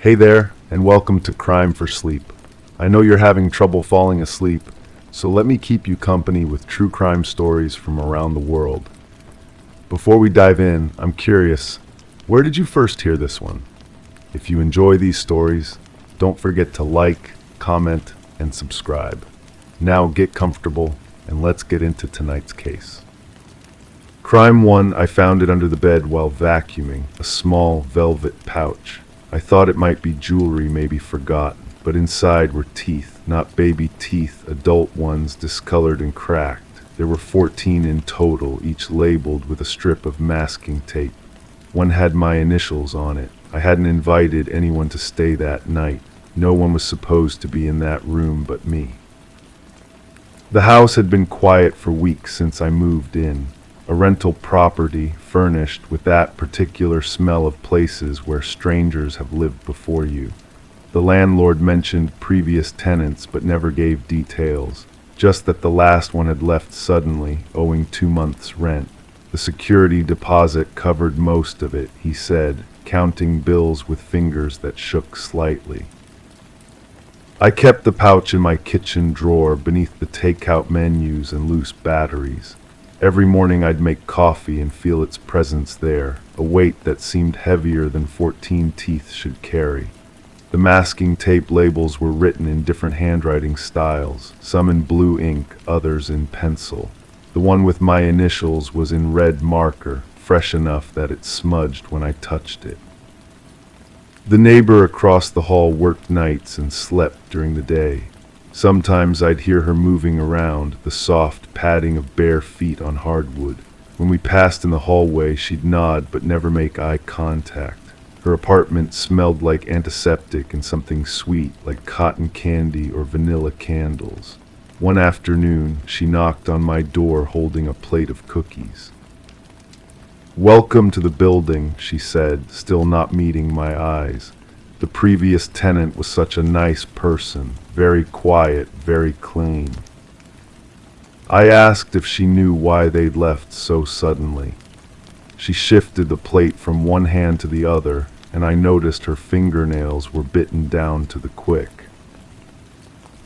Hey there, and welcome to Crime for Sleep. I know you're having trouble falling asleep, so let me keep you company with true crime stories from around the world. Before we dive in, I'm curious, where did you first hear this one? If you enjoy these stories, don't forget to like, comment, and subscribe. Now get comfortable, and let's get into tonight's case. Crime 1, I found it under the bed while vacuuming, a small velvet pouch. I thought it might be jewelry, maybe forgotten, but inside were teeth, not baby teeth, adult ones, discolored and cracked. There were 14 in total, each labeled with a strip of masking tape. One had my initials on it. I hadn't invited anyone to stay that night. No one was supposed to be in that room but me. The house had been quiet for weeks since I moved in. A rental property, furnished with that particular smell of places where strangers have lived before you. The landlord mentioned previous tenants but never gave details, just that the last one had left suddenly, owing 2 months' rent. The security deposit covered most of it, he said, counting bills with fingers that shook slightly. I kept the pouch in my kitchen drawer beneath the takeout menus and loose batteries. Every morning I'd make coffee and feel its presence there, a weight that seemed heavier than 14 teeth should carry. The masking tape labels were written in different handwriting styles, some in blue ink, others in pencil. The one with my initials was in red marker, fresh enough that it smudged when I touched it. The neighbor across the hall worked nights and slept during the day. Sometimes I'd hear her moving around, the soft padding of bare feet on hardwood. When we passed in the hallway, she'd nod but never make eye contact. Her apartment smelled like antiseptic and something sweet, like cotton candy or vanilla candles. One afternoon, she knocked on my door holding a plate of cookies. "Welcome to the building," she said, still not meeting my eyes. The previous tenant was such a nice person, very quiet, very clean. I asked if she knew why they'd left so suddenly. She shifted the plate from one hand to the other, and I noticed her fingernails were bitten down to the quick.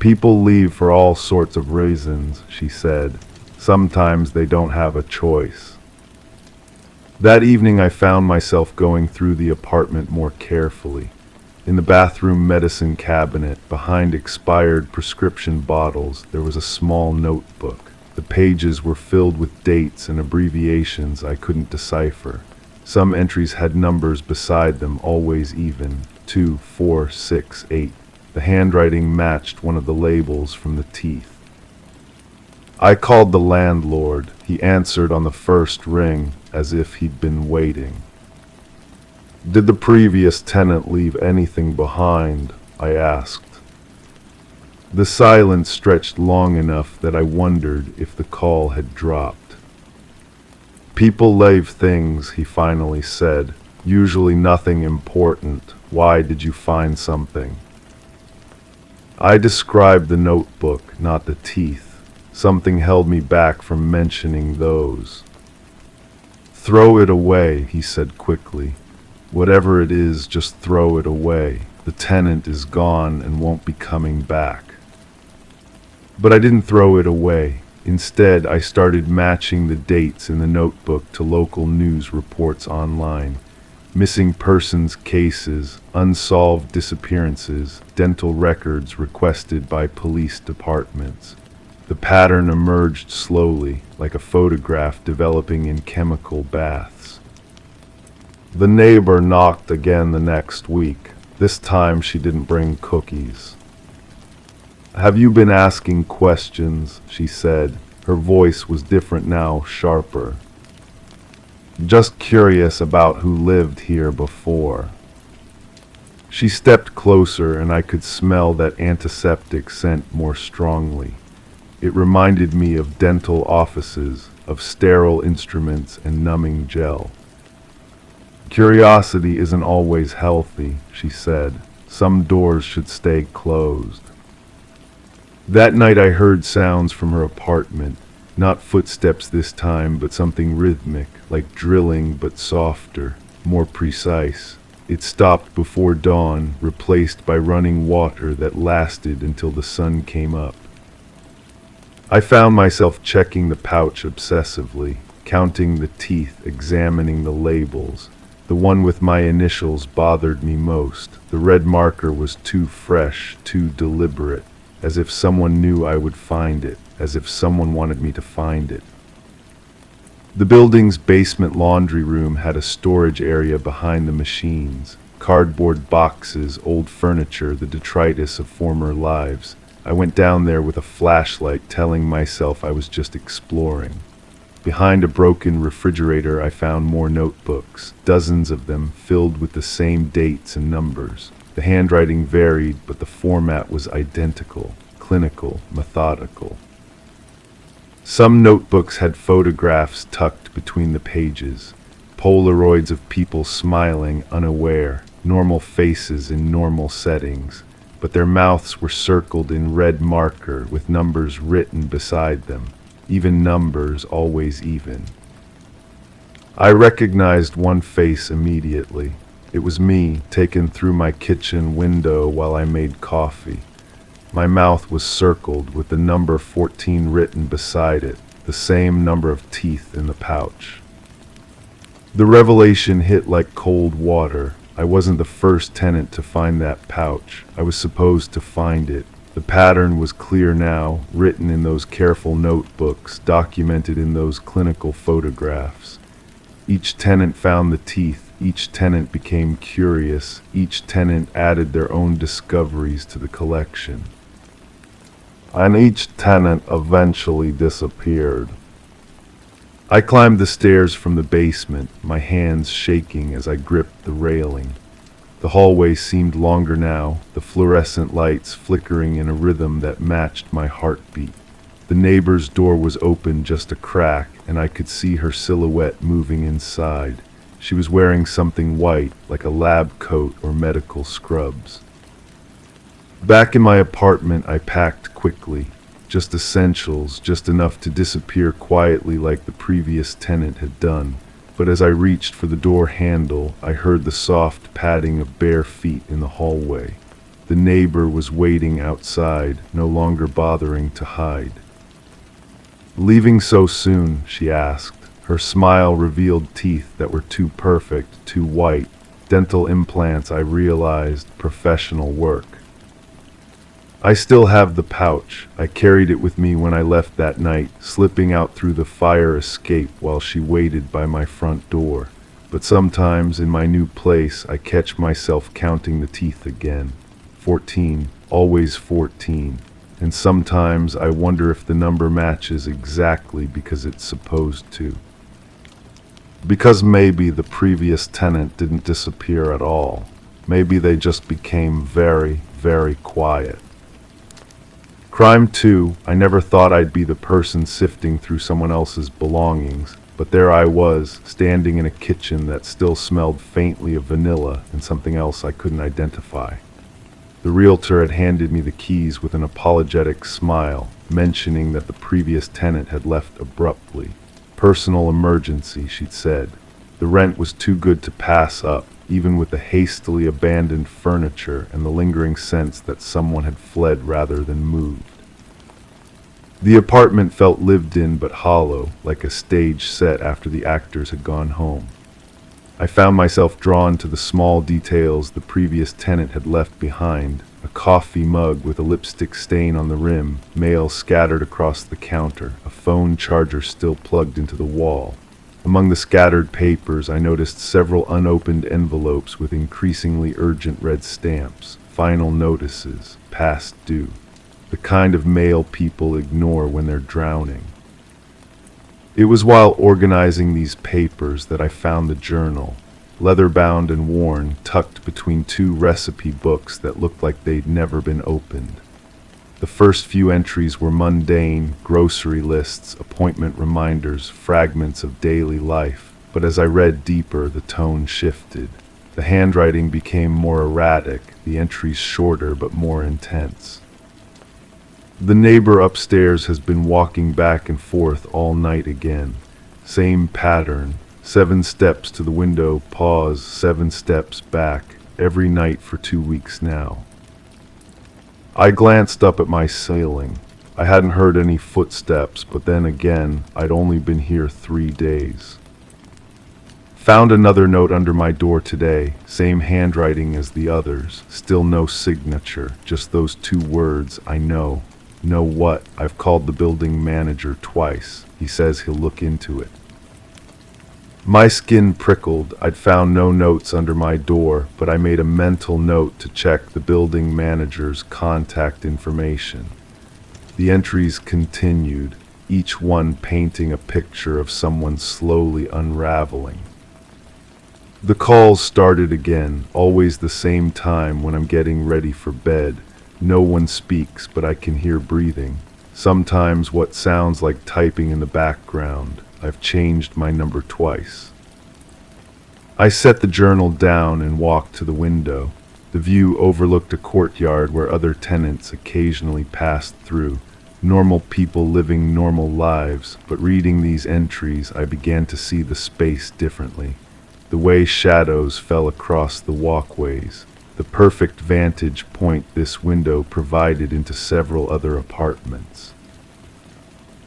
"People leave for all sorts of reasons," she said. "Sometimes they don't have a choice." That evening I found myself going through the apartment more carefully. In the bathroom medicine cabinet, behind expired prescription bottles, there was a small notebook. The pages were filled with dates and abbreviations I couldn't decipher. Some entries had numbers beside them, always even, 2, 4, 6, 8. The handwriting matched one of the labels from the teeth. I called the landlord. He answered on the first ring, as if he'd been waiting. "Did the previous tenant leave anything behind?" I asked. The silence stretched long enough that I wondered if the call had dropped. "People leave things," he finally said. "Usually nothing important. Why did you find something?" I described the notebook, not the teeth. Something held me back from mentioning those. "Throw it away," he said quickly. "Whatever it is, just throw it away. The tenant is gone and won't be coming back." But I didn't throw it away. Instead, I started matching the dates in the notebook to local news reports online. Missing persons cases, unsolved disappearances, dental records requested by police departments. The pattern emerged slowly, like a photograph developing in chemical baths. The neighbor knocked again the next week. This time she didn't bring cookies. "Have you been asking questions?" she said. Her voice was different now, sharper. "Just curious about who lived here before." She stepped closer and I could smell that antiseptic scent more strongly. It reminded me of dental offices, of sterile instruments and numbing gel. "Curiosity isn't always healthy," she said. "Some doors should stay closed." That night I heard sounds from her apartment, not footsteps this time, but something rhythmic, like drilling but softer, more precise. It stopped before dawn, replaced by running water that lasted until the sun came up. I found myself checking the pouch obsessively, counting the teeth, examining the labels. The one with my initials bothered me most. The red marker was too fresh, too deliberate, as if someone knew I would find it, as if someone wanted me to find it. The building's basement laundry room had a storage area behind the machines. Cardboard boxes, old furniture, the detritus of former lives. I went down there with a flashlight, telling myself I was just exploring. Behind a broken refrigerator, I found more notebooks, dozens of them filled with the same dates and numbers. The handwriting varied, but the format was identical, clinical, methodical. Some notebooks had photographs tucked between the pages, Polaroids of people smiling, unaware, normal faces in normal settings, but their mouths were circled in red marker with numbers written beside them, even numbers, always even. I recognized one face immediately. It was me, taken through my kitchen window while I made coffee. My mouth was circled with the number 14 written beside it, the same number of teeth in the pouch. The revelation hit like cold water. I wasn't the first tenant to find that pouch. I was supposed to find it. The pattern was clear now, written in those careful notebooks, documented in those clinical photographs. Each tenant found the teeth. Each tenant became curious. Each tenant added their own discoveries to the collection. And each tenant eventually disappeared. I climbed the stairs from the basement, my hands shaking as I gripped the railing. The hallway seemed longer now, the fluorescent lights flickering in a rhythm that matched my heartbeat. The neighbor's door was open just a crack, and I could see her silhouette moving inside. She was wearing something white, like a lab coat or medical scrubs. Back in my apartment, I packed quickly. Just essentials, just enough to disappear quietly like the previous tenant had done. But as I reached for the door handle, I heard the soft padding of bare feet in the hallway. The neighbor was waiting outside, no longer bothering to hide. "Leaving so soon?" she asked. Her smile revealed teeth that were too perfect, too white. Dental implants, I realized, professional work. I still have the pouch. I carried it with me when I left that night, slipping out through the fire escape while she waited by my front door. But sometimes, in my new place, I catch myself counting the teeth again. 14, always 14. And sometimes I wonder if the number matches exactly because it's supposed to. Because maybe the previous tenant didn't disappear at all. Maybe they just became very, very quiet. Crime 2, I never thought I'd be the person sifting through someone else's belongings, but there I was, standing in a kitchen that still smelled faintly of vanilla and something else I couldn't identify. The realtor had handed me the keys with an apologetic smile, mentioning that the previous tenant had left abruptly. Personal emergency, she'd said. The rent was too good to pass up, even with the hastily abandoned furniture and the lingering sense that someone had fled rather than moved. The apartment felt lived in but hollow, like a stage set after the actors had gone home. I found myself drawn to the small details the previous tenant had left behind: a coffee mug with a lipstick stain on the rim, mail scattered across the counter, a phone charger still plugged into the wall. Among the scattered papers, I noticed several unopened envelopes with increasingly urgent red stamps, final notices, past due, the kind of mail people ignore when they're drowning. It was while organizing these papers that I found the journal, leather-bound and worn, tucked between two recipe books that looked like they'd never been opened. The first few entries were mundane, grocery lists, appointment reminders, fragments of daily life. But as I read deeper, the tone shifted. The handwriting became more erratic, the entries shorter but more intense. The neighbor upstairs has been walking back and forth all night again. Same pattern, 7 steps to the window, pause, 7 steps back, every night for 2 weeks now. I glanced up at my ceiling. I hadn't heard any footsteps, but then again, I'd only been here 3 days. Found another note under my door today, same handwriting as the others, still no signature, just those 2 words, I know. Know what? I've called the building manager twice. He says he'll look into it. My skin prickled. I'd found no notes under my door, but I made a mental note to check the building manager's contact information. The entries continued, each one painting a picture of someone slowly unraveling. The calls started again, always the same time when I'm getting ready for bed. No one speaks, but I can hear breathing. Sometimes what sounds like typing in the background. I've changed my number twice. I set the journal down and walked to the window. The view overlooked a courtyard where other tenants occasionally passed through. Normal people living normal lives, but reading these entries, I began to see the space differently. The way shadows fell across the walkways, the perfect vantage point this window provided into several other apartments.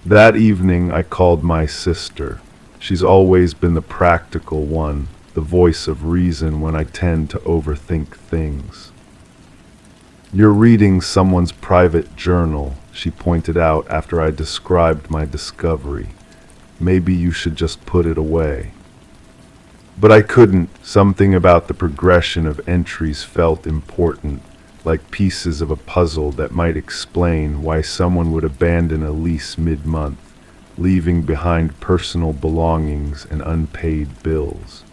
That evening I called my sister. She's always been the practical one, the voice of reason when I tend to overthink things. You're reading someone's private journal, she pointed out after I described my discovery. Maybe you should just put it away. But I couldn't. Something about the progression of entries felt important, like pieces of a puzzle that might explain why someone would abandon a lease mid-month, leaving behind personal belongings and unpaid bills.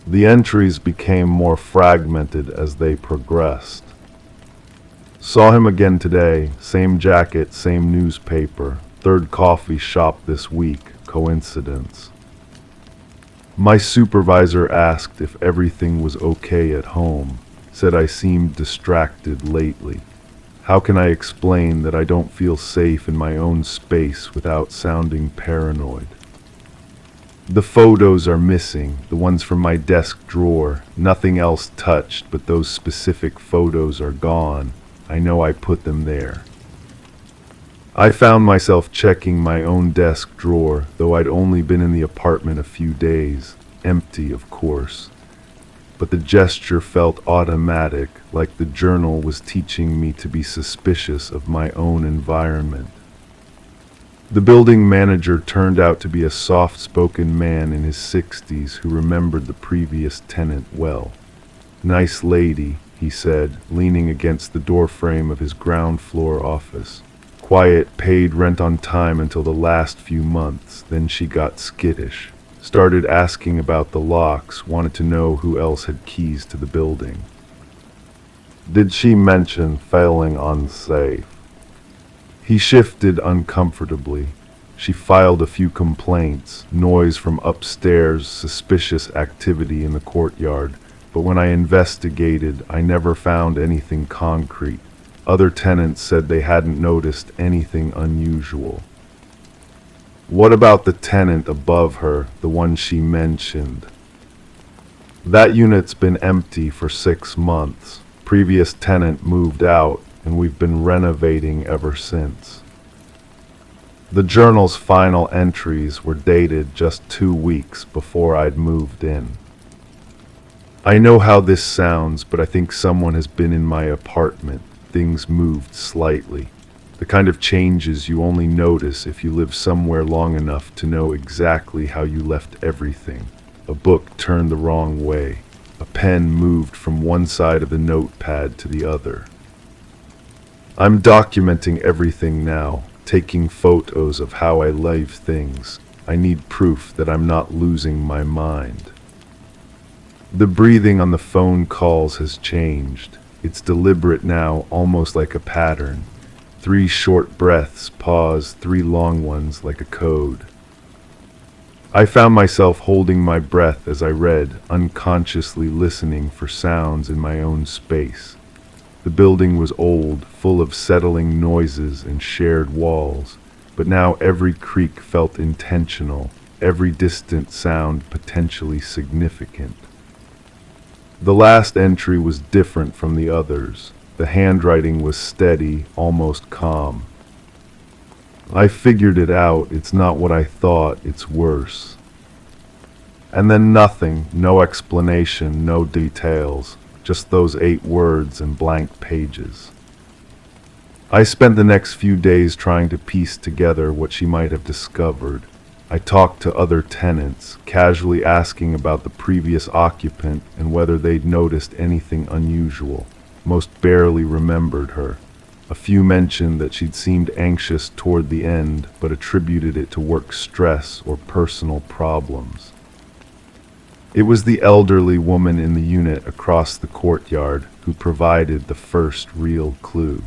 The entries became more fragmented as they progressed. Saw him again today, same jacket, same newspaper, 3rd coffee shop this week, coincidence. My supervisor asked if everything was okay at home, said I seemed distracted lately. How can I explain that I don't feel safe in my own space without sounding paranoid? The photos are missing, the ones from my desk drawer. Nothing else touched, but those specific photos are gone. I know I put them there. I found myself checking my own desk drawer, though I'd only been in the apartment a few days. Empty, of course. But the gesture felt automatic, like the journal was teaching me to be suspicious of my own environment. The building manager turned out to be a soft-spoken man in his 60s who remembered the previous tenant well. Nice lady, he said, leaning against the doorframe of his ground-floor office. Quiet, paid rent on time until the last few months, then she got skittish. Started asking about the locks, wanted to know who else had keys to the building. Did she mention failing on safe? He shifted uncomfortably. She filed a few complaints, noise from upstairs, suspicious activity in the courtyard, but when I investigated, I never found anything concrete. Other tenants said they hadn't noticed anything unusual. What about the tenant above her, the one she mentioned? That unit's been empty for 6 months. Previous tenant moved out, and we've been renovating ever since. The journal's final entries were dated just 2 weeks before I'd moved in. I know how this sounds, but I think someone has been in my apartment. Things moved slightly. The kind of changes you only notice if you live somewhere long enough to know exactly how you left everything. A book turned the wrong way. A pen moved from one side of the notepad to the other. I'm documenting everything now, taking photos of how I leave things. I need proof that I'm not losing my mind. The breathing on the phone calls has changed. It's deliberate now, almost like a pattern. 3 short breaths, pause, 3 long ones like a code. I found myself holding my breath as I read, unconsciously listening for sounds in my own space. The building was old, full of settling noises and shared walls, but now every creak felt intentional, every distant sound potentially significant. The last entry was different from the others. The handwriting was steady, almost calm. I figured it out. It's not what I thought, it's worse. And then nothing, no explanation, no details, just those 8 words and blank pages. I spent the next few days trying to piece together what she might have discovered. I talked to other tenants, casually asking about the previous occupant and whether they'd noticed anything unusual. Most barely remembered her. A few mentioned that she'd seemed anxious toward the end, but attributed it to work stress or personal problems. It was the elderly woman in the unit across the courtyard who provided the first real clue.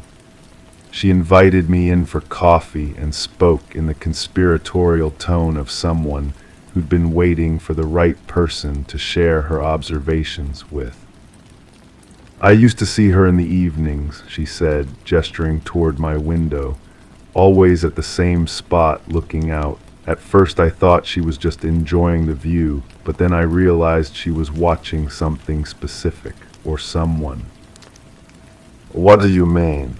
She invited me in for coffee and spoke in the conspiratorial tone of someone who'd been waiting for the right person to share her observations with. I used to see her in the evenings, she said, gesturing toward my window, always at the same spot looking out. At first I thought she was just enjoying the view, but then I realized she was watching something specific, or someone. What do you mean?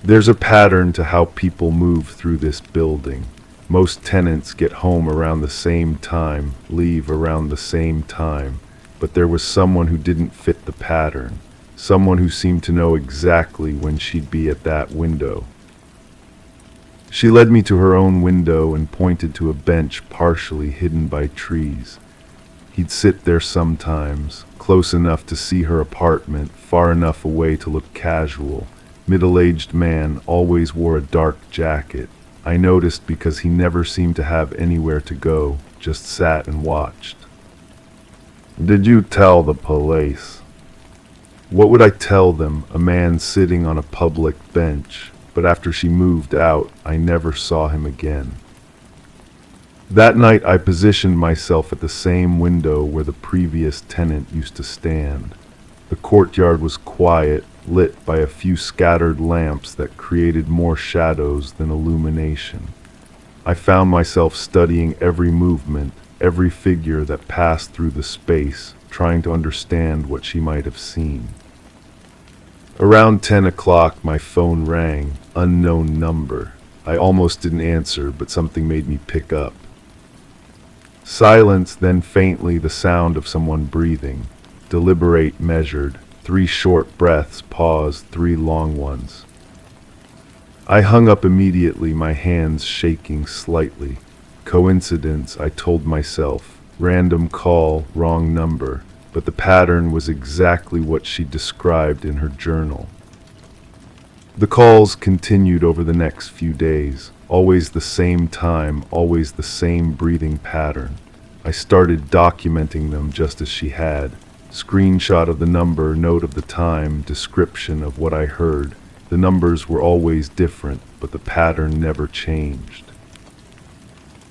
There's a pattern to how people move through this building. Most tenants get home around the same time, leave around the same time, but there was someone who didn't fit the pattern. Someone who seemed to know exactly when she'd be at that window. She led me to her own window and pointed to a bench partially hidden by trees. He'd sit there sometimes, close enough to see her apartment, far enough away to look casual. Middle-aged man, always wore a dark jacket. I noticed because he never seemed to have anywhere to go, just sat and watched. Did you tell the police? What would I tell them, a man sitting on a public bench? But after she moved out, I never saw him again. That night I positioned myself at the same window where the previous tenant used to stand. The courtyard was quiet, lit by a few scattered lamps that created more shadows than illumination. I found myself studying every movement, every figure that passed through the space, trying to understand what she might have seen. Around 10 o'clock, my phone rang, unknown number. I almost didn't answer, but something made me pick up. Silence, then faintly the sound of someone breathing. Deliberate, measured. 3 short breaths, pause, 3 long ones. I hung up immediately, my hands shaking slightly. Coincidence, I told myself. Random call, wrong number. But the pattern was exactly what she described in her journal. The calls continued over the next few days, always the same time, always the same breathing pattern. I started documenting them just as she had. Screenshot of the number, note of the time, description of what I heard. The numbers were always different, but the pattern never changed.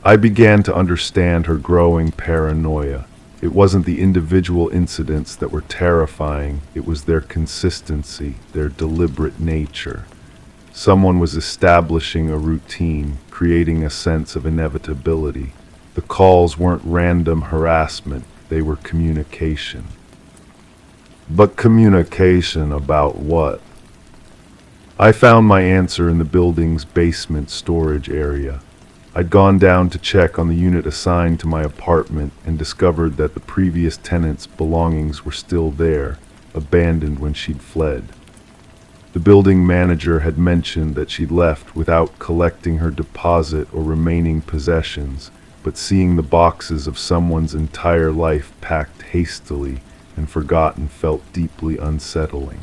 I began to understand her growing paranoia. It wasn't the individual incidents that were terrifying, it was their consistency, their deliberate nature. Someone was establishing a routine, creating a sense of inevitability. The calls weren't random harassment, they were communication. But communication about what? I found my answer in the building's basement storage area. I'd gone down to check on the unit assigned to my apartment and discovered that the previous tenant's belongings were still there, abandoned when she'd fled. The building manager had mentioned that she'd left without collecting her deposit or remaining possessions, but seeing the boxes of someone's entire life packed hastily and forgotten felt deeply unsettling.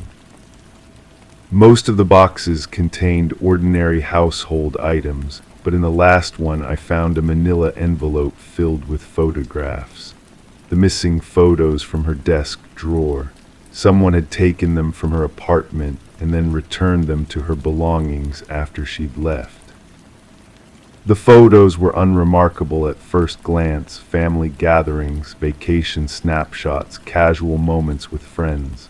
Most of the boxes contained ordinary household items, but in the last one I found a manila envelope filled with photographs. The missing photos from her desk drawer. Someone had taken them from her apartment and then returned them to her belongings after she'd left. The photos were unremarkable at first glance, family gatherings, vacation snapshots, casual moments with friends.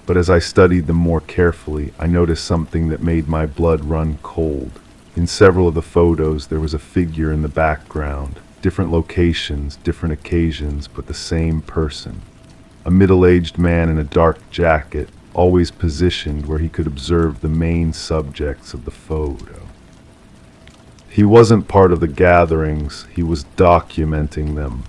But as I studied them more carefully, I noticed something that made my blood run cold. In several of the photos, there was a figure in the background, different locations, different occasions, but the same person. A middle-aged man in a dark jacket, always positioned where he could observe the main subjects of the photo. He wasn't part of the gatherings, he was documenting them.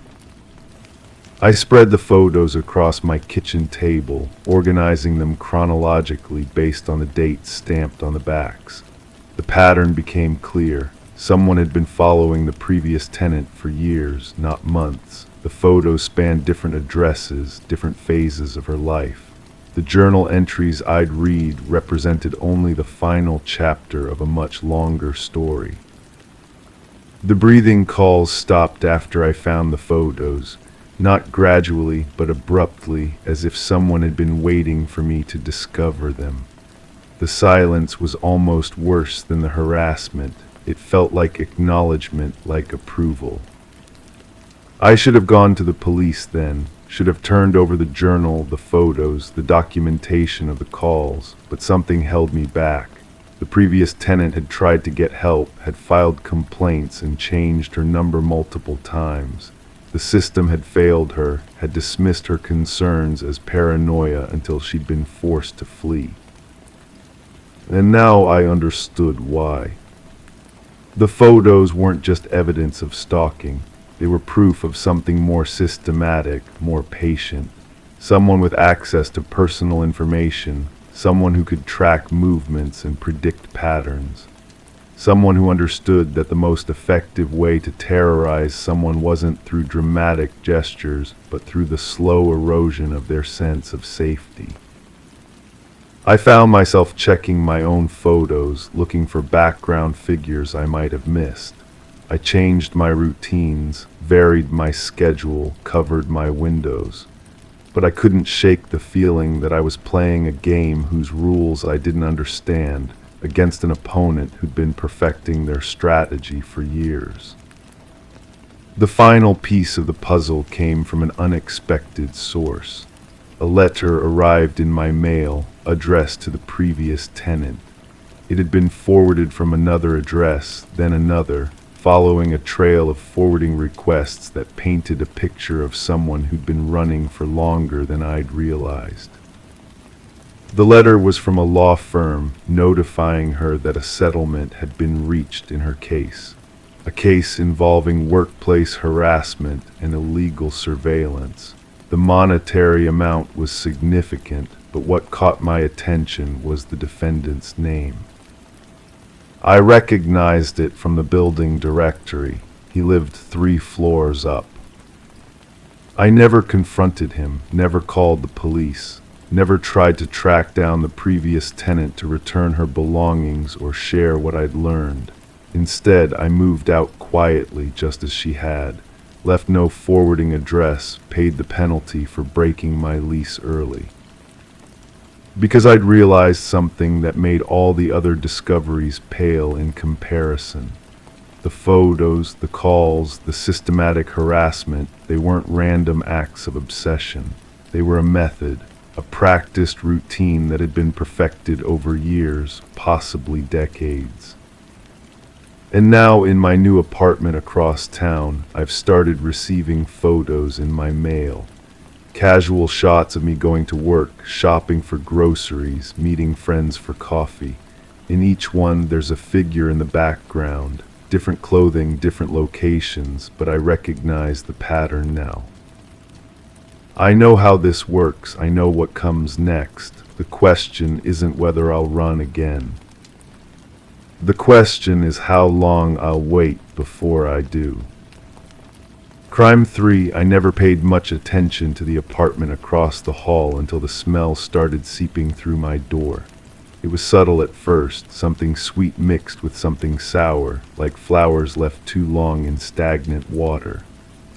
I spread the photos across my kitchen table, organizing them chronologically based on the dates stamped on the backs. The pattern became clear. Someone had been following the previous tenant for years, not months. The photos spanned different addresses, different phases of her life. The journal entries I'd read represented only the final chapter of a much longer story. The breathing calls stopped after I found the photos, not gradually but abruptly, as if someone had been waiting for me to discover them. The silence was almost worse than the harassment. It felt like acknowledgement, like approval. I should have gone to the police then, should have turned over the journal, the photos, the documentation of the calls, but something held me back. The previous tenant had tried to get help, had filed complaints and changed her number multiple times. The system had failed her, had dismissed her concerns as paranoia until she'd been forced to flee. And now I understood why. The photos weren't just evidence of stalking. They were proof of something more systematic, more patient. Someone with access to personal information, someone who could track movements and predict patterns. Someone who understood that the most effective way to terrorize someone wasn't through dramatic gestures, but through the slow erosion of their sense of safety. I found myself checking my own photos, looking for background figures I might have missed. I changed my routines, varied my schedule, covered my windows. But I couldn't shake the feeling that I was playing a game whose rules I didn't understand, against an opponent who'd been perfecting their strategy for years. The final piece of the puzzle came from an unexpected source. A letter arrived in my mail, addressed to the previous tenant. It had been forwarded from another address, then another, following a trail of forwarding requests that painted a picture of someone who'd been running for longer than I'd realized. The letter was from a law firm notifying her that a settlement had been reached in her case, a case involving workplace harassment and illegal surveillance. The monetary amount was significant, but what caught my attention was the defendant's name. I recognized it from the building directory. He lived 3 floors up. I never confronted him, never called the police, never tried to track down the previous tenant to return her belongings or share what I'd learned. Instead, I moved out quietly just as she had, left no forwarding address, paid the penalty for breaking my lease early. Because I'd realized something that made all the other discoveries pale in comparison. The photos, the calls, the systematic harassment, they weren't random acts of obsession. They were a method, a practiced routine that had been perfected over years, possibly decades. And now in my new apartment across town, I've started receiving photos in my mail. Casual shots of me going to work, shopping for groceries, meeting friends for coffee. In each one, there's a figure in the background, different clothing, different locations, but I recognize the pattern now. I know how this works. I know what comes next. The question isn't whether I'll run again. The question is how long I'll wait before I do. Crime 3, I never paid much attention to the apartment across the hall until the smell started seeping through my door. It was subtle at first, something sweet mixed with something sour, like flowers left too long in stagnant water.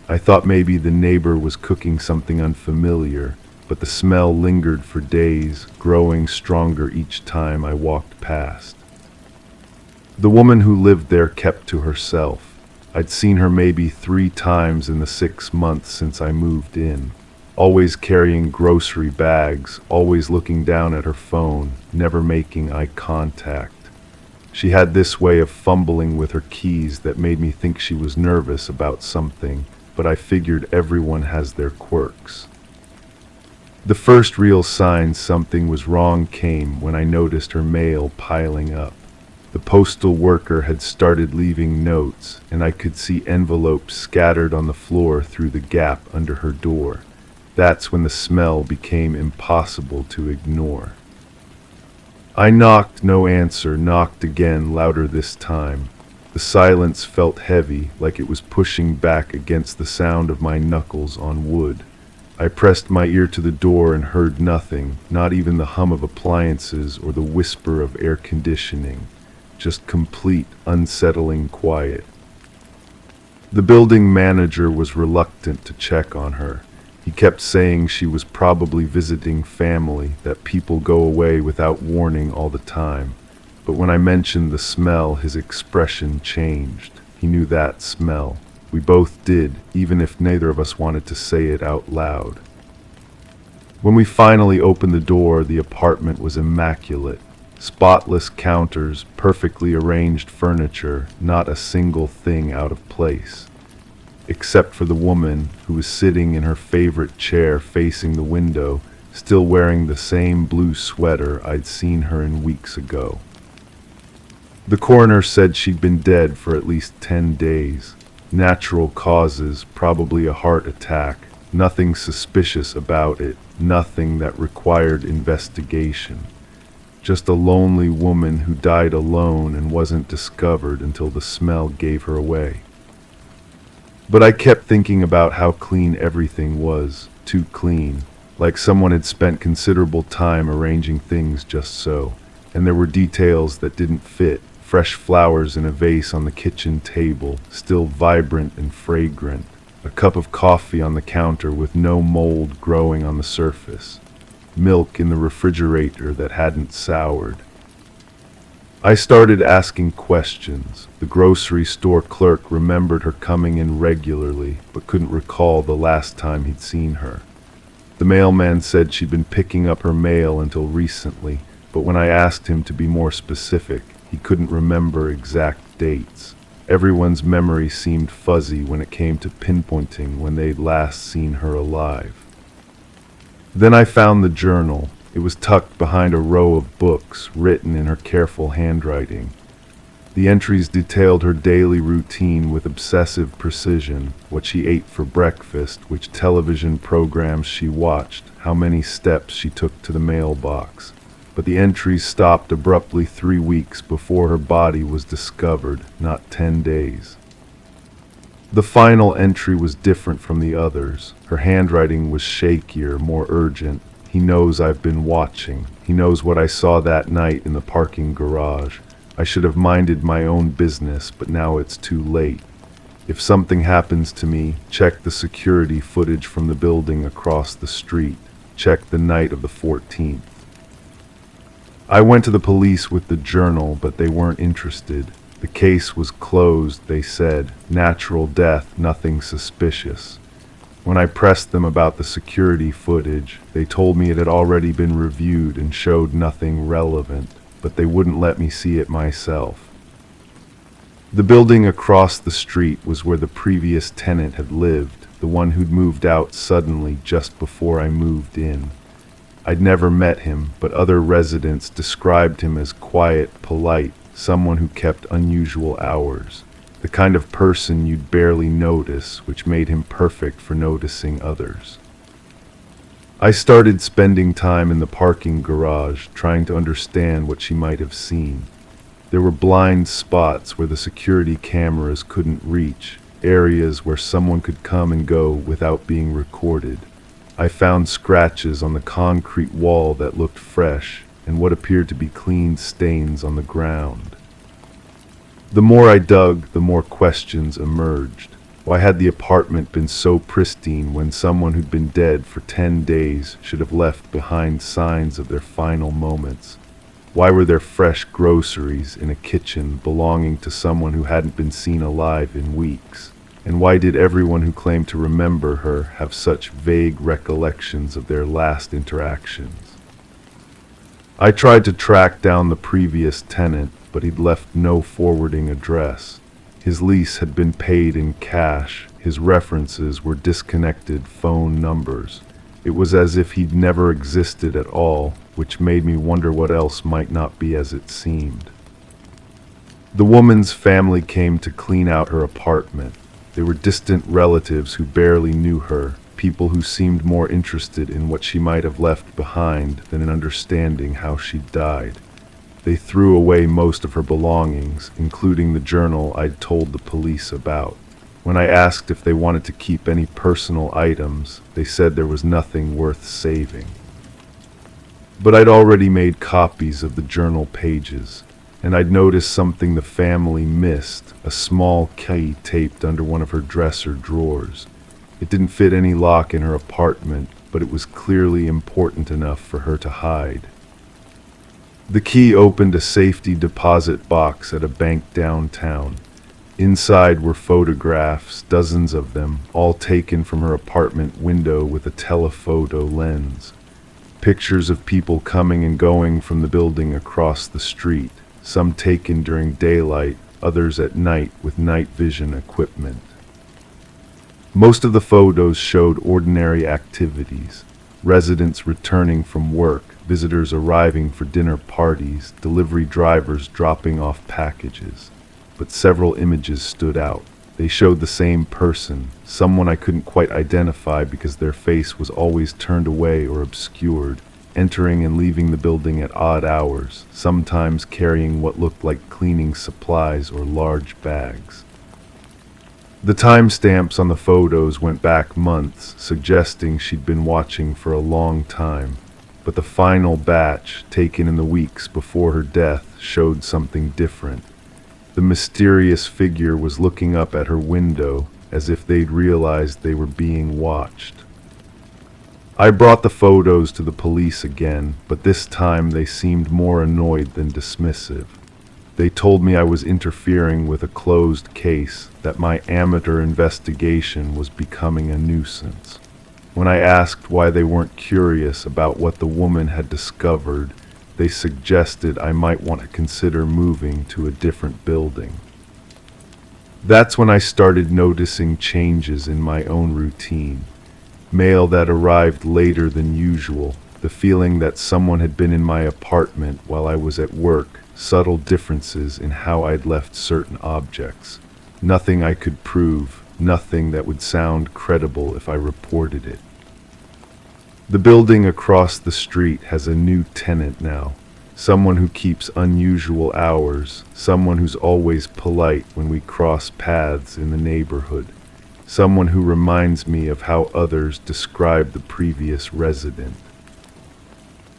I thought maybe the neighbor was cooking something unfamiliar, but the smell lingered for days, growing stronger each time I walked past. The woman who lived there kept to herself. I'd seen her maybe 3 times in the 6 months since I moved in, always carrying grocery bags, always looking down at her phone, never making eye contact. She had this way of fumbling with her keys that made me think she was nervous about something, but I figured everyone has their quirks. The first real sign something was wrong came when I noticed her mail piling up. The postal worker had started leaving notes, and I could see envelopes scattered on the floor through the gap under her door. That's when the smell became impossible to ignore. I knocked, no answer, knocked again, louder this time. The silence felt heavy, like it was pushing back against the sound of my knuckles on wood. I pressed my ear to the door and heard nothing, not even the hum of appliances or the whisper of air conditioning. Just complete, unsettling quiet. The building manager was reluctant to check on her. He kept saying she was probably visiting family, that people go away without warning all the time. But when I mentioned the smell, his expression changed. He knew that smell. We both did, even if neither of us wanted to say it out loud. When we finally opened the door, the apartment was immaculate. Spotless counters, perfectly arranged furniture, not a single thing out of place. Except for the woman who was sitting in her favorite chair facing the window, still wearing the same blue sweater I'd seen her in weeks ago. The coroner said she'd been dead for at least 10 days. Natural causes, probably a heart attack. Nothing suspicious about it, nothing that required investigation. Just a lonely woman who died alone and wasn't discovered until the smell gave her away. But I kept thinking about how clean everything was, too clean, like someone had spent considerable time arranging things just so. And there were details that didn't fit. Fresh flowers in a vase on the kitchen table, still vibrant and fragrant. A cup of coffee on the counter with no mold growing on the surface. Milk in the refrigerator that hadn't soured. I started asking questions. The grocery store clerk remembered her coming in regularly, but couldn't recall the last time he'd seen her. The mailman said she'd been picking up her mail until recently, but when I asked him to be more specific, he couldn't remember exact dates. Everyone's memory seemed fuzzy when it came to pinpointing when they'd last seen her alive. Then I found the journal. It was tucked behind a row of books, written in her careful handwriting. The entries detailed her daily routine with obsessive precision, what she ate for breakfast, which television programs she watched, how many steps she took to the mailbox. But the entries stopped abruptly 3 weeks before her body was discovered, not 10 days. The final entry was different from the others. Her handwriting was shakier, more urgent. He knows I've been watching. He knows what I saw that night in the parking garage. I should have minded my own business, but now it's too late. If something happens to me, check the security footage from the building across the street. Check the night of the 14th. I went to the police with the journal, but they weren't interested. The case was closed, they said. Natural death, nothing suspicious. When I pressed them about the security footage, they told me it had already been reviewed and showed nothing relevant, but they wouldn't let me see it myself. The building across the street was where the previous tenant had lived, the one who'd moved out suddenly just before I moved in. I'd never met him, but other residents described him as quiet, polite, someone who kept unusual hours. The kind of person you'd barely notice, which made him perfect for noticing others. I started spending time in the parking garage, trying to understand what she might have seen. There were blind spots where the security cameras couldn't reach, areas where someone could come and go without being recorded. I found scratches on the concrete wall that looked fresh, and what appeared to be clean stains on the ground. The more I dug, the more questions emerged. Why had the apartment been so pristine when someone who'd been dead for 10 days should have left behind signs of their final moments? Why were there fresh groceries in a kitchen belonging to someone who hadn't been seen alive in weeks? And why did everyone who claimed to remember her have such vague recollections of their last interactions? I tried to track down the previous tenant, but he'd left no forwarding address. His lease had been paid in cash. His references were disconnected phone numbers. It was as if he'd never existed at all, which made me wonder what else might not be as it seemed. The woman's family came to clean out her apartment. They were distant relatives who barely knew her, people who seemed more interested in what she might have left behind than in understanding how she died. They threw away most of her belongings, including the journal I'd told the police about. When I asked if they wanted to keep any personal items, they said there was nothing worth saving. But I'd already made copies of the journal pages, and I'd noticed something the family missed, a small key taped under one of her dresser drawers. It didn't fit any lock in her apartment, but it was clearly important enough for her to hide. The key opened a safety deposit box at a bank downtown. Inside were photographs, dozens of them, all taken from her apartment window with a telephoto lens. Pictures of people coming and going from the building across the street, some taken during daylight, others at night with night vision equipment. Most of the photos showed ordinary activities: residents returning from work, visitors arriving for dinner parties, delivery drivers dropping off packages. But several images stood out. They showed the same person, someone I couldn't quite identify because their face was always turned away or obscured, entering and leaving the building at odd hours, sometimes carrying what looked like cleaning supplies or large bags. The timestamps on the photos went back months, suggesting she'd been watching for a long time, but the final batch, taken in the weeks before her death, showed something different. The mysterious figure was looking up at her window, as if they'd realized they were being watched. I brought the photos to the police again, but this time they seemed more annoyed than dismissive. They told me I was interfering with a closed case, that my amateur investigation was becoming a nuisance. When I asked why they weren't curious about what the woman had discovered, they suggested I might want to consider moving to a different building. That's when I started noticing changes in my own routine. Mail that arrived later than usual, the feeling that someone had been in my apartment while I was at work, subtle differences in how I'd left certain objects. Nothing I could prove, nothing that would sound credible if I reported it. The building across the street has a new tenant now, someone who keeps unusual hours, someone who's always polite when we cross paths in the neighborhood, someone who reminds me of how others described the previous resident.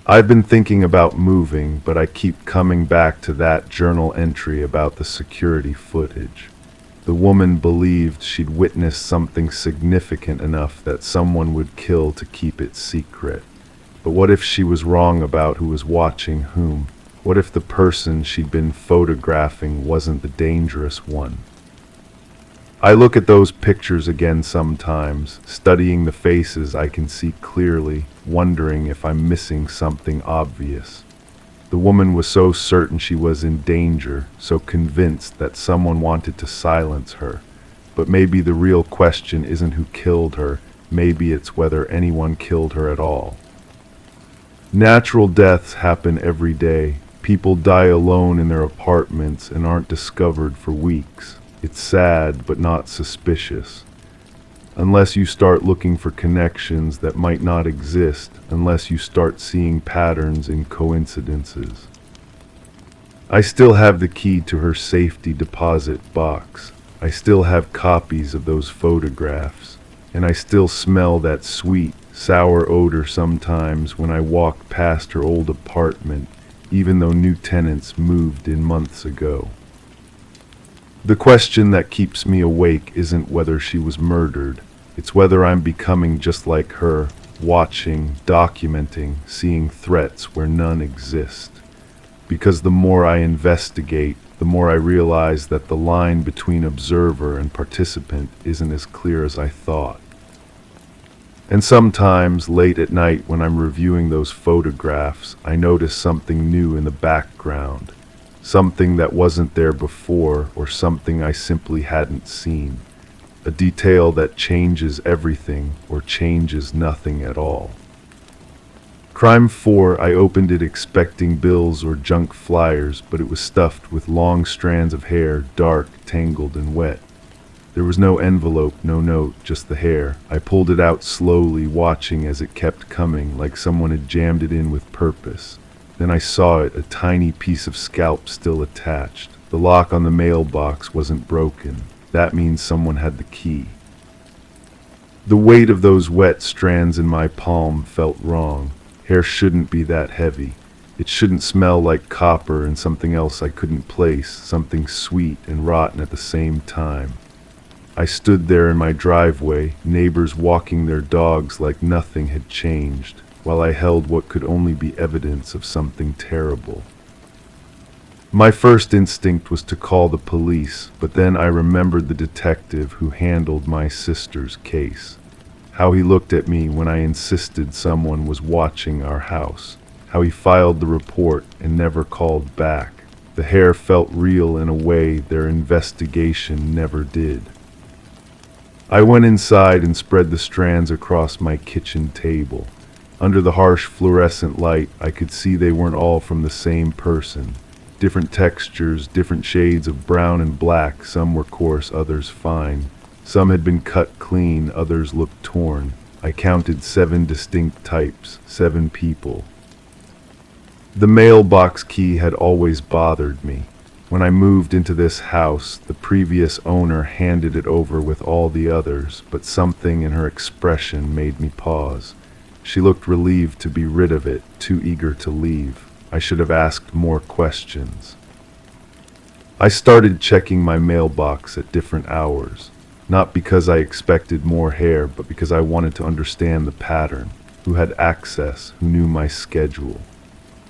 I've been thinking about moving, but I keep coming back to that journal entry about the security footage. The woman believed she'd witnessed something significant enough that someone would kill to keep it secret. But what if she was wrong about who was watching whom? What if the person she'd been photographing wasn't the dangerous one? I look at those pictures again sometimes, studying the faces I can see clearly, wondering if I'm missing something obvious. The woman was so certain she was in danger, so convinced that someone wanted to silence her. But maybe the real question isn't who killed her, maybe it's whether anyone killed her at all. Natural deaths happen every day. People die alone in their apartments and aren't discovered for weeks. It's sad, but not suspicious. Unless you start looking for connections that might not exist, unless you start seeing patterns in coincidences. I still have the key to her safety deposit box. I still have copies of those photographs, and I still smell that sweet, sour odor sometimes when I walk past her old apartment, even though new tenants moved in months ago. The question that keeps me awake isn't whether she was murdered. It's whether I'm becoming just like her, watching, documenting, seeing threats where none exist. Because the more I investigate, the more I realize that the line between observer and participant isn't as clear as I thought. And sometimes, late at night when I'm reviewing those photographs, I notice something new in the background. Something that wasn't there before, or something I simply hadn't seen. A detail that changes everything, or changes nothing at all. Crime 4, I opened it expecting bills or junk flyers, but it was stuffed with long strands of hair, dark, tangled, and wet. There was no envelope, no note, just the hair. I pulled it out slowly, watching as it kept coming, like someone had jammed it in with purpose. Then I saw it, a tiny piece of scalp still attached. The lock on the mailbox wasn't broken. That means someone had the key. The weight of those wet strands in my palm felt wrong. Hair shouldn't be that heavy. It shouldn't smell like copper and something else I couldn't place, something sweet and rotten at the same time. I stood there in my driveway, neighbors walking their dogs like nothing had changed, while I held what could only be evidence of something terrible. My first instinct was to call the police, but then I remembered the detective who handled my sister's case. How he looked at me when I insisted someone was watching our house. How he filed the report and never called back. The hair felt real in a way their investigation never did. I went inside and spread the strands across my kitchen table. Under the harsh fluorescent light, I could see they weren't all from the same person. Different textures, different shades of brown and black, some were coarse, others fine. Some had been cut clean, others looked torn. I counted 7 distinct types, 7 people. The mailbox key had always bothered me. When I moved into this house, the previous owner handed it over with all the others, but something in her expression made me pause. She looked relieved to be rid of it, too eager to leave. I should have asked more questions. I started checking my mailbox at different hours. Not because I expected more hair, but because I wanted to understand the pattern, who had access, who knew my schedule.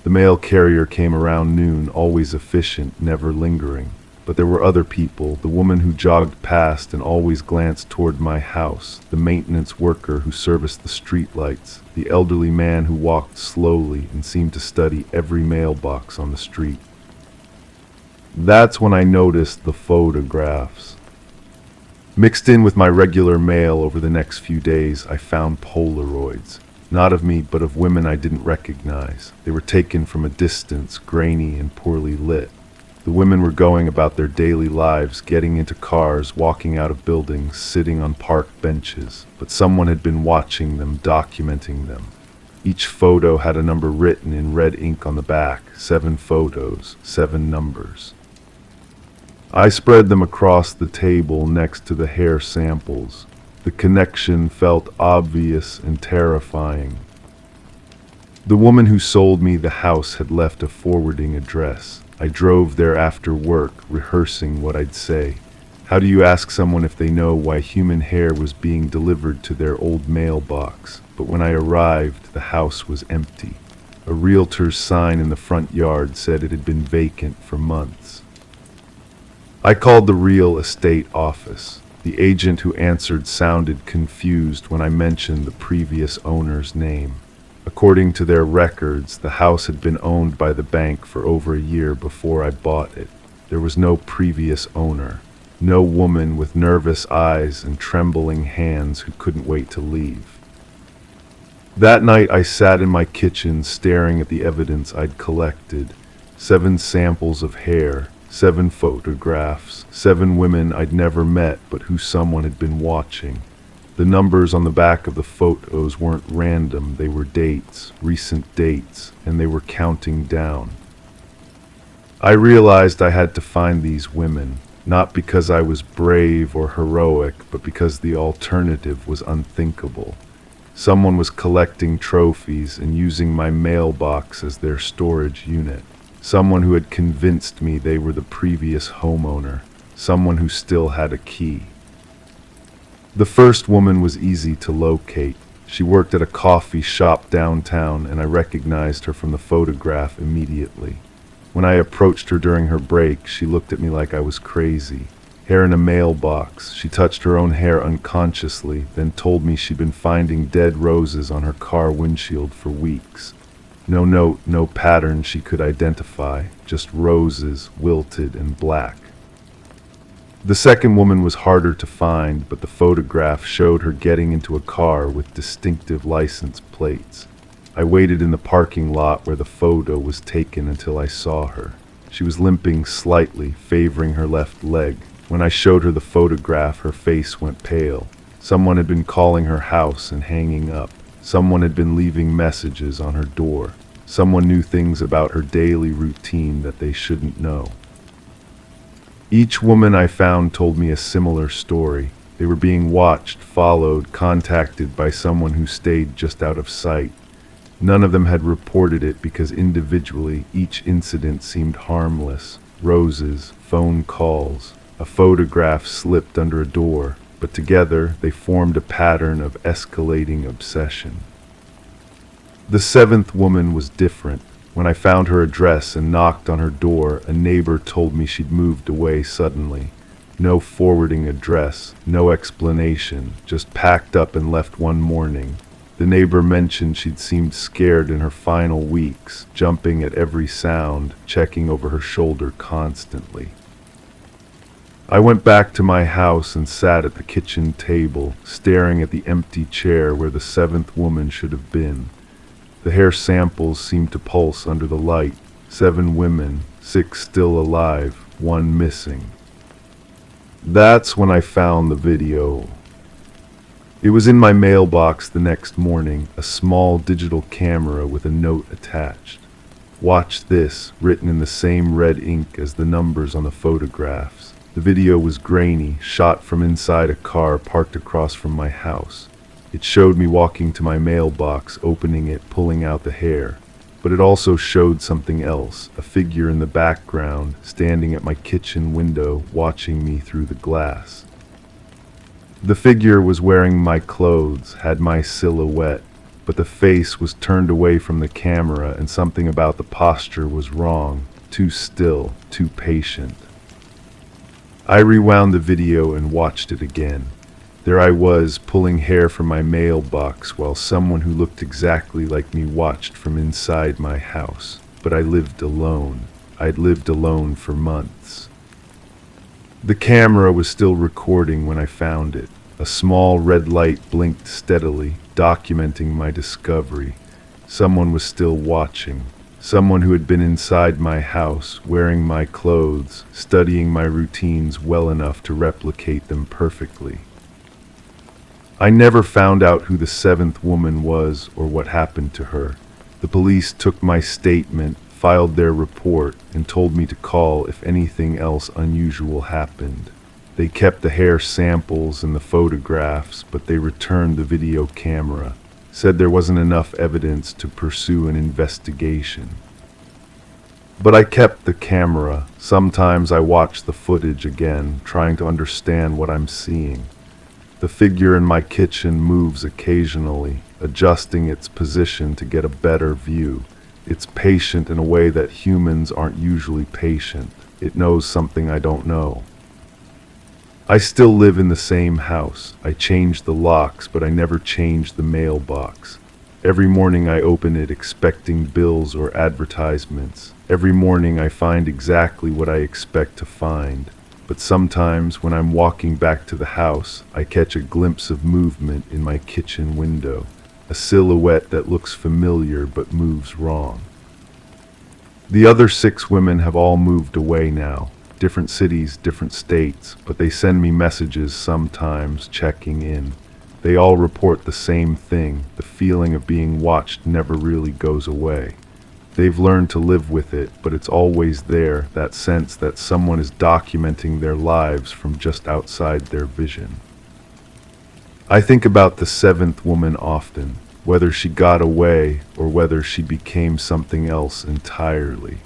The mail carrier came around noon, always efficient, never lingering. But there were other people, the woman who jogged past and always glanced toward my house, the maintenance worker who serviced the streetlights, the elderly man who walked slowly and seemed to study every mailbox on the street. That's when I noticed the photographs. Mixed in with my regular mail over the next few days, I found Polaroids. Not of me, but of women I didn't recognize. They were taken from a distance, grainy and poorly lit. The women were going about their daily lives, getting into cars, walking out of buildings, sitting on park benches. But someone had been watching them, documenting them. Each photo had a number written in red ink on the back. 7 photos, 7 numbers. I spread them across the table next to the hair samples. The connection felt obvious and terrifying. The woman who sold me the house had left a forwarding address. I drove there after work, rehearsing what I'd say. How do you ask someone if they know why human hair was being delivered to their old mailbox? But when I arrived, the house was empty. A realtor's sign in the front yard said it had been vacant for months. I called the real estate office. The agent who answered sounded confused when I mentioned the previous owner's name. According to their records, the house had been owned by the bank for over a year before I bought it. There was no previous owner. No woman with nervous eyes and trembling hands who couldn't wait to leave. That night I sat in my kitchen staring at the evidence I'd collected. 7 samples of hair, 7 photographs, 7 women I'd never met but who someone had been watching. The numbers on the back of the photos weren't random, they were dates, recent dates, and they were counting down. I realized I had to find these women, not because I was brave or heroic, but because the alternative was unthinkable. Someone was collecting trophies and using my mailbox as their storage unit. Someone who had convinced me they were the previous homeowner. Someone who still had a key. The first woman was easy to locate. She worked at a coffee shop downtown, and I recognized her from the photograph immediately. When I approached her during her break, she looked at me like I was crazy. Hair in a mailbox. She touched her own hair unconsciously, then told me she'd been finding dead roses on her car windshield for weeks. No note, no pattern she could identify, just roses, wilted and black. The second woman was harder to find, but the photograph showed her getting into a car with distinctive license plates. I waited in the parking lot where the photo was taken until I saw her. She was limping slightly, favoring her left leg. When I showed her the photograph, her face went pale. Someone had been calling her house and hanging up. Someone had been leaving messages on her door. Someone knew things about her daily routine that they shouldn't know. Each woman I found told me a similar story. They were being watched, followed, contacted by someone who stayed just out of sight. None of them had reported it because individually each incident seemed harmless. Roses, phone calls, a photograph slipped under a door, but together they formed a pattern of escalating obsession. The seventh woman was different. When I found her address and knocked on her door, a neighbor told me she'd moved away suddenly. No forwarding address, no explanation, just packed up and left one morning. The neighbor mentioned she'd seemed scared in her final weeks, jumping at every sound, checking over her shoulder constantly. I went back to my house and sat at the kitchen table, staring at the empty chair where the seventh woman should have been. The hair samples seemed to pulse under the light. 7 women, 6 still alive, 1 missing. That's when I found the video. It was in my mailbox the next morning, a small digital camera with a note attached. "Watch this," written in the same red ink as the numbers on the photographs. The video was grainy, shot from inside a car parked across from my house. It showed me walking to my mailbox, opening it, pulling out the hair. But it also showed something else, a figure in the background, standing at my kitchen window, watching me through the glass. The figure was wearing my clothes, had my silhouette, but the face was turned away from the camera and something about the posture was wrong, too still, too patient. I rewound the video and watched it again. There I was, pulling hair from my mailbox while someone who looked exactly like me watched from inside my house. But I lived alone. I'd lived alone for months. The camera was still recording when I found it. A small red light blinked steadily, documenting my discovery. Someone was still watching. Someone who had been inside my house, wearing my clothes, studying my routines well enough to replicate them perfectly. I never found out who the 7th woman was or what happened to her. The police took my statement, filed their report, and told me to call if anything else unusual happened. They kept the hair samples and the photographs, but they returned the video camera, said there wasn't enough evidence to pursue an investigation. But I kept the camera. Sometimes I watch the footage again, trying to understand what I'm seeing. The figure in my kitchen moves occasionally, adjusting its position to get a better view. It's patient in a way that humans aren't usually patient. It knows something I don't know. I still live in the same house. I changed the locks, but I never changed the mailbox. Every morning I open it expecting bills or advertisements. Every morning I find exactly what I expect to find. But sometimes when I'm walking back to the house, I catch a glimpse of movement in my kitchen window, a silhouette that looks familiar but moves wrong. The other 6 women have all moved away now, different cities, different states, but they send me messages sometimes, checking in. They all report the same thing, the feeling of being watched never really goes away. They've learned to live with it, but it's always there, that sense that someone is documenting their lives from just outside their vision. I think about the 7th woman often, whether she got away or whether she became something else entirely.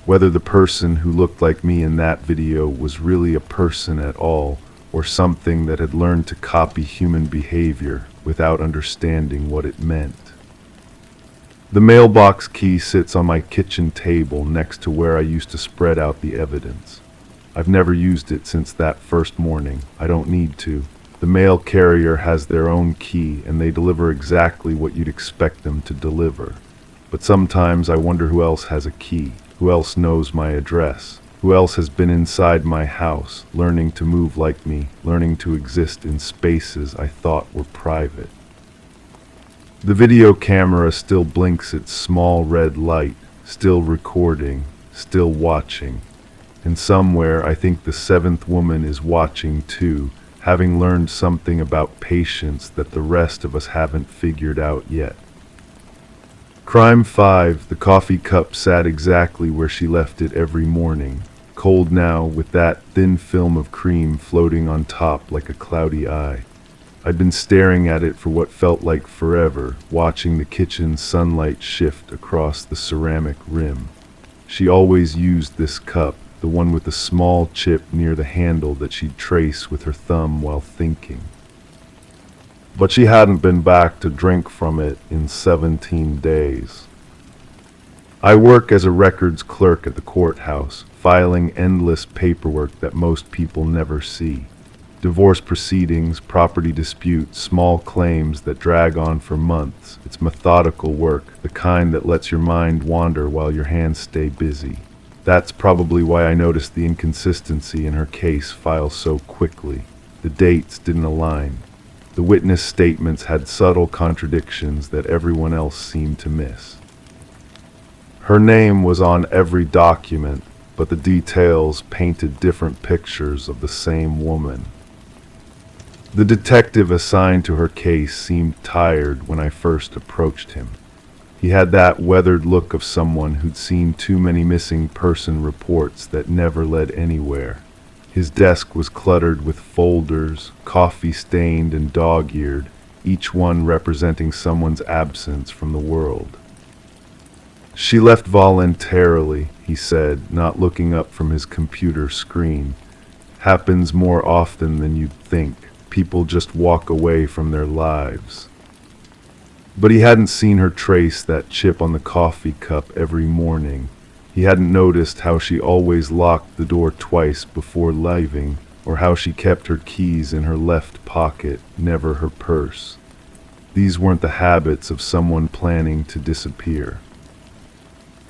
Whether the person who looked like me in that video was really a person at all, or something that had learned to copy human behavior without understanding what it meant. The mailbox key sits on my kitchen table next to where I used to spread out the evidence. I've never used it since that first morning. I don't need to. The mail carrier has their own key and they deliver exactly what you'd expect them to deliver. But sometimes I wonder who else has a key, who else knows my address, who else has been inside my house, learning to move like me, learning to exist in spaces I thought were private. The video camera still blinks its small red light, still recording, still watching. And somewhere I think the seventh woman is watching too, having learned something about patience that the rest of us haven't figured out yet. Crime 5, the coffee cup sat exactly where she left it every morning, cold now with that thin film of cream floating on top like a cloudy eye. I'd been staring at it for what felt like forever, watching the kitchen sunlight shift across the ceramic rim. She always used this cup, the one with the small chip near the handle that she'd trace with her thumb while thinking. But she hadn't been back to drink from it in 17 days. I work as a records clerk at the courthouse, filing endless paperwork that most people never see. Divorce proceedings, property disputes, small claims that drag on for months. It's methodical work, the kind that lets your mind wander while your hands stay busy. That's probably why I noticed the inconsistency in her case file so quickly. The dates didn't align. The witness statements had subtle contradictions that everyone else seemed to miss. Her name was on every document, but the details painted different pictures of the same woman. The detective assigned to her case seemed tired when I first approached him. He had that weathered look of someone who'd seen too many missing person reports that never led anywhere. His desk was cluttered with folders, coffee-stained and dog-eared, each one representing someone's absence from the world. "She left voluntarily," he said, not looking up from his computer screen. "Happens more often than you'd think. People just walk away from their lives." But he hadn't seen her trace that chip on the coffee cup every morning. He hadn't noticed how she always locked the door twice before leaving, or how she kept her keys in her left pocket, never her purse. These weren't the habits of someone planning to disappear.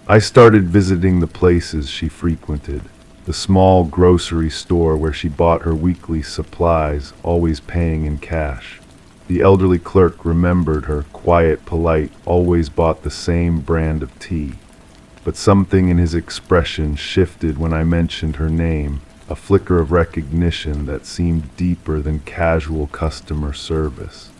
I started visiting the places she frequented. The small grocery store where she bought her weekly supplies, always paying in cash. The elderly clerk remembered her, quiet, polite, always bought the same brand of tea. But something in his expression shifted when I mentioned her name, a flicker of recognition that seemed deeper than casual customer service.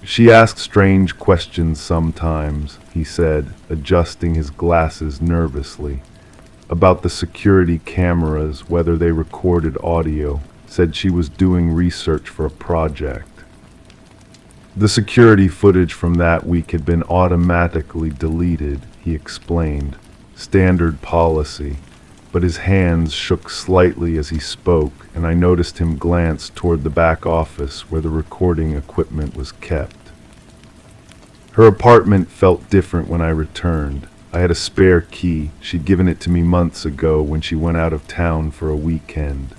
"She asks strange questions sometimes," he said, adjusting his glasses nervously. "About the security cameras, whether they recorded audio. Said she was doing research for a project. The security footage from that week had been automatically deleted," he explained. "Standard policy." But his hands shook slightly as he spoke, and I noticed him glance toward the back office where the recording equipment was kept. Her apartment felt different when I returned. I had a spare key. She'd given it to me months ago when she went out of town for a weekend.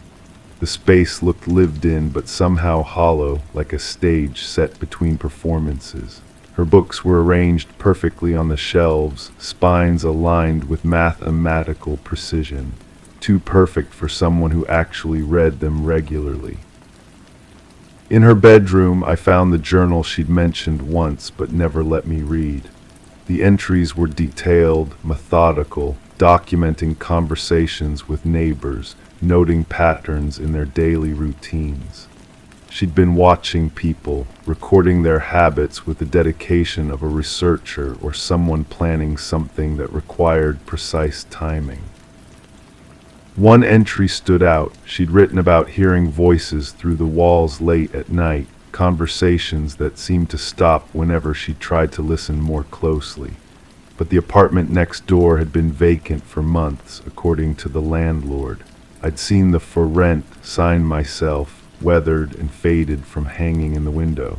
The space looked lived in, but somehow hollow, like a stage set between performances. Her books were arranged perfectly on the shelves, spines aligned with mathematical precision, too perfect for someone who actually read them regularly. In her bedroom, I found the journal she'd mentioned once but never let me read. The entries were detailed, methodical, documenting conversations with neighbors, noting patterns in their daily routines. She'd been watching people, recording their habits with the dedication of a researcher or someone planning something that required precise timing. One entry stood out. She'd written about hearing voices through the walls late at night, conversations that seemed to stop whenever she tried to listen more closely. But the apartment next door had been vacant for months, according to the landlord. I'd seen the "for rent" sign myself, weathered and faded from hanging in the window.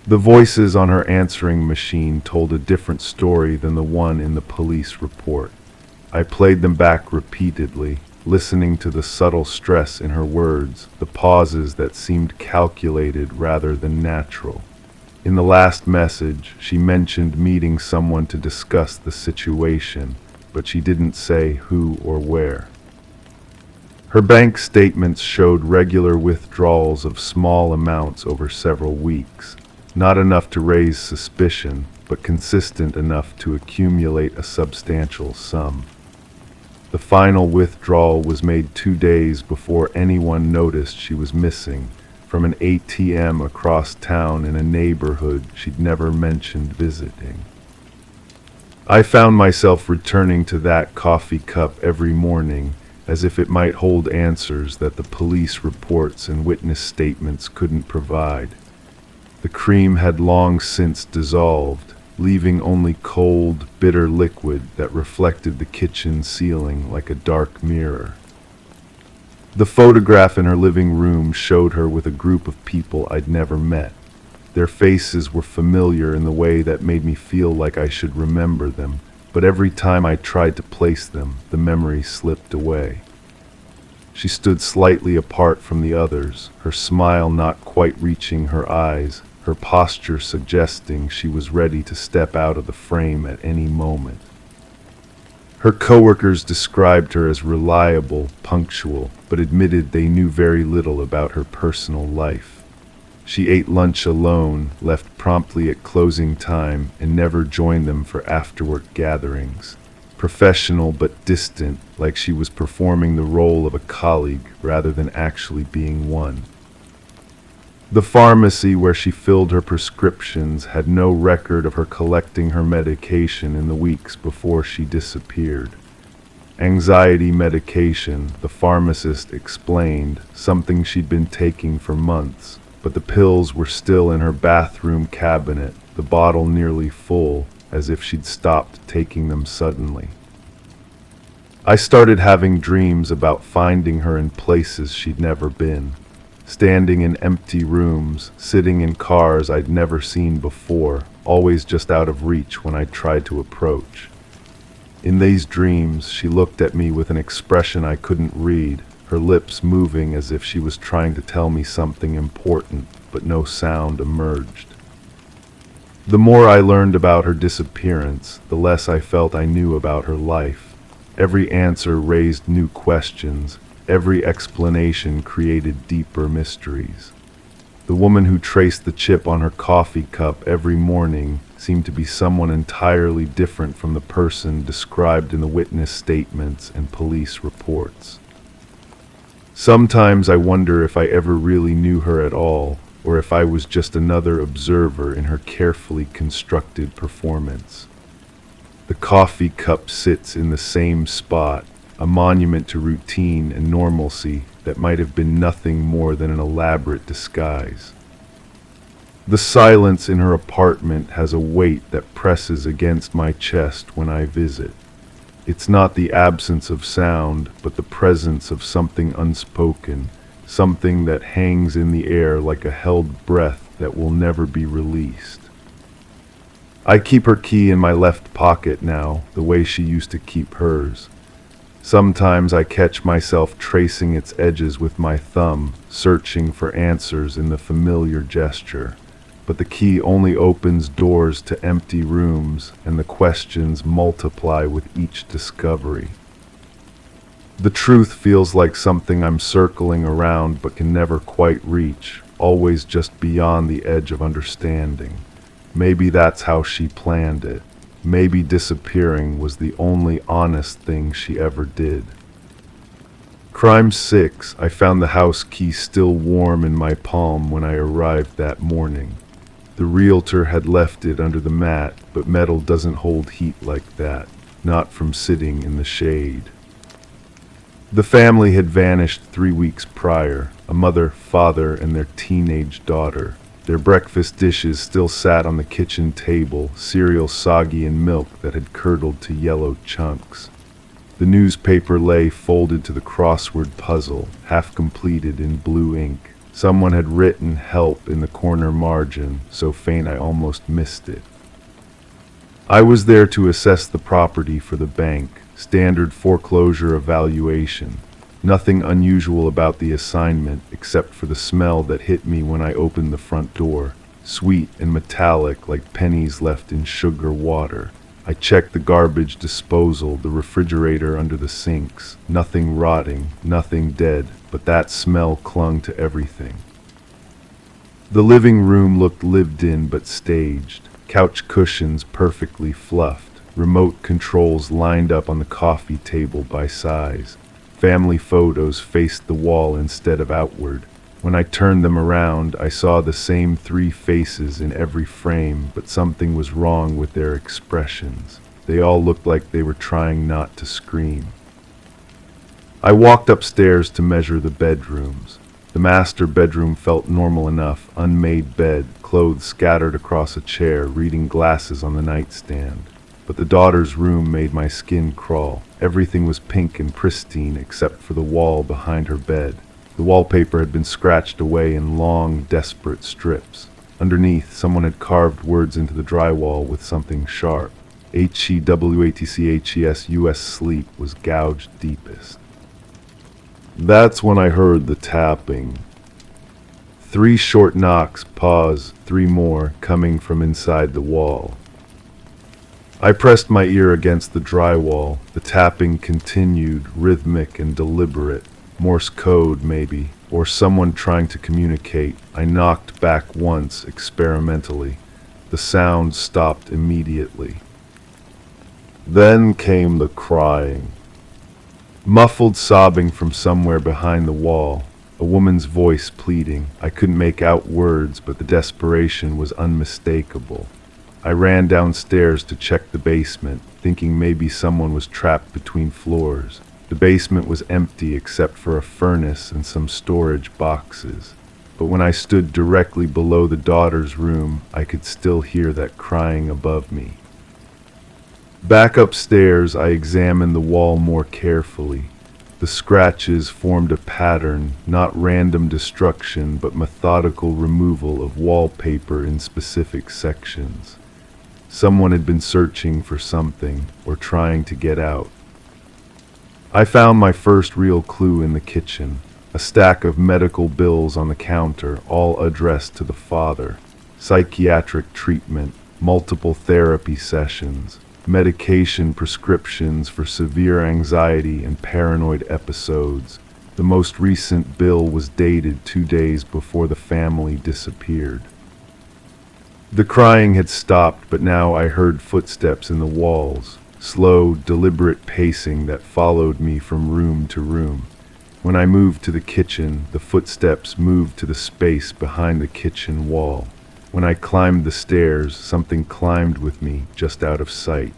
The voices on her answering machine told a different story than the one in the police report. I played them back repeatedly, listening to the subtle stress in her words, the pauses that seemed calculated rather than natural. In the last message, she mentioned meeting someone to discuss the situation, but she didn't say who or where. Her bank statements showed regular withdrawals of small amounts over several weeks, not enough to raise suspicion, but consistent enough to accumulate a substantial sum. The final withdrawal was made 2 days before anyone noticed she was missing, from an ATM across town in a neighborhood she'd never mentioned visiting. I found myself returning to that coffee cup every morning, as if it might hold answers that the police reports and witness statements couldn't provide. The cream had long since dissolved, leaving only cold, bitter liquid that reflected the kitchen ceiling like a dark mirror. The photograph in her living room showed her with a group of people I'd never met. Their faces were familiar in the way that made me feel like I should remember them, but every time I tried to place them, the memory slipped away. She stood slightly apart from the others, her smile not quite reaching her eyes, her posture suggesting she was ready to step out of the frame at any moment. Her coworkers described her as reliable, punctual, but admitted they knew very little about her personal life. She ate lunch alone, left promptly at closing time, and never joined them for after-work gatherings. Professional but distant, like she was performing the role of a colleague rather than actually being one. The pharmacy where she filled her prescriptions had no record of her collecting her medication in the weeks before she disappeared. Anxiety medication, the pharmacist explained, something she'd been taking for months, but the pills were still in her bathroom cabinet, the bottle nearly full, as if she'd stopped taking them suddenly. I started having dreams about finding her in places she'd never been. Standing in empty rooms, sitting in cars I'd never seen before, always just out of reach when I tried to approach. In these dreams, she looked at me with an expression I couldn't read, her lips moving as if she was trying to tell me something important, but no sound emerged. The more I learned about her disappearance, the less I felt I knew about her life. Every answer raised new questions. Every explanation created deeper mysteries. The woman who traced the chip on her coffee cup every morning seemed to be someone entirely different from the person described in the witness statements and police reports. Sometimes I wonder if I ever really knew her at all, or if I was just another observer in her carefully constructed performance. The coffee cup sits in the same spot, a monument to routine and normalcy that might have been nothing more than an elaborate disguise. The silence in her apartment has a weight that presses against my chest when I visit. It's not the absence of sound, but the presence of something unspoken, something that hangs in the air like a held breath that will never be released. I keep her key in my left pocket now, the way she used to keep hers. Sometimes I catch myself tracing its edges with my thumb, searching for answers in the familiar gesture. But the key only opens doors to empty rooms, and the questions multiply with each discovery. The truth feels like something I'm circling around but can never quite reach, always just beyond the edge of understanding. Maybe that's how she planned it. Maybe disappearing was the only honest thing she ever did. Crime 6, I found the house key still warm in my palm when I arrived that morning. The realtor had left it under the mat, but metal doesn't hold heat like that, not from sitting in the shade. The family had vanished 3 weeks prior, a mother, father, and their teenage daughter. Their breakfast dishes still sat on the kitchen table, cereal soggy in milk that had curdled to yellow chunks. The newspaper lay folded to the crossword puzzle, half completed in blue ink. Someone had written help in the corner margin, so faint I almost missed it. I was there to assess the property for the bank, standard foreclosure evaluation. Nothing unusual about the assignment except for the smell that hit me when I opened the front door. sweet and metallic like pennies left in sugar water. I checked the garbage disposal, the refrigerator under the sinks. Nothing rotting, nothing dead, but that smell clung to everything. The living room looked lived in but staged. Couch cushions perfectly fluffed. Remote controls lined up on the coffee table by size. Family photos faced the wall instead of outward. When I turned them around, I saw the same three faces in every frame, but something was wrong with their expressions. They all looked like they were trying not to scream. I walked upstairs to measure the bedrooms. The master bedroom felt normal enough, unmade bed, clothes scattered across a chair, reading glasses on the nightstand. But the daughter's room made my skin crawl. Everything was pink and pristine except for the wall behind her bed. The wallpaper had been scratched away in long, desperate strips. Underneath, someone had carved words into the drywall with something sharp. HEWATCHES sleep was gouged deepest. That's when I heard the tapping. 3 short knocks, pause, 3 more, coming from inside the wall. I pressed my ear against the drywall. The tapping continued, rhythmic and deliberate. Morse code, maybe, or someone trying to communicate. I knocked back once, experimentally. The sound stopped immediately. Then came the crying. Muffled sobbing from somewhere behind the wall. A woman's voice pleading. I couldn't make out words, but the desperation was unmistakable. I ran downstairs to check the basement, thinking maybe someone was trapped between floors. The basement was empty except for a furnace and some storage boxes. But when I stood directly below the daughter's room, I could still hear that crying above me. Back upstairs, I examined the wall more carefully. The scratches formed a pattern, not random destruction, but methodical removal of wallpaper in specific sections. Someone had been searching for something, or trying to get out. I found my first real clue in the kitchen, a stack of medical bills on the counter, all addressed to the father. Psychiatric treatment, multiple therapy sessions, medication prescriptions for severe anxiety and paranoid episodes. The most recent bill was dated 2 days before the family disappeared. The crying had stopped, but now I heard footsteps in the walls. Slow, deliberate pacing that followed me from room to room. When I moved to the kitchen, the footsteps moved to the space behind the kitchen wall. When I climbed the stairs, something climbed with me, just out of sight.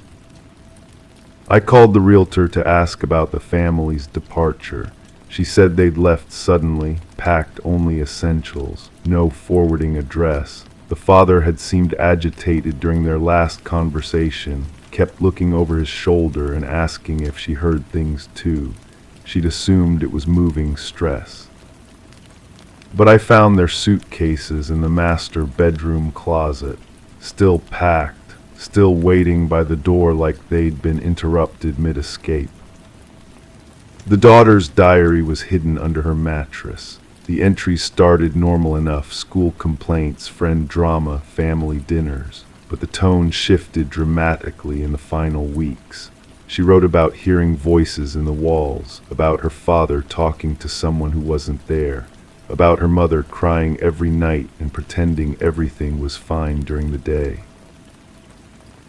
I called the realtor to ask about the family's departure. She said they'd left suddenly, packed only essentials, no forwarding address. The father had seemed agitated during their last conversation, kept looking over his shoulder and asking if she heard things too. She'd assumed it was moving stress. But I found their suitcases in the master bedroom closet, still packed, still waiting by the door like they'd been interrupted mid-escape. The daughter's diary was hidden under her mattress. The entries started normal enough: school complaints, friend drama, family dinners. But the tone shifted dramatically in the final weeks. She wrote about hearing voices in the walls, about her father talking to someone who wasn't there, about her mother crying every night and pretending everything was fine during the day.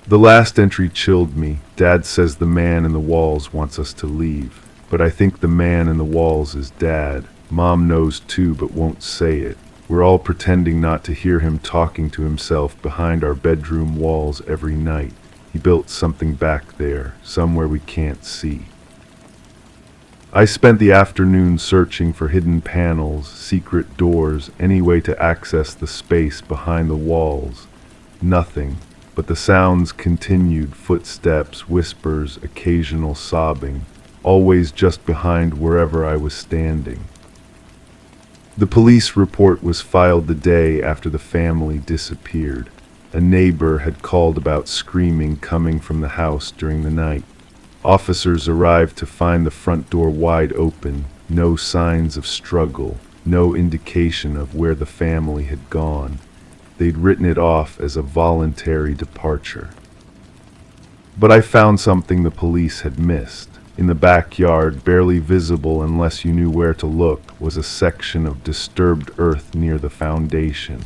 The last entry chilled me. Dad says the man in the walls wants us to leave, but I think the man in the walls is Dad. Mom knows too, but won't say it. We're all pretending not to hear him talking to himself behind our bedroom walls every night. He built something back there, somewhere we can't see. I spent the afternoon searching for hidden panels, secret doors, any way to access the space behind the walls. Nothing, but the sounds continued: footsteps, whispers, occasional sobbing, always just behind wherever I was standing. The police report was filed the day after the family disappeared. A neighbor had called about screaming coming from the house during the night. Officers arrived to find the front door wide open, no signs of struggle, no indication of where the family had gone. they'd written it off as a voluntary departure. But I found something the police had missed. In the backyard, barely visible unless you knew where to look, was a section of disturbed earth near the foundation.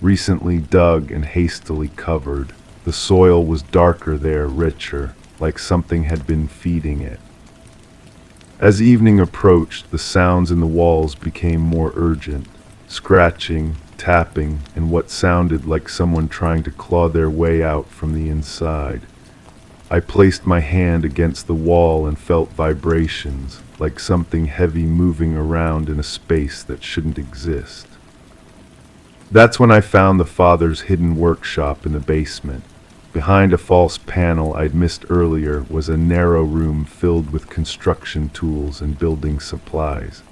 Recently dug and hastily covered, the soil was darker there, richer, like something had been feeding it. As evening approached, the sounds in the walls became more urgent, scratching, tapping, and what sounded like someone trying to claw their way out from the inside. I placed my hand against the wall and felt vibrations, like something heavy moving around in a space that shouldn't exist. That's when I found the father's hidden workshop in the basement. Behind a false panel I'd missed earlier was a narrow room filled with construction tools and building supplies.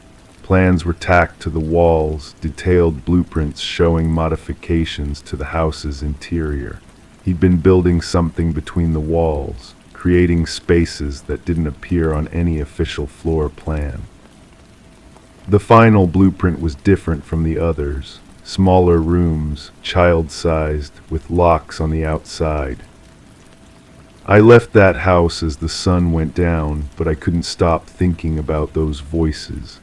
Plans were tacked to the walls, detailed blueprints showing modifications to the house's interior. He'd been building something between the walls, creating spaces that didn't appear on any official floor plan. The final blueprint was different from the others. Smaller rooms, child-sized, with locks on the outside. I left that house as the sun went down, but I couldn't stop thinking about those voices,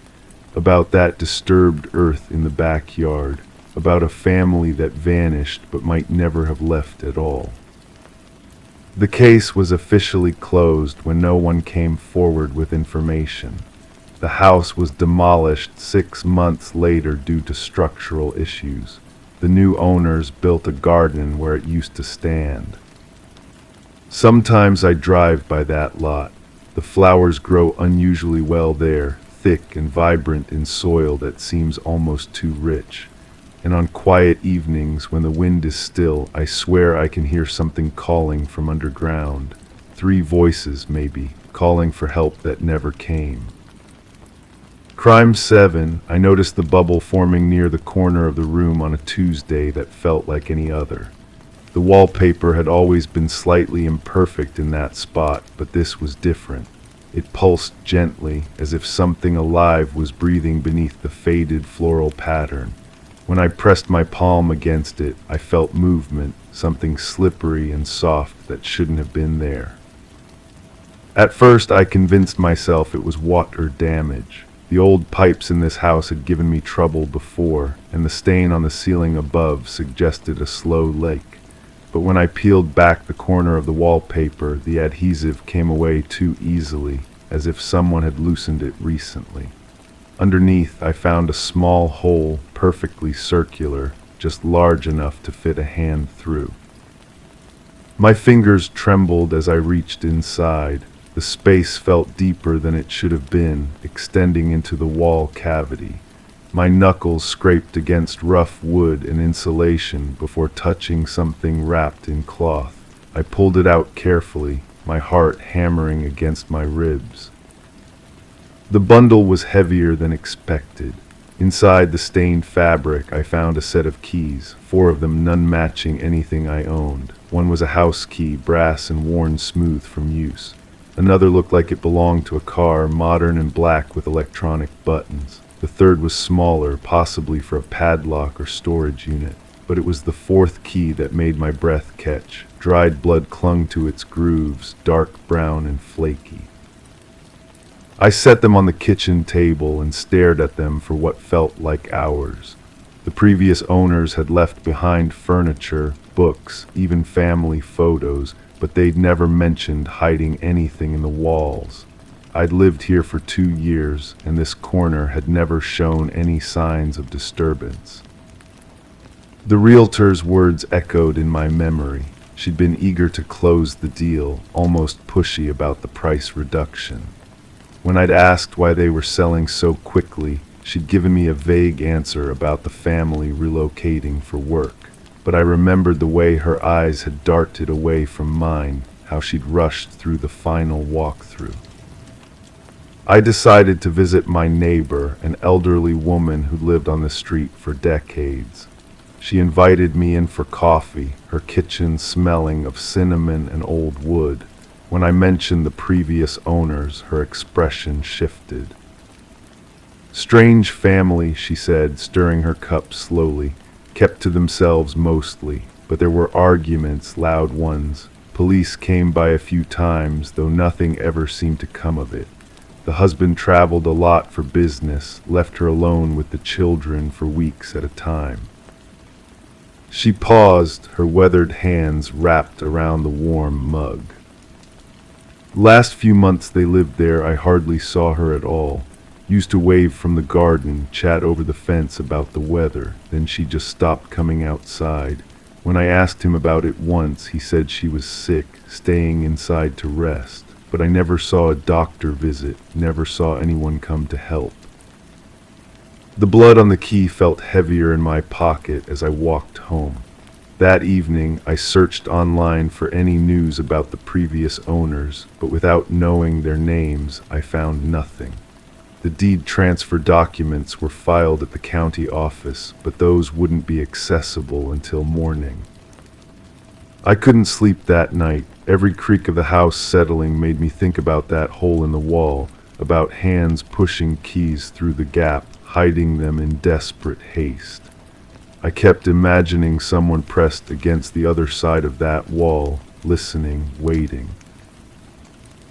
about that disturbed earth in the backyard, about a family that vanished but might never have left at all. The case was officially closed when no one came forward with information. The house was demolished 6 months later due to structural issues. The new owners built a garden where it used to stand. Sometimes I drive by that lot. The flowers grow unusually well there, thick and vibrant in soil that seems almost too rich. And on quiet evenings when the wind is still, I swear I can hear something calling from underground. 3 voices, maybe, calling for help that never came. Crime 7, I noticed the bubble forming near the corner of the room on a Tuesday that felt like any other. The wallpaper had always been slightly imperfect in that spot, but this was different. It pulsed gently, as if something alive was breathing beneath the faded floral pattern. When I pressed my palm against it, I felt movement, something slippery and soft that shouldn't have been there. At first, I convinced myself it was water damage. The old pipes in this house had given me trouble before, and the stain on the ceiling above suggested a slow leak. But when I peeled back the corner of the wallpaper, the adhesive came away too easily, as if someone had loosened it recently. Underneath, I found a small hole, perfectly circular, just large enough to fit a hand through. My fingers trembled as I reached inside. The space felt deeper than it should have been, extending into the wall cavity. My knuckles scraped against rough wood and insulation before touching something wrapped in cloth. I pulled it out carefully, my heart hammering against my ribs. The bundle was heavier than expected. Inside the stained fabric, I found a set of keys, 4 of them none matching anything I owned. One was a house key, brass and worn smooth from use. Another looked like it belonged to a car, modern and black with electronic buttons. The third was smaller, possibly for a padlock or storage unit. But it was the 4th key that made my breath catch. Dried blood clung to its grooves, dark brown and flaky. I set them on the kitchen table and stared at them for what felt like hours. The previous owners had left behind furniture, books, even family photos, but they'd never mentioned hiding anything in the walls. I'd lived here for 2 years, and this corner had never shown any signs of disturbance. The realtor's words echoed in my memory. She'd been eager to close the deal, almost pushy about the price reduction. When I'd asked why they were selling so quickly, she'd given me a vague answer about the family relocating for work. But I remembered the way her eyes had darted away from mine, how she'd rushed through the final walkthrough. I decided to visit my neighbor, an elderly woman who lived on the street for decades. She invited me in for coffee, her kitchen smelling of cinnamon and old wood. When I mentioned the previous owners, her expression shifted. "Strange family," she said, stirring her cup slowly. kept to themselves mostly, but there were arguments, loud ones. Police came by a few times, though nothing ever seemed to come of it. The husband traveled a lot for business, left her alone with the children for weeks at a time. She paused, her weathered hands wrapped around the warm mug. Last few months they lived there, I hardly saw her at all. Used to wave from the garden, chat over the fence about the weather, then she just stopped coming outside. When I asked him about it once, he said she was sick, staying inside to rest. But I never saw a doctor visit, never saw anyone come to help. The blood on the key felt heavier in my pocket as I walked home. That evening, I searched online for any news about the previous owners, but without knowing their names, I found nothing. The deed transfer documents were filed at the county office, but those wouldn't be accessible until morning. I couldn't sleep that night. Every creak of the house settling made me think about that hole in the wall, about hands pushing keys through the gap, hiding them in desperate haste. I kept imagining someone pressed against the other side of that wall, listening, waiting.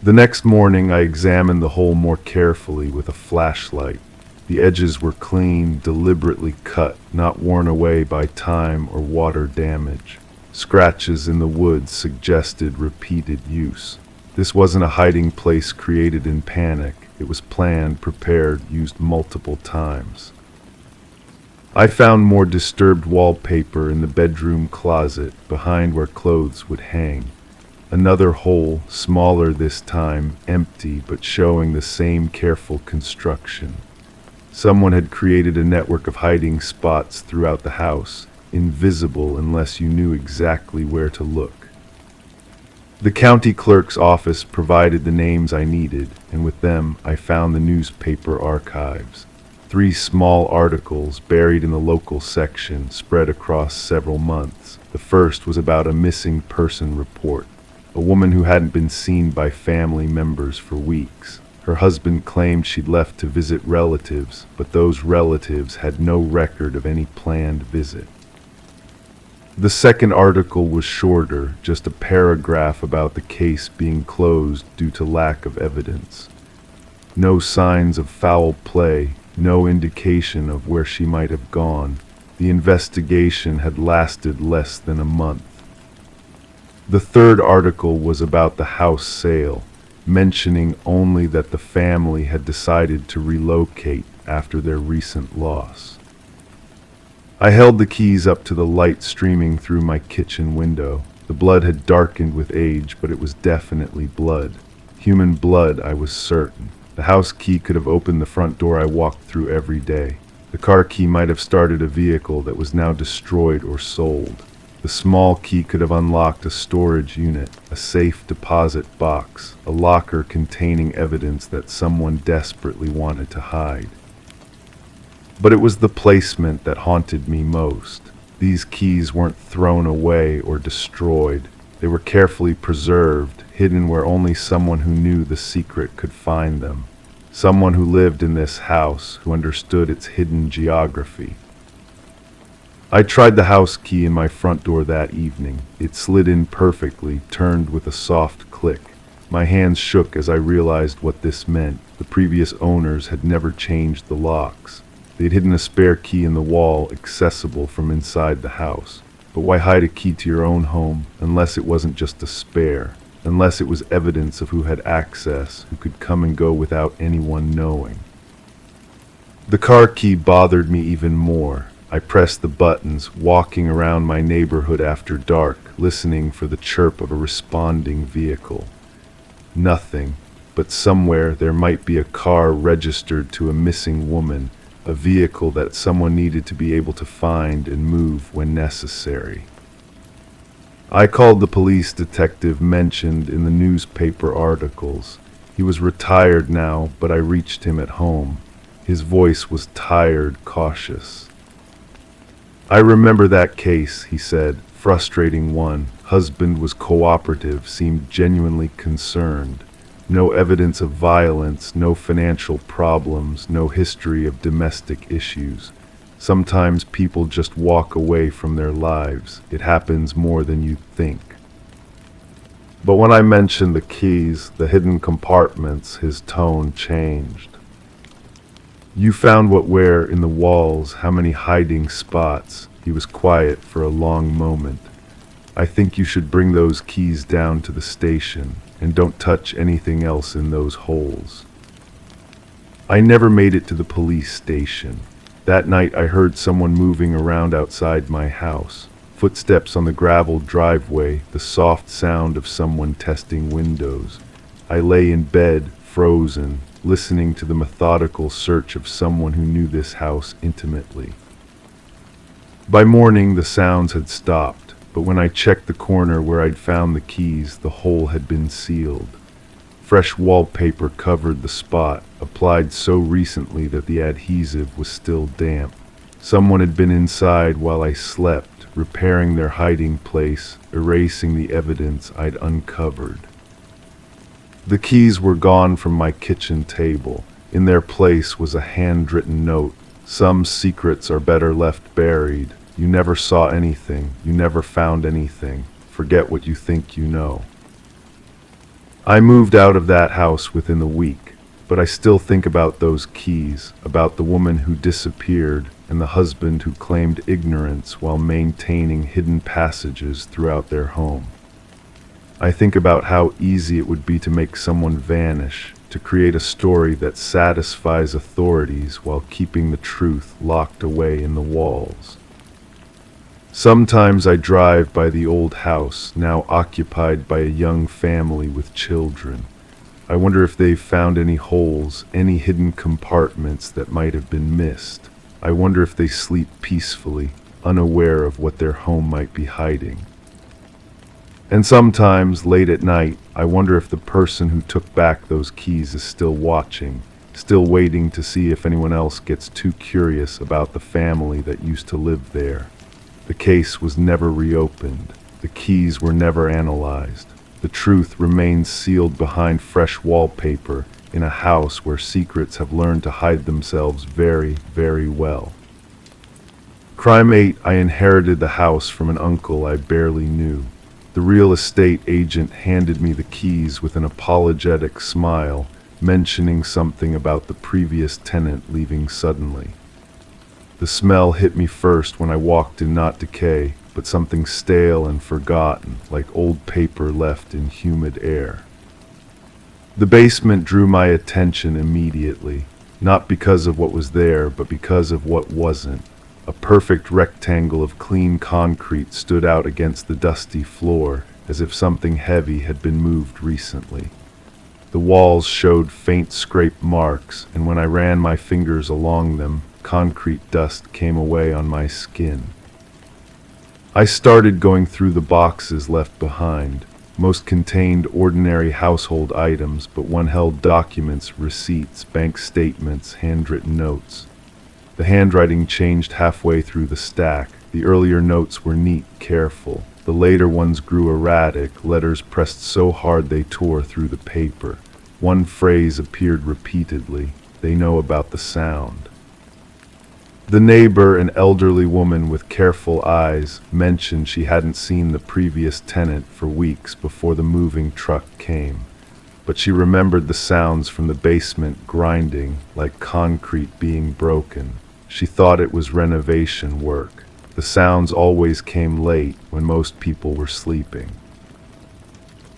The next morning I examined the hole more carefully with a flashlight. The edges were clean, deliberately cut, not worn away by time or water damage. Scratches in the wood suggested repeated use. This wasn't a hiding place created in panic. It was planned, prepared, used multiple times. I found more disturbed wallpaper in the bedroom closet, behind where clothes would hang. Another hole, smaller this time, empty, but showing the same careful construction. Someone had created a network of hiding spots throughout the house, invisible unless you knew exactly where to look. The county clerk's office provided the names I needed, and with them I found the newspaper archives. 3 small articles buried in the local section, spread across several months. The first was about a missing person report, a woman who hadn't been seen by family members for weeks. Her husband claimed she'd left to visit relatives, but those relatives had no record of any planned visit. The second article was shorter, just a paragraph about the case being closed due to lack of evidence. No signs of foul play, no indication of where she might have gone. The investigation had lasted less than a month. The third article was about the house sale, mentioning only that the family had decided to relocate after their recent loss. I held the keys up to the light streaming through my kitchen window. The blood had darkened with age, but it was definitely blood. Human blood, I was certain. The house key could have opened the front door I walked through every day. The car key might have started a vehicle that was now destroyed or sold. The small key could have unlocked a storage unit, a safe deposit box, a locker containing evidence that someone desperately wanted to hide. But it was the placement that haunted me most. These keys weren't thrown away or destroyed. They were carefully preserved, hidden where only someone who knew the secret could find them. Someone who lived in this house, who understood its hidden geography. I tried the house key in my front door that evening. It slid in perfectly, turned with a soft click. My hands shook as I realized what this meant. The previous owners had never changed the locks. They'd hidden a spare key in the wall, accessible from inside the house. But why hide a key to your own home, unless it wasn't just a spare? Unless it was evidence of who had access, who could come and go without anyone knowing? The car key bothered me even more. I pressed the buttons, walking around my neighborhood after dark, listening for the chirp of a responding vehicle. Nothing, but somewhere there might be a car registered to a missing woman, a vehicle that someone needed to be able to find and move when necessary. I called the police detective mentioned in the newspaper articles. He was retired now, but I reached him at home. His voice was tired, cautious. "I remember that case," he said. "Frustrating one. Husband was cooperative, seemed genuinely concerned. No evidence of violence, no financial problems, no history of domestic issues. Sometimes people just walk away from their lives. It happens more than you think. But when I mentioned the keys, the hidden compartments, his tone changed. You found what where in the walls, how many hiding spots. He was quiet for a long moment. I think you should bring those keys down to the station, and don't touch anything else in those holes. I never made it to the police station. That night I heard someone moving around outside my house. Footsteps on the graveled driveway, the soft sound of someone testing windows. I lay in bed, frozen, listening to the methodical search of someone who knew this house intimately. By morning, the sounds had stopped, but when I checked the corner where I'd found the keys, the hole had been sealed. Fresh wallpaper covered the spot, applied so recently that the adhesive was still damp. Someone had been inside while I slept, repairing their hiding place, erasing the evidence I'd uncovered. The keys were gone from my kitchen table. In their place was a handwritten note. Some secrets are better left buried. You never saw anything. You never found anything. Forget what you think you know. I moved out of that house within a week, but I still think about those keys, about the woman who disappeared and the husband who claimed ignorance while maintaining hidden passages throughout their home. I think about how easy it would be to make someone vanish, to create a story that satisfies authorities while keeping the truth locked away in the walls. Sometimes I drive by the old house, now occupied by a young family with children. I wonder if they've found any holes, any hidden compartments that might have been missed. I wonder if they sleep peacefully, unaware of what their home might be hiding. And sometimes, late at night, I wonder if the person who took back those keys is still watching, still waiting to see if anyone else gets too curious about the family that used to live there. The case was never reopened. The keys were never analyzed. The truth remains sealed behind fresh wallpaper in a house where secrets have learned to hide themselves very, very well. Crime 8, I inherited the house from an uncle I barely knew. The real estate agent handed me the keys with an apologetic smile, mentioning something about the previous tenant leaving suddenly. The smell hit me first when I walked in, not decay, but something stale and forgotten, like old paper left in humid air. The basement drew my attention immediately, not because of what was there, but because of what wasn't. A perfect rectangle of clean concrete stood out against the dusty floor, as if something heavy had been moved recently. The walls showed faint scrape marks, and when I ran my fingers along them, concrete dust came away on my skin. I started going through the boxes left behind. Most contained ordinary household items, but one held documents, receipts, bank statements, handwritten notes. The handwriting changed halfway through the stack. The earlier notes were neat, careful. The later ones grew erratic, letters pressed so hard they tore through the paper. One phrase appeared repeatedly. They know about the sound. The neighbor, an elderly woman with careful eyes, mentioned she hadn't seen the previous tenant for weeks before the moving truck came. But she remembered the sounds from the basement grinding, like concrete being broken. She thought it was renovation work. The sounds always came late when most people were sleeping.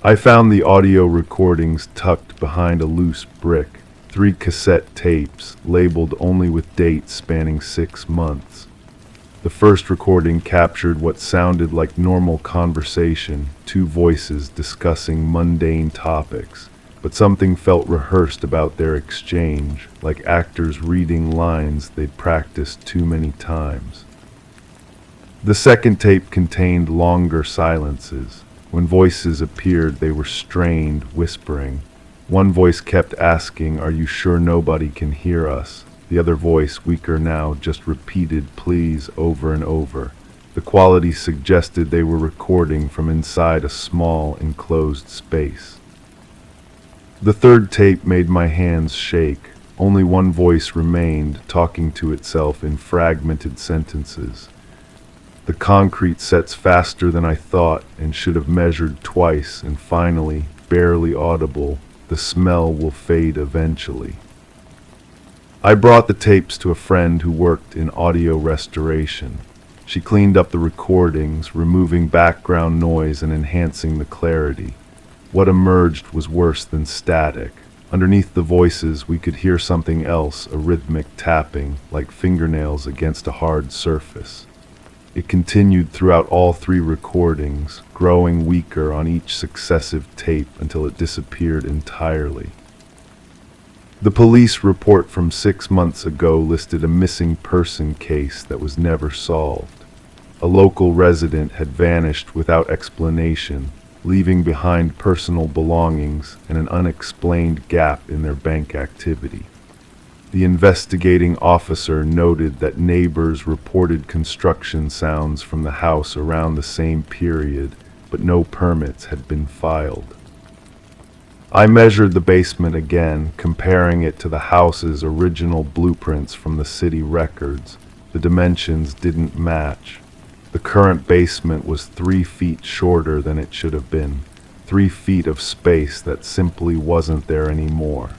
I found the audio recordings tucked behind a loose brick, 3 cassette tapes labeled only with dates spanning 6 months. The first recording captured what sounded like normal conversation, 2 voices discussing mundane topics. But something felt rehearsed about their exchange, like actors reading lines they'd practiced too many times. The second tape contained longer silences. When voices appeared, they were strained, whispering. One voice kept asking, "Are you sure nobody can hear us?" The other voice, weaker now, just repeated "please" over and over. The quality suggested they were recording from inside a small, enclosed space. The third tape made my hands shake. Only one voice remained, talking to itself in fragmented sentences. The concrete sets faster than I thought and should have measured twice, and finally, barely audible, the smell will fade eventually. I brought the tapes to a friend who worked in audio restoration. She cleaned up the recordings, removing background noise and enhancing the clarity. What emerged was worse than static. Underneath the voices, we could hear something else, a rhythmic tapping, like fingernails against a hard surface. It continued throughout all three recordings, growing weaker on each successive tape until it disappeared entirely. The police report from 6 months ago listed a missing person case that was never solved. A local resident had vanished without explanation, leaving behind personal belongings and an unexplained gap in their bank activity. The investigating officer noted that neighbors reported construction sounds from the house around the same period, but no permits had been filed. I measured the basement again, comparing it to the house's original blueprints from the city records. The dimensions didn't match. The current basement was 3 feet shorter than it should have been, 3 feet of space that simply wasn't there anymore.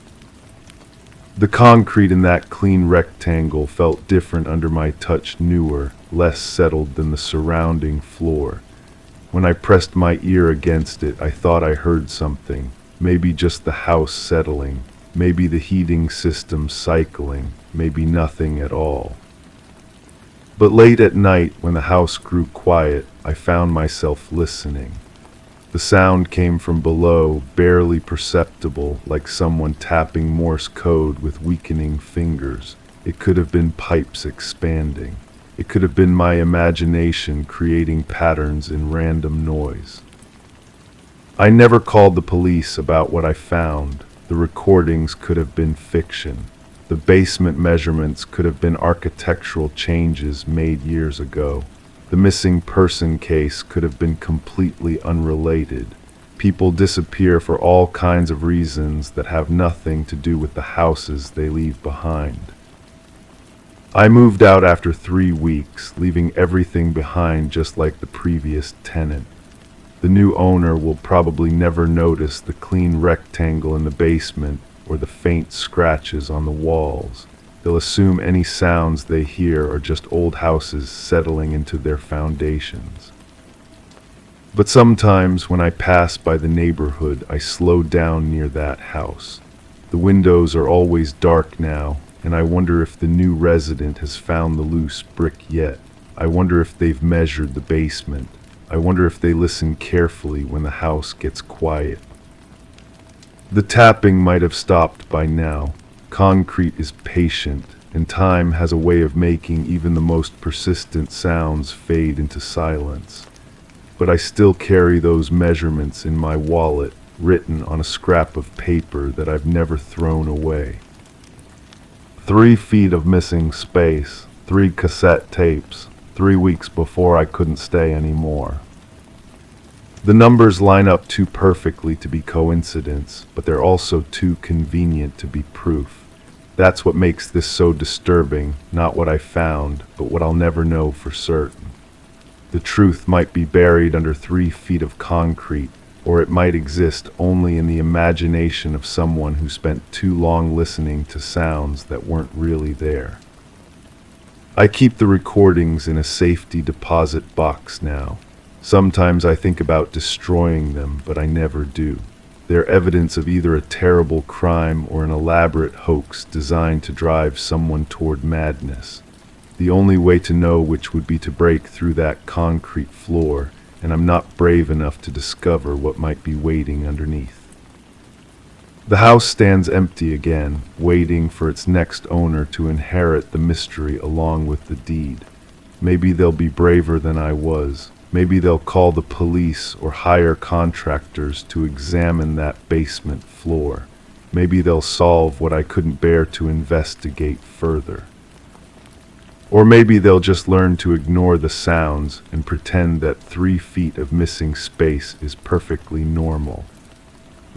The concrete in that clean rectangle felt different under my touch, newer, less settled than the surrounding floor. When I pressed my ear against it, I thought I heard something. Maybe just the house settling, maybe the heating system cycling, maybe nothing at all. But late at night, when the house grew quiet, I found myself listening. The sound came from below, barely perceptible, like someone tapping Morse code with weakening fingers. It could have been pipes expanding. It could have been my imagination creating patterns in random noise. I never called the police about what I found. The recordings could have been fiction. The basement measurements could have been architectural changes made years ago. The missing person case could have been completely unrelated. People disappear for all kinds of reasons that have nothing to do with the houses they leave behind. I moved out after 3 weeks, leaving everything behind just like the previous tenant. The new owner will probably never notice the clean rectangle in the basement or the faint scratches on the walls. They'll assume any sounds they hear are just old houses settling into their foundations. But sometimes when I pass by the neighborhood, I slow down near that house. The windows are always dark now, and I wonder if the new resident has found the loose brick yet. I wonder if they've measured the basement. I wonder if they listen carefully when the house gets quiet. The tapping might have stopped by now. Concrete is patient, and time has a way of making even the most persistent sounds fade into silence. But I still carry those measurements in my wallet, written on a scrap of paper that I've never thrown away. 3 feet of missing space, 3 cassette tapes, 3 weeks before I couldn't stay anymore. The numbers line up too perfectly to be coincidence, but they're also too convenient to be proof. That's what makes this so disturbing, not what I found, but what I'll never know for certain. The truth might be buried under 3 feet of concrete, or it might exist only in the imagination of someone who spent too long listening to sounds that weren't really there. I keep the recordings in a safety deposit box now. Sometimes I think about destroying them, but I never do. They're evidence of either a terrible crime or an elaborate hoax designed to drive someone toward madness. The only way to know which would be to break through that concrete floor, and I'm not brave enough to discover what might be waiting underneath. The house stands empty again, waiting for its next owner to inherit the mystery along with the deed. Maybe they'll be braver than I was. Maybe they'll call the police or hire contractors to examine that basement floor. Maybe they'll solve what I couldn't bear to investigate further. Or maybe they'll just learn to ignore the sounds and pretend that 3 feet of missing space is perfectly normal.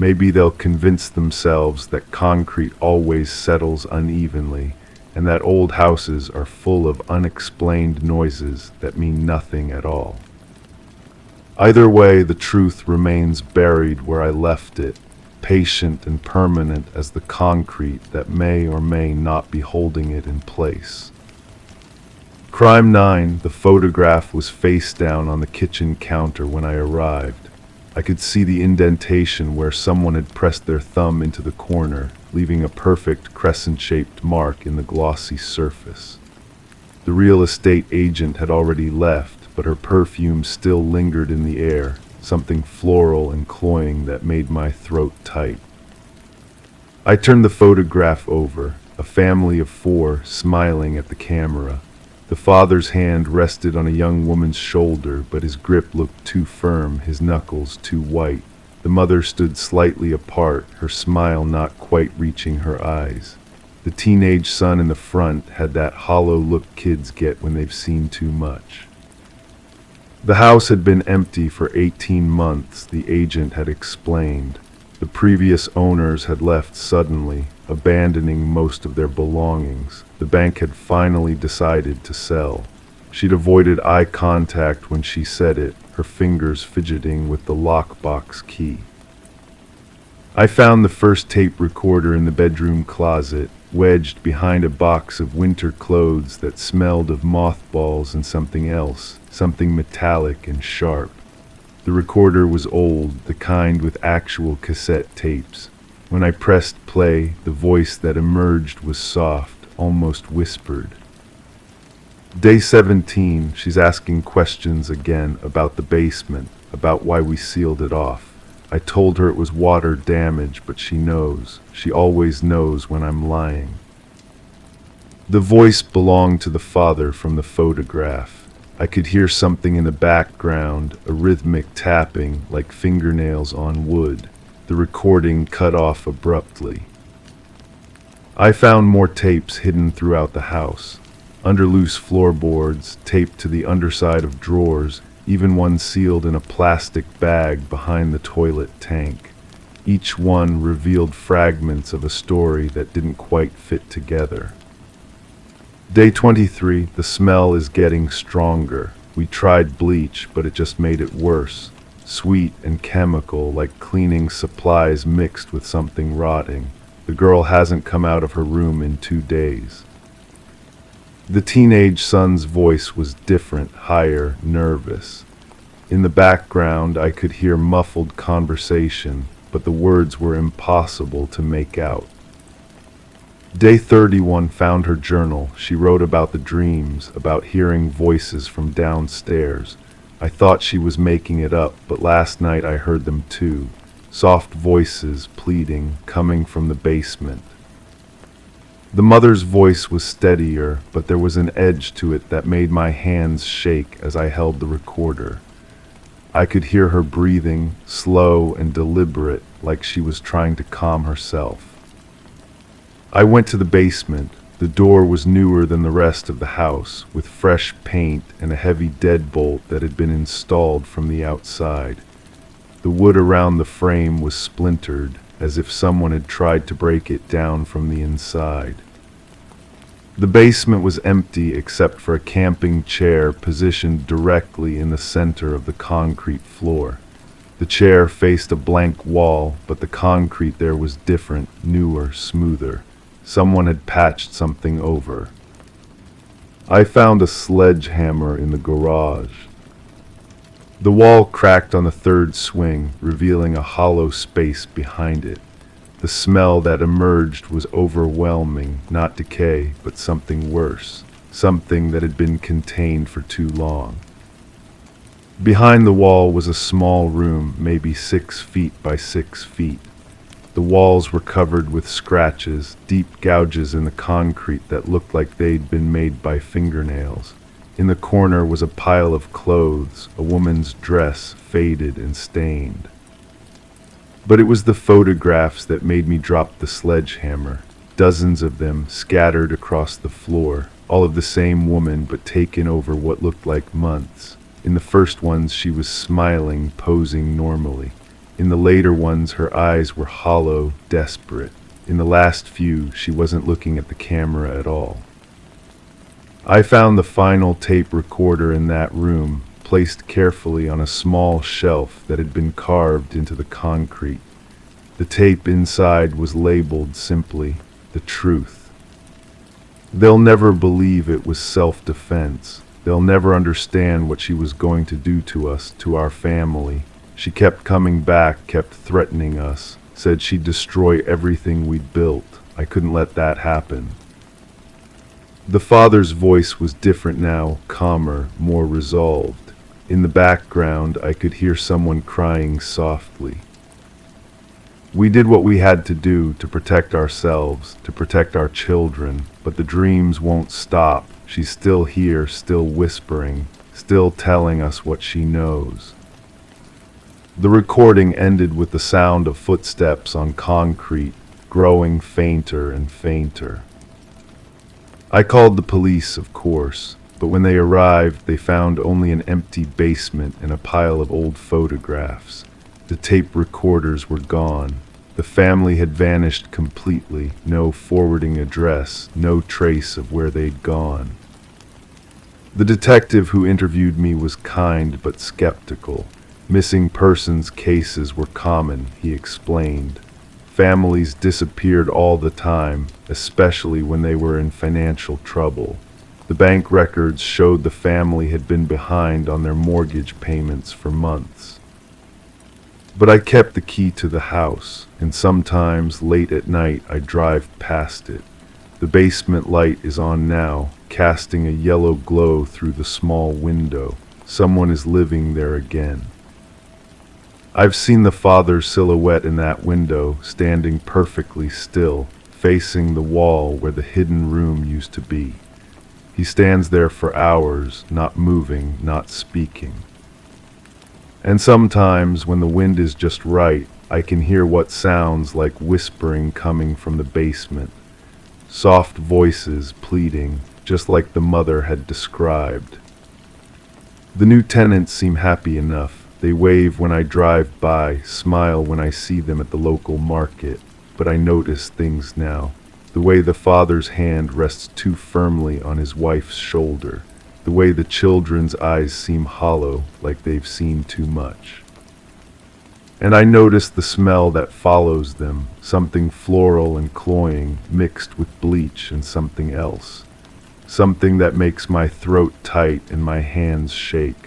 Maybe they'll convince themselves that concrete always settles unevenly, and that old houses are full of unexplained noises that mean nothing at all. Either way, the truth remains buried where I left it, patient and permanent as the concrete that may or may not be holding it in place. Crime 9, the photograph was face down on the kitchen counter when I arrived. I could see the indentation where someone had pressed their thumb into the corner, leaving a perfect crescent-shaped mark in the glossy surface. The real estate agent had already left, but her perfume still lingered in the air, something floral and cloying that made my throat tight. I turned the photograph over, a family of 4 smiling at the camera. The father's hand rested on a young woman's shoulder, but his grip looked too firm, his knuckles too white. The mother stood slightly apart, her smile not quite reaching her eyes. The teenage son in the front had that hollow look kids get when they've seen too much. The house had been empty for 18 months, the agent had explained. The previous owners had left suddenly, abandoning most of their belongings. The bank had finally decided to sell. She'd avoided eye contact when she said it, her fingers fidgeting with the lockbox key. I found the first tape recorder in the bedroom closet, wedged behind a box of winter clothes that smelled of mothballs and something else, something metallic and sharp. The recorder was old, the kind with actual cassette tapes. When I pressed play, the voice that emerged was soft, almost whispered. Day 17, she's asking questions again about the basement, about why we sealed it off. I told her it was water damage, but she knows. She always knows when I'm lying. The voice belonged to the father from the photograph. I could hear something in the background, a rhythmic tapping like fingernails on wood. The recording cut off abruptly. I found more tapes hidden throughout the house, under loose floorboards, taped to the underside of drawers, even one sealed in a plastic bag behind the toilet tank. Each one revealed fragments of a story that didn't quite fit together. Day 23, the smell is getting stronger. We tried bleach, but it just made it worse. Sweet and chemical, like cleaning supplies mixed with something rotting. The girl hasn't come out of her room in 2 days. The teenage son's voice was different, higher, nervous. In the background, I could hear muffled conversation, but the words were impossible to make out. Day 31 found her journal. She wrote about the dreams, about hearing voices from downstairs. I thought she was making it up, but last night I heard them too. Soft voices, pleading, coming from the basement. The mother's voice was steadier, but there was an edge to it that made my hands shake as I held the recorder. I could hear her breathing, slow and deliberate, like she was trying to calm herself. I went to the basement. The door was newer than the rest of the house, with fresh paint and a heavy deadbolt that had been installed from the outside. The wood around the frame was splintered, as if someone had tried to break it down from the inside. The basement was empty except for a camping chair positioned directly in the center of the concrete floor. The chair faced a blank wall, but the concrete there was different, newer, smoother. Someone had patched something over. I found a sledgehammer in the garage. The wall cracked on the third swing, revealing a hollow space behind it. The smell that emerged was overwhelming, not decay, but something worse, something that had been contained for too long. Behind the wall was a small room, maybe 6 feet by 6 feet. The walls were covered with scratches, deep gouges in the concrete that looked like they'd been made by fingernails. In the corner was a pile of clothes, a woman's dress, faded and stained. But it was the photographs that made me drop the sledgehammer. Dozens of them scattered across the floor, all of the same woman but taken over what looked like months. In the first ones she was smiling, posing normally. In the later ones, her eyes were hollow, desperate. In the last few, she wasn't looking at the camera at all. I found the final tape recorder in that room, placed carefully on a small shelf that had been carved into the concrete. The tape inside was labeled simply, "The Truth." They'll never believe it was self-defense. They'll never understand what she was going to do to us, to our family. She kept coming back, kept threatening us, said she'd destroy everything we'd built. I couldn't let that happen. The father's voice was different now, calmer, more resolved. In the background, I could hear someone crying softly. We did what we had to do to protect ourselves, to protect our children, but the dreams won't stop. She's still here, still whispering, still telling us what she knows. The recording ended with the sound of footsteps on concrete, growing fainter and fainter. I called the police, of course, but when they arrived, they found only an empty basement and a pile of old photographs. The tape recorders were gone. The family had vanished completely, no forwarding address, no trace of where they'd gone. The detective who interviewed me was kind but skeptical. Missing persons cases were common, he explained. Families disappeared all the time, especially when they were in financial trouble. The bank records showed the family had been behind on their mortgage payments for months. But I kept the key to the house, and sometimes late at night I drive past it. The basement light is on now, casting a yellow glow through the small window. Someone is living there again. I've seen the father's silhouette in that window, standing perfectly still, facing the wall where the hidden room used to be. He stands there for hours, not moving, not speaking. And sometimes, when the wind is just right, I can hear what sounds like whispering coming from the basement. Soft voices pleading, just like the mother had described. The new tenants seem happy enough. They wave when I drive by, smile when I see them at the local market. But I notice things now. The way the father's hand rests too firmly on his wife's shoulder. The way the children's eyes seem hollow, like they've seen too much. And I notice the smell that follows them, something floral and cloying, mixed with bleach and something else. Something that makes my throat tight and my hands shake.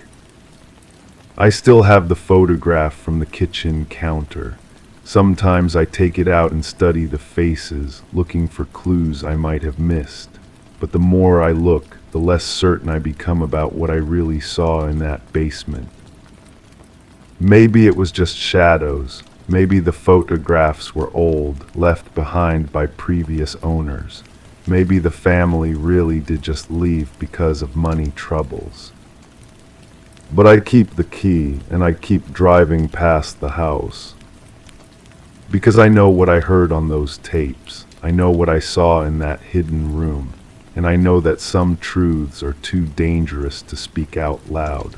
I still have the photograph from the kitchen counter. Sometimes I take it out and study the faces, looking for clues I might have missed. But the more I look, the less certain I become about what I really saw in that basement. Maybe it was just shadows. Maybe the photographs were old, left behind by previous owners. Maybe the family really did just leave because of money troubles. But I keep the key, and I keep driving past the house. Because I know what I heard on those tapes. I know what I saw in that hidden room. And I know that some truths are too dangerous to speak out loud.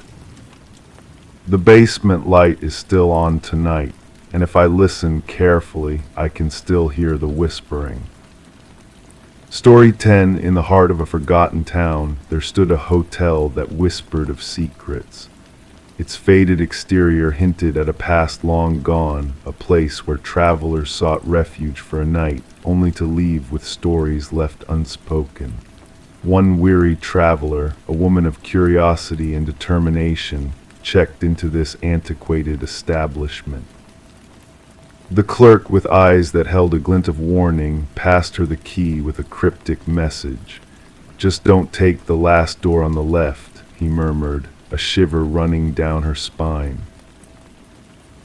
The basement light is still on tonight, and if I listen carefully, I can still hear the whispering. Story 10. In the heart of a forgotten town, there stood a hotel that whispered of secrets. Its faded exterior hinted at a past long gone, a place where travelers sought refuge for a night, only to leave with stories left unspoken. One weary traveler, a woman of curiosity and determination, checked into this antiquated establishment. The clerk, with eyes that held a glint of warning, passed her the key with a cryptic message. "Just don't take the last door on the left," he murmured, a shiver running down her spine.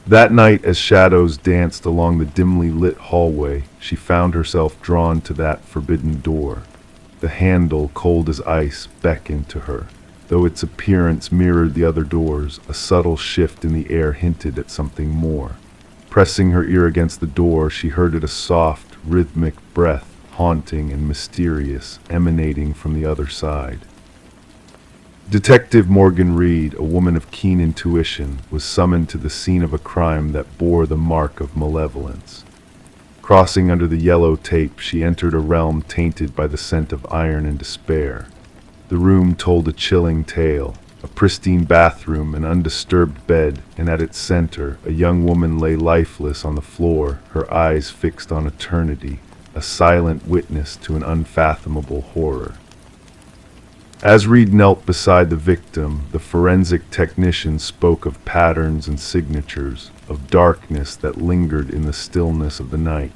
That night, as shadows danced along the dimly lit hallway, she found herself drawn to that forbidden door. The handle, cold as ice, beckoned to her. Though its appearance mirrored the other doors, a subtle shift in the air hinted at something more. Pressing her ear against the door, she heard it, a soft, rhythmic breath, haunting and mysterious, emanating from the other side. Detective Morgan Reed, a woman of keen intuition, was summoned to the scene of a crime that bore the mark of malevolence. Crossing under the yellow tape, she entered a realm tainted by the scent of iron and despair. The room told a chilling tale. A pristine bathroom, an undisturbed bed, and at its center, a young woman lay lifeless on the floor, her eyes fixed on eternity, a silent witness to an unfathomable horror. As Reed knelt beside the victim, the forensic technician spoke of patterns and signatures, of darkness that lingered in the stillness of the night.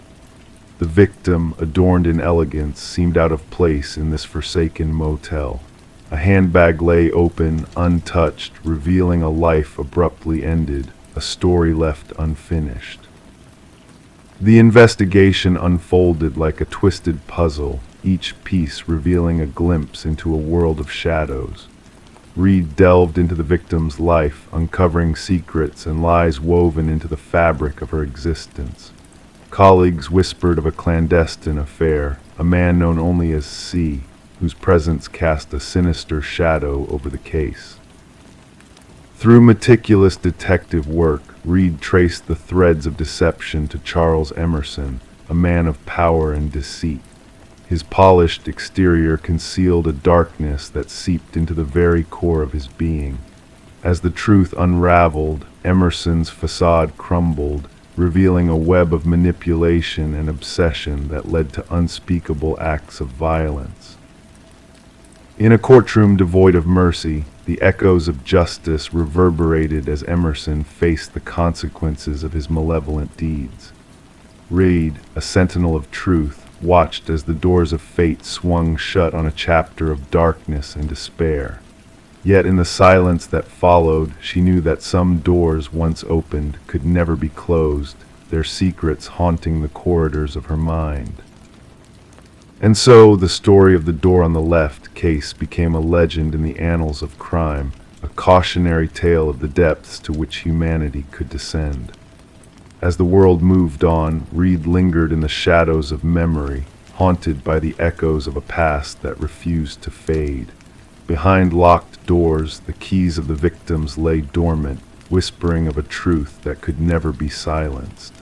The victim, adorned in elegance, seemed out of place in this forsaken motel. A handbag lay open, untouched, revealing a life abruptly ended, a story left unfinished. The investigation unfolded like a twisted puzzle, each piece revealing a glimpse into a world of shadows. Reed delved into the victim's life, uncovering secrets and lies woven into the fabric of her existence. Colleagues whispered of a clandestine affair, a man known only as C, whose presence cast a sinister shadow over the case. Through meticulous detective work, Reed traced the threads of deception to Charles Emerson, a man of power and deceit. His polished exterior concealed a darkness that seeped into the very core of his being. As the truth unraveled, Emerson's facade crumbled, revealing a web of manipulation and obsession that led to unspeakable acts of violence. In a courtroom devoid of mercy, the echoes of justice reverberated as Emerson faced the consequences of his malevolent deeds. Reed, a sentinel of truth, watched as the doors of fate swung shut on a chapter of darkness and despair. Yet in the silence that followed, she knew that some doors once opened could never be closed, their secrets haunting the corridors of her mind. And so, the story of the door on the left case became a legend in the annals of crime, a cautionary tale of the depths to which humanity could descend. As the world moved on, Reed lingered in the shadows of memory, haunted by the echoes of a past that refused to fade. Behind locked doors, the keys of the victims lay dormant, whispering of a truth that could never be silenced.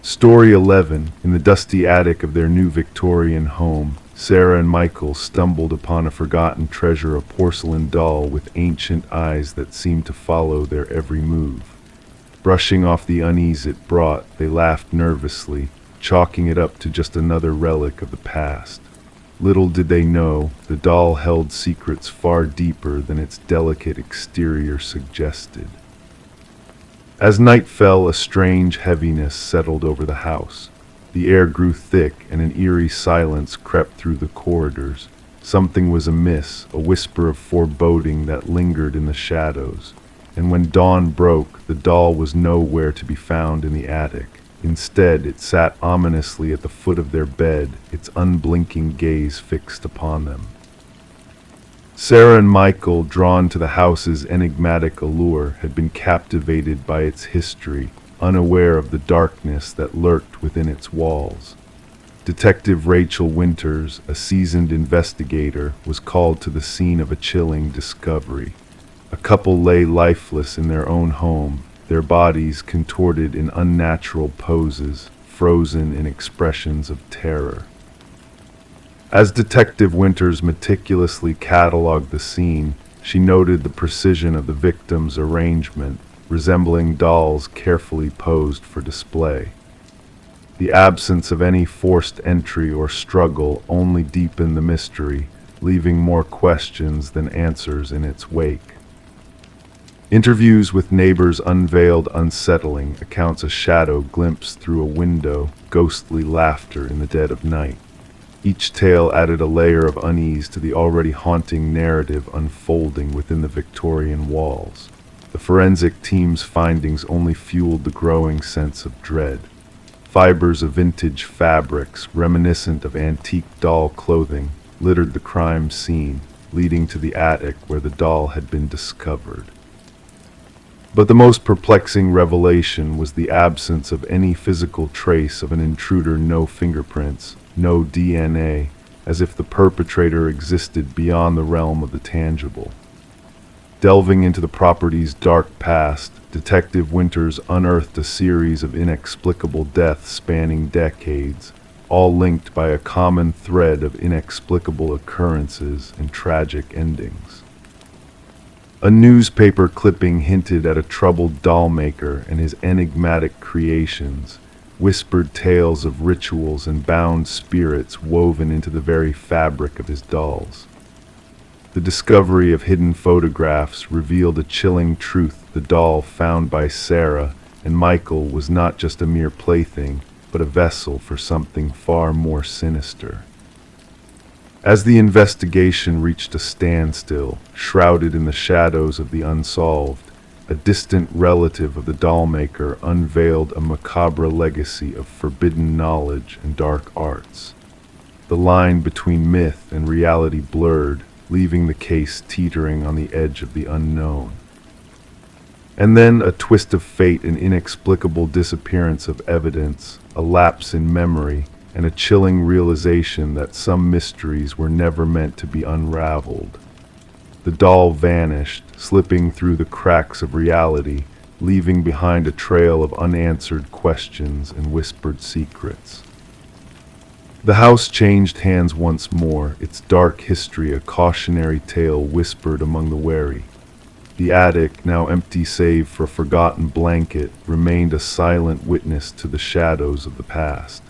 Story 11. In the dusty attic of their new Victorian home, Sarah and Michael stumbled upon a forgotten treasure, a porcelain doll with ancient eyes that seemed to follow their every move. Brushing off the unease it brought, they laughed nervously, chalking it up to just another relic of the past. Little did they know, the doll held secrets far deeper than its delicate exterior suggested. As night fell, a strange heaviness settled over the house. The air grew thick, and an eerie silence crept through the corridors. Something was amiss, a whisper of foreboding that lingered in the shadows. And when dawn broke, the doll was nowhere to be found in the attic. Instead, it sat ominously at the foot of their bed, its unblinking gaze fixed upon them. Sarah and Michael, drawn to the house's enigmatic allure, had been captivated by its history, unaware of the darkness that lurked within its walls. Detective Rachel Winters, a seasoned investigator, was called to the scene of a chilling discovery. A couple lay lifeless in their own home, their bodies contorted in unnatural poses, frozen in expressions of terror. As Detective Winters meticulously catalogued the scene, she noted the precision of the victim's arrangement, resembling dolls carefully posed for display. The absence of any forced entry or struggle only deepened the mystery, leaving more questions than answers in its wake. Interviews with neighbors unveiled unsettling accounts, a shadow glimpsed through a window, ghostly laughter in the dead of night. Each tale added a layer of unease to the already haunting narrative unfolding within the Victorian walls. The forensic team's findings only fueled the growing sense of dread. Fibers of vintage fabrics, reminiscent of antique doll clothing, littered the crime scene, leading to the attic where the doll had been discovered. But the most perplexing revelation was the absence of any physical trace of an intruder. No fingerprints, no DNA, as if the perpetrator existed beyond the realm of the tangible. Delving into the property's dark past, Detective Winters unearthed a series of inexplicable deaths spanning decades, all linked by a common thread of inexplicable occurrences and tragic endings. A newspaper clipping hinted at a troubled doll maker and his enigmatic creations, whispered tales of rituals and bound spirits woven into the very fabric of his dolls. The discovery of hidden photographs revealed a chilling truth: the doll found by Sarah and Michael was not just a mere plaything, but a vessel for something far more sinister. As the investigation reached a standstill, shrouded in the shadows of the unsolved, a distant relative of the doll maker unveiled a macabre legacy of forbidden knowledge and dark arts. The line between myth and reality blurred, leaving the case teetering on the edge of the unknown. And then a twist of fate, an inexplicable disappearance of evidence, a lapse in memory, and a chilling realization that some mysteries were never meant to be unraveled. The doll vanished, slipping through the cracks of reality, leaving behind a trail of unanswered questions and whispered secrets. The house changed hands once more, its dark history a cautionary tale whispered among the wary. The attic, now empty save for a forgotten blanket, remained a silent witness to the shadows of the past.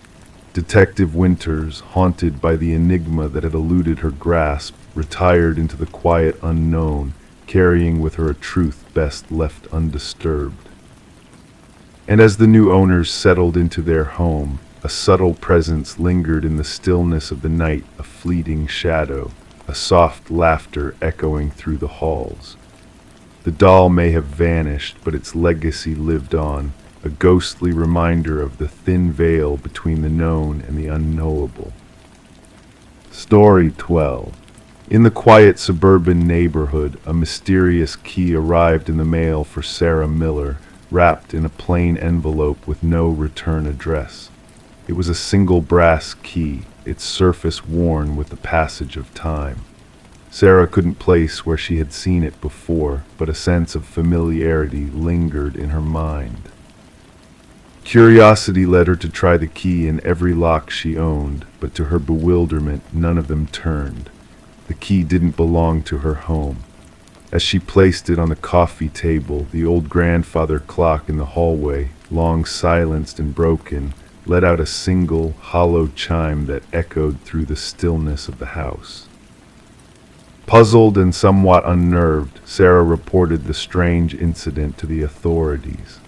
Detective Winters, haunted by the enigma that had eluded her grasp, retired into the quiet unknown, carrying with her a truth best left undisturbed. And as the new owners settled into their home, a subtle presence lingered in the stillness of the night, a fleeting shadow, a soft laughter echoing through the halls. The doll may have vanished, but its legacy lived on, a ghostly reminder of the thin veil between the known and the unknowable. Story 12. In the quiet suburban neighborhood, a mysterious key arrived in the mail for Sarah Miller, wrapped in a plain envelope with no return address. It was a single brass key, its surface worn with the passage of time. Sarah couldn't place where she had seen it before, but a sense of familiarity lingered in her mind. Curiosity led her to try the key in every lock she owned, but to her bewilderment, none of them turned. The key didn't belong to her home. As she placed it on the coffee table, the old grandfather clock in the hallway, long silenced and broken, let out a single, hollow chime that echoed through the stillness of the house. Puzzled and somewhat unnerved, Sarah reported the strange incident to the authorities.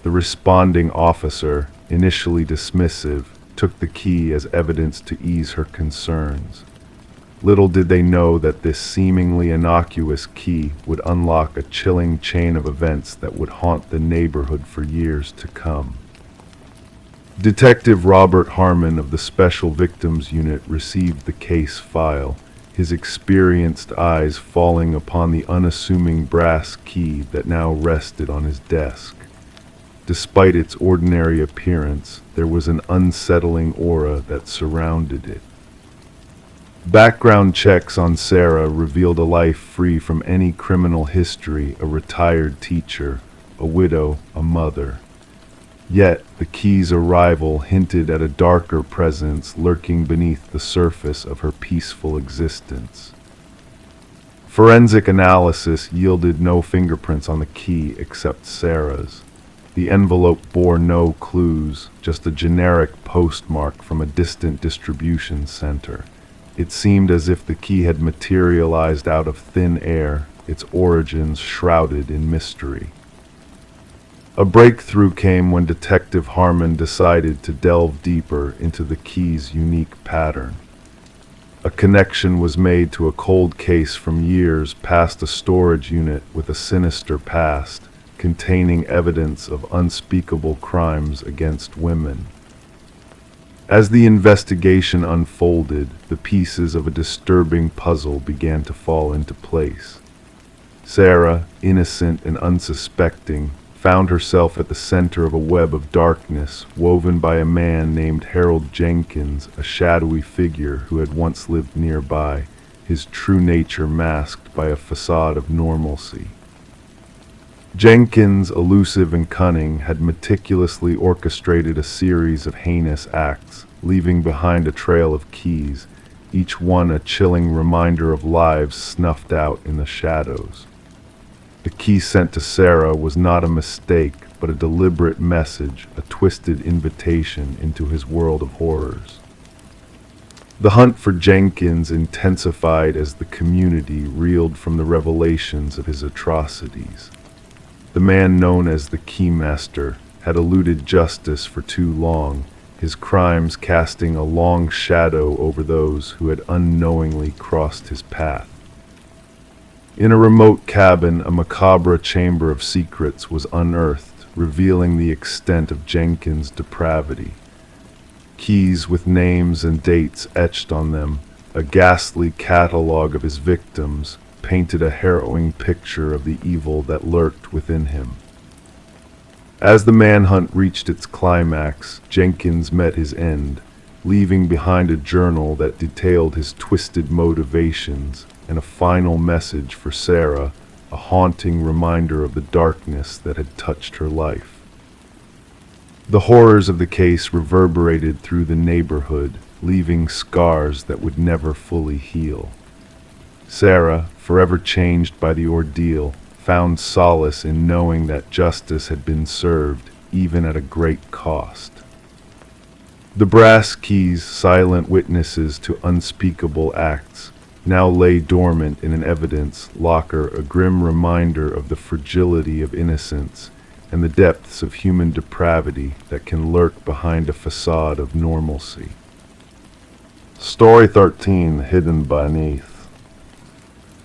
The responding officer, initially dismissive, took the key as evidence to ease her concerns. Little did they know that this seemingly innocuous key would unlock a chilling chain of events that would haunt the neighborhood for years to come. Detective Robert Harmon of the Special Victims Unit received the case file, his experienced eyes falling upon the unassuming brass key that now rested on his desk. Despite its ordinary appearance, there was an unsettling aura that surrounded it. Background checks on Sarah revealed a life free from any criminal history, a retired teacher, a widow, a mother. Yet, the key's arrival hinted at a darker presence lurking beneath the surface of her peaceful existence. Forensic analysis yielded no fingerprints on the key except Sarah's. The envelope bore no clues, just a generic postmark from a distant distribution center. It seemed as if the key had materialized out of thin air, its origins shrouded in mystery. A breakthrough came when Detective Harmon decided to delve deeper into the key's unique pattern. A connection was made to a cold case from years past, a storage unit with a sinister past, containing evidence of unspeakable crimes against women. As the investigation unfolded, the pieces of a disturbing puzzle began to fall into place. Sarah, innocent and unsuspecting, found herself at the center of a web of darkness woven by a man named Harold Jenkins, a shadowy figure who had once lived nearby, his true nature masked by a facade of normalcy. Jenkins, elusive and cunning, had meticulously orchestrated a series of heinous acts, leaving behind a trail of keys, each one a chilling reminder of lives snuffed out in the shadows. The key sent to Sarah was not a mistake, but a deliberate message, a twisted invitation into his world of horrors. The hunt for Jenkins intensified as the community reeled from the revelations of his atrocities. The man known as the Keymaster had eluded justice for too long, his crimes casting a long shadow over those who had unknowingly crossed his path. In a remote cabin, a macabre chamber of secrets was unearthed, revealing the extent of Jenkins' depravity. Keys with names and dates etched on them, a ghastly catalogue of his victims, painted a harrowing picture of the evil that lurked within him. As the manhunt reached its climax, Jenkins met his end, leaving behind a journal that detailed his twisted motivations and a final message for Sarah, a haunting reminder of the darkness that had touched her life. The horrors of the case reverberated through the neighborhood, leaving scars that would never fully heal. Sarah, forever changed by the ordeal, found solace in knowing that justice had been served, even at a great cost. The brass keys, silent witnesses to unspeakable acts, now lay dormant in an evidence locker, a grim reminder of the fragility of innocence and the depths of human depravity that can lurk behind a facade of normalcy. Story 13, Hidden Beneath.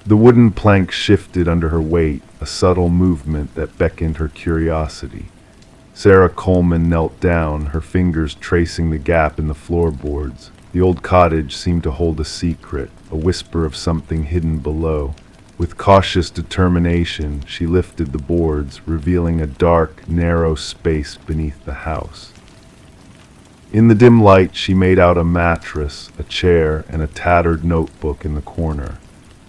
The wooden plank shifted under her weight, a subtle movement that beckoned her curiosity. Sarah Coleman knelt down, her fingers tracing the gap in the floorboards. The old cottage seemed to hold a secret, a whisper of something hidden below. With cautious determination, she lifted the boards, revealing a dark, narrow space beneath the house. In the dim light, she made out a mattress, a chair, and a tattered notebook in the corner.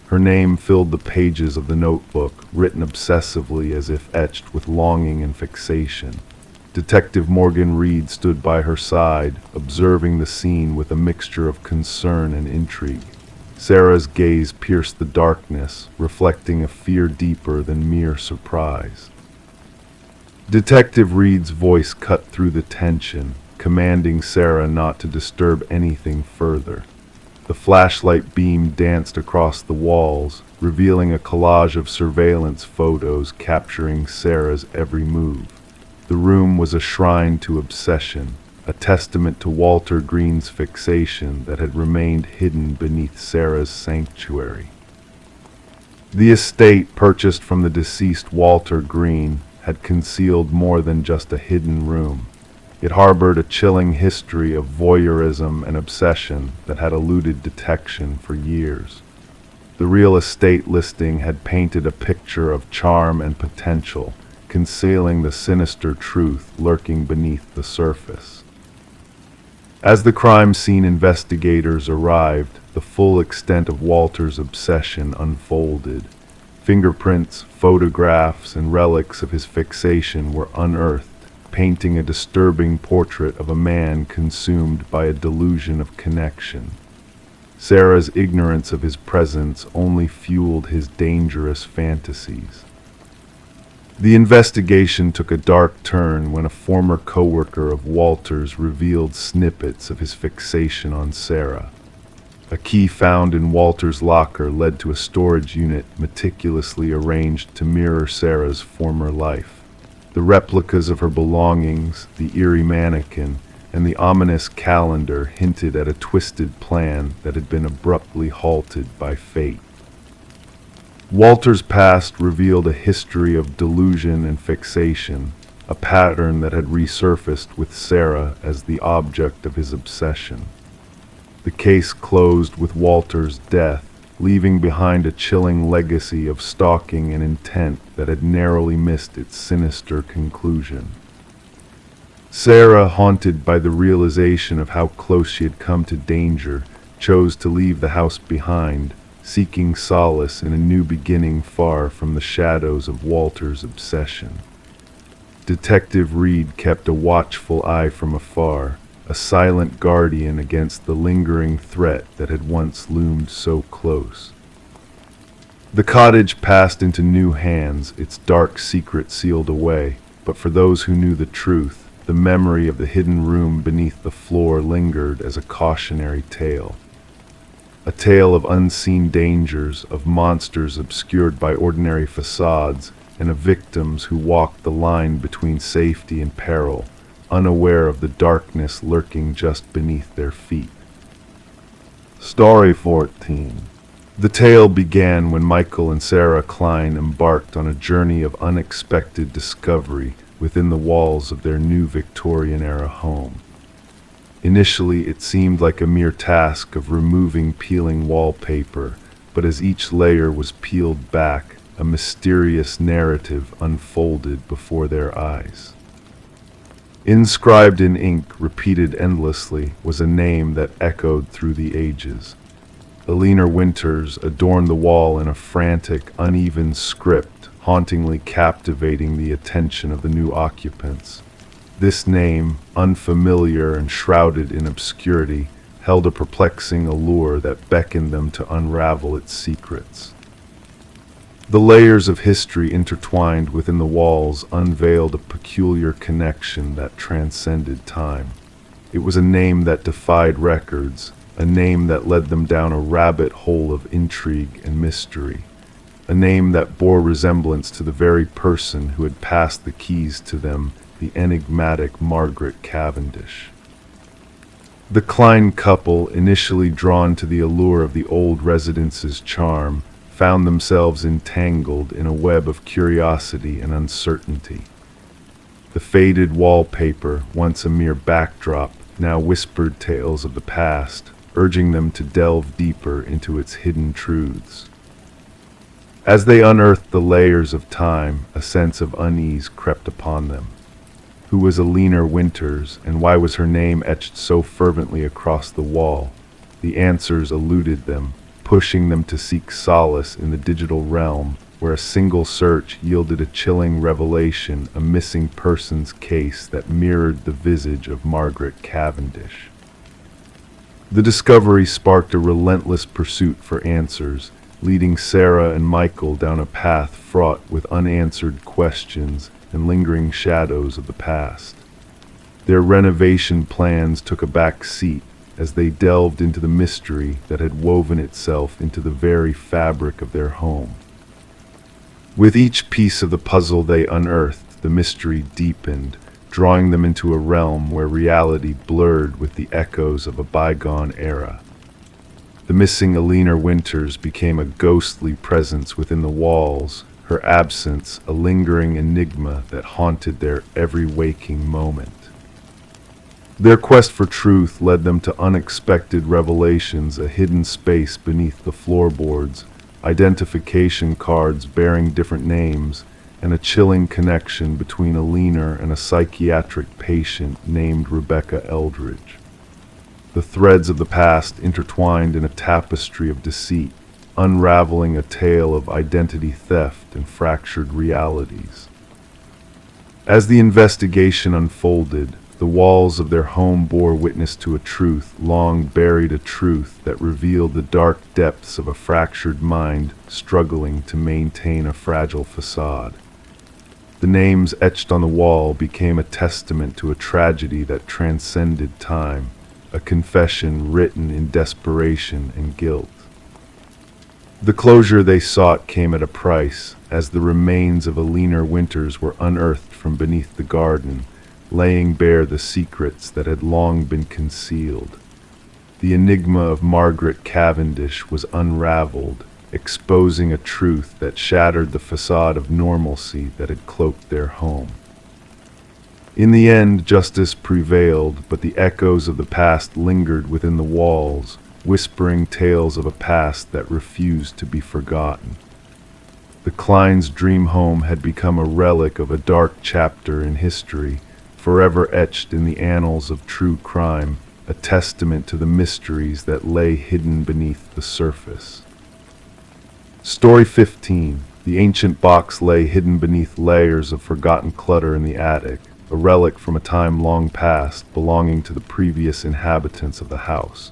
Her name filled the pages of the notebook, written obsessively as if etched with longing and fixation. Detective Morgan Reed stood by her side, observing the scene with a mixture of concern and intrigue. Sarah's gaze pierced the darkness, reflecting a fear deeper than mere surprise. Detective Reed's voice cut through the tension, commanding Sarah not to disturb anything further. The flashlight beam danced across the walls, revealing a collage of surveillance photos capturing Sarah's every move. The room was a shrine to obsession, a testament to Walter Green's fixation that had remained hidden beneath Sarah's sanctuary. The estate, purchased from the deceased Walter Green, had concealed more than just a hidden room. It harbored a chilling history of voyeurism and obsession that had eluded detection for years. The real estate listing had painted a picture of charm and potential, concealing the sinister truth lurking beneath the surface. As the crime scene investigators arrived, the full extent of Walter's obsession unfolded. Fingerprints, photographs, and relics of his fixation were unearthed, painting a disturbing portrait of a man consumed by a delusion of connection. Sarah's ignorance of his presence only fueled his dangerous fantasies. The investigation took a dark turn when a former coworker of Walter's revealed snippets of his fixation on Sarah. A key found in Walter's locker led to a storage unit meticulously arranged to mirror Sarah's former life. The replicas of her belongings, the eerie mannequin, and the ominous calendar hinted at a twisted plan that had been abruptly halted by fate. Walter's past revealed a history of delusion and fixation, a pattern that had resurfaced with Sarah as the object of his obsession. The case closed with Walter's death, leaving behind a chilling legacy of stalking and intent that had narrowly missed its sinister conclusion. Sarah, haunted by the realization of how close she had come to danger, chose to leave the house behind, seeking solace in a new beginning far from the shadows of Walter's obsession. Detective Reed kept a watchful eye from afar, a silent guardian against the lingering threat that had once loomed so close. The cottage passed into new hands, its dark secret sealed away, but for those who knew the truth, the memory of the hidden room beneath the floor lingered as a cautionary tale. A tale of unseen dangers, of monsters obscured by ordinary facades, and of victims who walked the line between safety and peril, unaware of the darkness lurking just beneath their feet. Story 14. The tale began when Michael and Sarah Klein embarked on a journey of unexpected discovery within the walls of their new Victorian-era home. Initially, it seemed like a mere task of removing peeling wallpaper, but as each layer was peeled back, a mysterious narrative unfolded before their eyes. Inscribed in ink, repeated endlessly, was a name that echoed through the ages. Alina Winters adorned the wall in a frantic, uneven script, hauntingly captivating the attention of the new occupants. This name, unfamiliar and shrouded in obscurity, held a perplexing allure that beckoned them to unravel its secrets. The layers of history intertwined within the walls unveiled a peculiar connection that transcended time. It was a name that defied records, a name that led them down a rabbit hole of intrigue and mystery, a name that bore resemblance to the very person who had passed the keys to them, the enigmatic Margaret Cavendish. The Klein couple, initially drawn to the allure of the old residence's charm, found themselves entangled in a web of curiosity and uncertainty. The faded wallpaper, once a mere backdrop, now whispered tales of the past, urging them to delve deeper into its hidden truths. As they unearthed the layers of time, a sense of unease crept upon them. Who was Alina Winters, and why was her name etched so fervently across the wall? The answers eluded them, pushing them to seek solace in the digital realm, where a single search yielded a chilling revelation, a missing persons case that mirrored the visage of Margaret Cavendish. The discovery sparked a relentless pursuit for answers, leading Sarah and Michael down a path fraught with unanswered questions and lingering shadows of the past. Their renovation plans took a back seat as they delved into the mystery that had woven itself into the very fabric of their home. With each piece of the puzzle they unearthed, the mystery deepened, drawing them into a realm where reality blurred with the echoes of a bygone era. The missing Alina Winters became a ghostly presence within the walls, her absence a lingering enigma that haunted their every waking moment. Their quest for truth led them to unexpected revelations, a hidden space beneath the floorboards, identification cards bearing different names, and a chilling connection between Alina and a psychiatric patient named Rebecca Eldridge. The threads of the past intertwined in a tapestry of deceit, unraveling a tale of identity theft and fractured realities. As the investigation unfolded, the walls of their home bore witness to a truth long buried, a truth that revealed the dark depths of a fractured mind struggling to maintain a fragile facade. The names etched on the wall became a testament to a tragedy that transcended time, a confession written in desperation and guilt. The closure they sought came at a price, as the remains of Alina Winters were unearthed from beneath the garden, laying bare the secrets that had long been concealed. The enigma of Margaret Cavendish was unraveled, exposing a truth that shattered the facade of normalcy that had cloaked their home. In the end, justice prevailed, but the echoes of the past lingered within the walls, whispering tales of a past that refused to be forgotten. The Klein's dream home had become a relic of a dark chapter in history, forever etched in the annals of true crime, a testament to the mysteries that lay hidden beneath the surface. Story 15. The ancient box lay hidden beneath layers of forgotten clutter in the attic, a relic from a time long past belonging to the previous inhabitants of the house.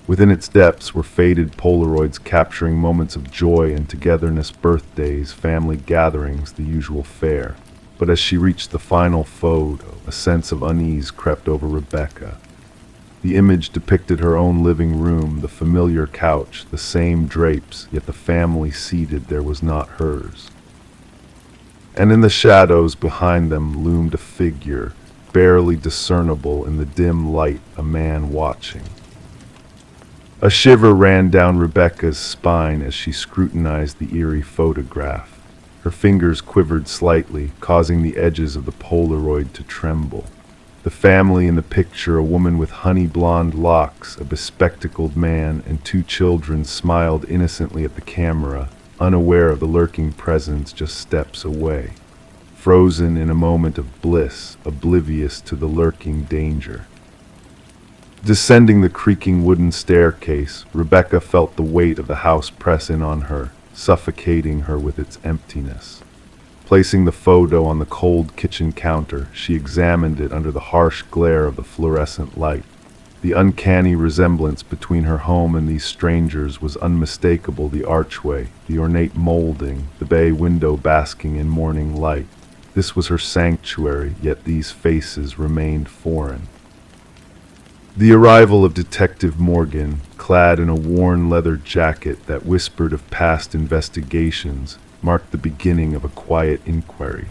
Within its depths were faded Polaroids capturing moments of joy and togetherness, birthdays, family gatherings, the usual fare. But as she reached the final photo, a sense of unease crept over Rebecca. The image depicted her own living room, the familiar couch, the same drapes, yet the family seated there was not hers. And in the shadows behind them loomed a figure, barely discernible in the dim light, a man watching. A shiver ran down Rebecca's spine as she scrutinized the eerie photograph. Her fingers quivered slightly, causing the edges of the Polaroid to tremble. The family in the picture, a woman with honey blonde locks, a bespectacled man, and two children, smiled innocently at the camera, unaware of the lurking presence just steps away. Frozen in a moment of bliss, oblivious to the lurking danger. Descending the creaking wooden staircase, Rebecca felt the weight of the house press in on her, suffocating her with its emptiness. Placing the photo on the cold kitchen counter, she examined it under the harsh glare of the fluorescent light. The uncanny resemblance between her home and these strangers was unmistakable. The archway, the ornate molding, the bay window basking in morning light. This was her sanctuary, yet these faces remained foreign. The arrival of Detective Morgan, clad in a worn leather jacket that whispered of past investigations, marked the beginning of a quiet inquiry.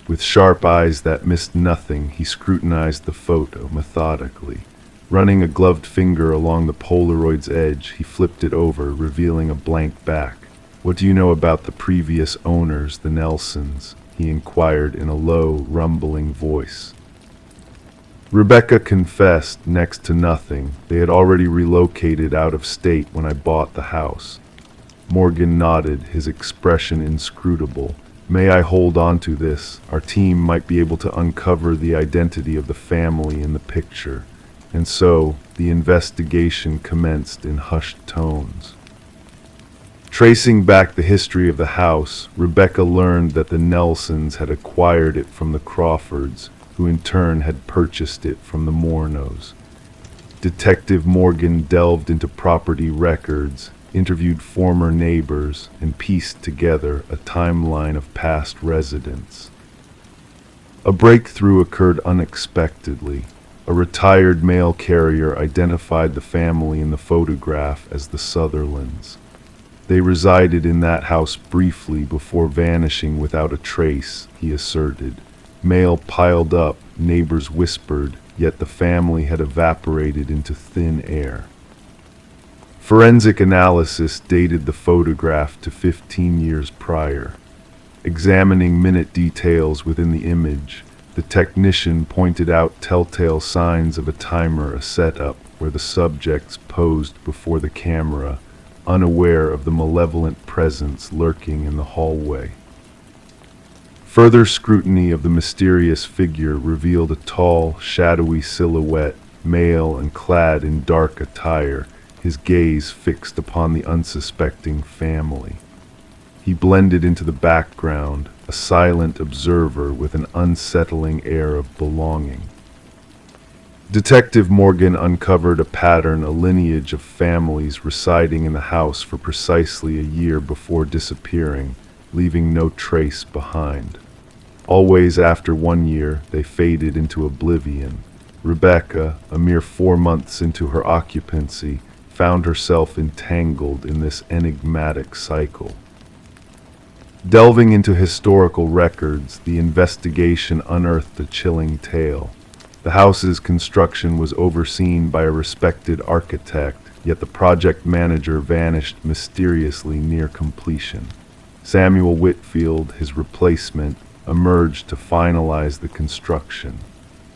With sharp eyes that missed nothing, he scrutinized the photo methodically. Running a gloved finger along the Polaroid's edge, he flipped it over, revealing a blank back. "What do you know about the previous owners, the Nelsons?" he inquired in a low, rumbling voice. Rebecca confessed next to nothing. They had already relocated out of state when I bought the house. Morgan nodded, his expression inscrutable. "May I hold on to this? Our team might be able to uncover the identity of the family in the picture." And so, the investigation commenced in hushed tones. Tracing back the history of the house, Rebecca learned that the Nelsons had acquired it from the Crawfords, who in turn had purchased it from the Mornos. Detective Morgan delved into property records, interviewed former neighbors, and pieced together a timeline of past residents. A breakthrough occurred unexpectedly. A retired mail carrier identified the family in the photograph as the Sutherlands. They resided in that house briefly before vanishing without a trace, he asserted. Mail piled up, neighbors whispered, yet the family had evaporated into thin air. Forensic analysis dated the photograph to 15 years prior. Examining minute details within the image, the technician pointed out telltale signs of a timer, a setup where the subjects posed before the camera, unaware of the malevolent presence lurking in the hallway. Further scrutiny of the mysterious figure revealed a tall, shadowy silhouette, male and clad in dark attire, his gaze fixed upon the unsuspecting family. He blended into the background, a silent observer with an unsettling air of belonging. Detective Morgan uncovered a pattern, a lineage of families residing in the house for precisely a year before disappearing, leaving no trace behind. Always after 1 year, they faded into oblivion. Rebecca, a mere 4 months into her occupancy, found herself entangled in this enigmatic cycle. Delving into historical records, the investigation unearthed a chilling tale. The house's construction was overseen by a respected architect, yet the project manager vanished mysteriously near completion. Samuel Whitfield, his replacement, emerged to finalize the construction.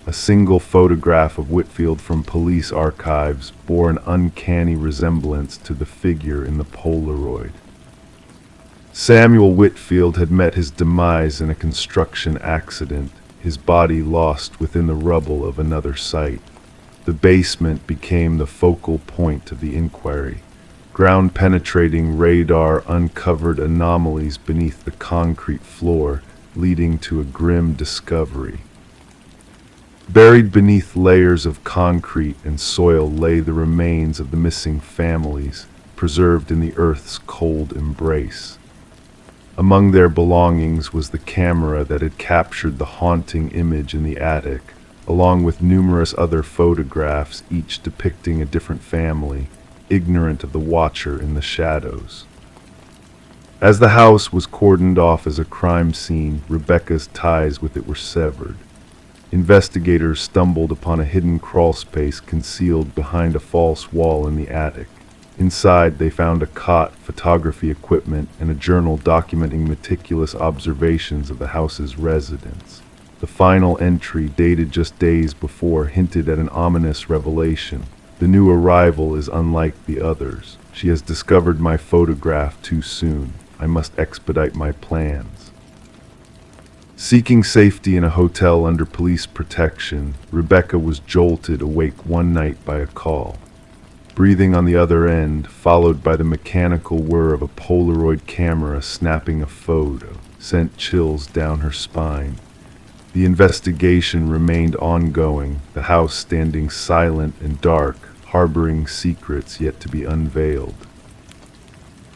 A single photograph of Whitfield from police archives bore an uncanny resemblance to the figure in the Polaroid. Samuel Whitfield had met his demise in a construction accident, his body lost within the rubble of another site. The basement became the focal point of the inquiry. Ground-penetrating radar uncovered anomalies beneath the concrete floor, leading to a grim discovery. Buried beneath layers of concrete and soil lay the remains of the missing families, preserved in the earth's cold embrace. Among their belongings was the camera that had captured the haunting image in the attic, along with numerous other photographs, each depicting a different family, ignorant of the watcher in the shadows. As the house was cordoned off as a crime scene, Rebecca's ties with it were severed. Investigators stumbled upon a hidden crawlspace concealed behind a false wall in the attic. Inside, they found a cot, photography equipment, and a journal documenting meticulous observations of the house's residents. The final entry, dated just days before, hinted at an ominous revelation. The new arrival is unlike the others. She has discovered my photograph too soon. I must expedite my plans. Seeking safety in a hotel under police protection, Rebecca was jolted awake one night by a call. Breathing on the other end, followed by the mechanical whir of a Polaroid camera snapping a photo, sent chills down her spine. The investigation remained ongoing, the house standing silent and dark, harboring secrets yet to be unveiled.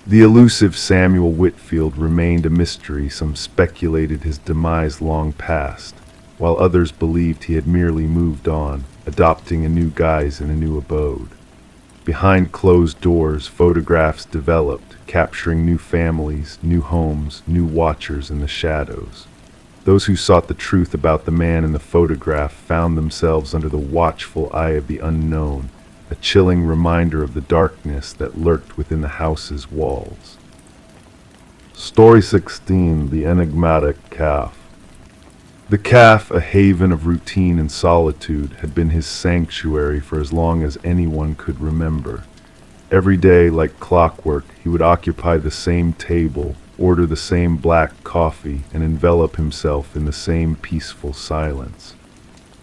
The elusive Samuel Whitfield remained a mystery. Some speculated his demise long past, while others believed he had merely moved on, adopting a new guise in a new abode. Behind closed doors, photographs developed, capturing new families, new homes, new watchers in the shadows. Those who sought the truth about the man in the photograph found themselves under the watchful eye of the unknown, a chilling reminder of the darkness that lurked within the house's walls. Story 16, The Enigmatic Calf. The calf, a haven of routine and solitude, had been his sanctuary for as long as anyone could remember. Every day, like clockwork, he would occupy the same table, order the same black coffee, and envelop himself in the same peaceful silence.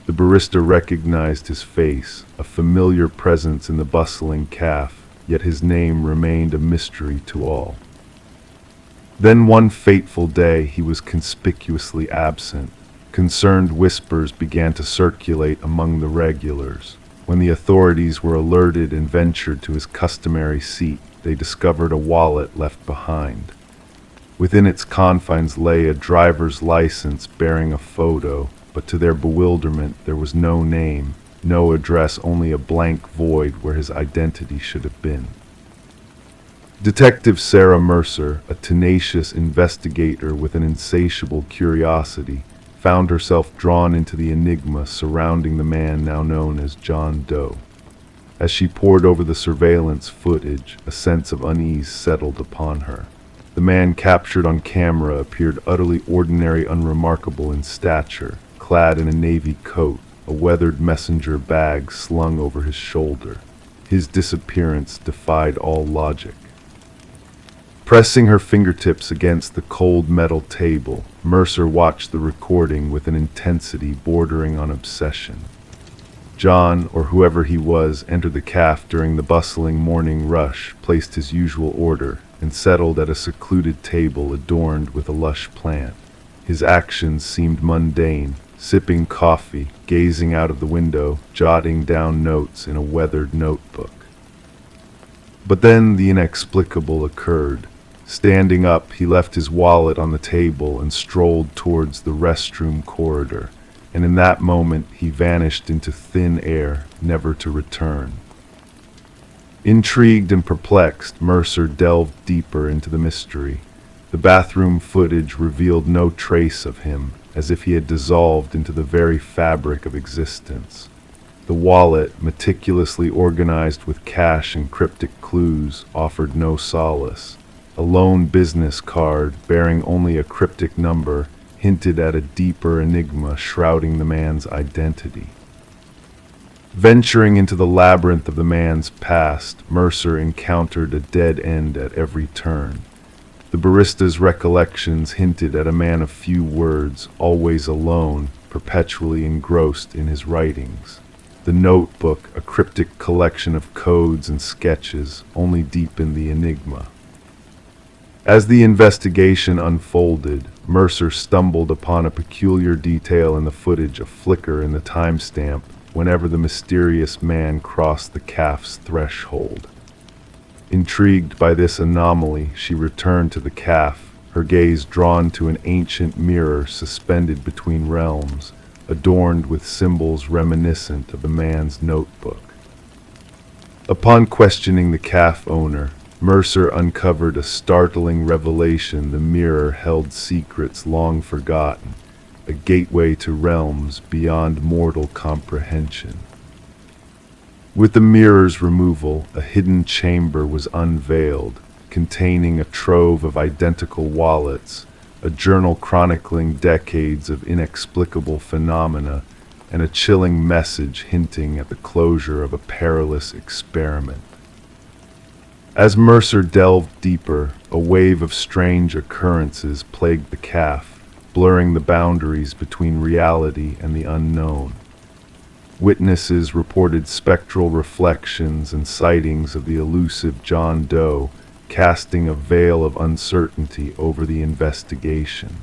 The barista recognized his face, a familiar presence in the bustling calf, yet his name remained a mystery to all. Then one fateful day he was conspicuously absent. Concerned whispers began to circulate among the regulars. When the authorities were alerted and ventured to his customary seat, they discovered a wallet left behind. Within its confines lay a driver's license bearing a photo, but to their bewilderment there was no name, no address, only a blank void where his identity should have been. Detective Sarah Mercer, a tenacious investigator with an insatiable curiosity, found herself drawn into the enigma surrounding the man now known as John Doe. As she pored over the surveillance footage, a sense of unease settled upon her. The man captured on camera appeared utterly ordinary, unremarkable in stature, clad in a navy coat, a weathered messenger bag slung over his shoulder. His disappearance defied all logic. Pressing her fingertips against the cold metal table, Mercer watched the recording with an intensity bordering on obsession. John, or whoever he was, entered the cafe during the bustling morning rush, placed his usual order, and settled at a secluded table adorned with a lush plant. His actions seemed mundane, sipping coffee, gazing out of the window, jotting down notes in a weathered notebook. But then the inexplicable occurred. Standing up, he left his wallet on the table and strolled towards the restroom corridor, and in that moment he vanished into thin air, never to return. Intrigued and perplexed, Mercer delved deeper into the mystery. The bathroom footage revealed no trace of him, as if he had dissolved into the very fabric of existence. The wallet, meticulously organized with cash and cryptic clues, offered no solace. A lone business card, bearing only a cryptic number, hinted at a deeper enigma shrouding the man's identity. Venturing into the labyrinth of the man's past, Mercer encountered a dead end at every turn. The barista's recollections hinted at a man of few words, always alone, perpetually engrossed in his writings. The notebook, a cryptic collection of codes and sketches, only deepened the enigma. As the investigation unfolded, Mercer stumbled upon a peculiar detail in the footage, a flicker in the timestamp whenever the mysterious man crossed the cafe's threshold. Intrigued by this anomaly, she returned to the cafe, her gaze drawn to an ancient mirror suspended between realms, adorned with symbols reminiscent of the man's notebook. Upon questioning the cafe owner, Mercer uncovered a startling revelation. The mirror held secrets long forgotten, a gateway to realms beyond mortal comprehension. With the mirror's removal, a hidden chamber was unveiled, containing a trove of identical wallets, a journal chronicling decades of inexplicable phenomena, and a chilling message hinting at the closure of a perilous experiment. As Mercer delved deeper, a wave of strange occurrences plagued the cafe, blurring the boundaries between reality and the unknown. Witnesses reported spectral reflections and sightings of the elusive John Doe, casting a veil of uncertainty over the investigation.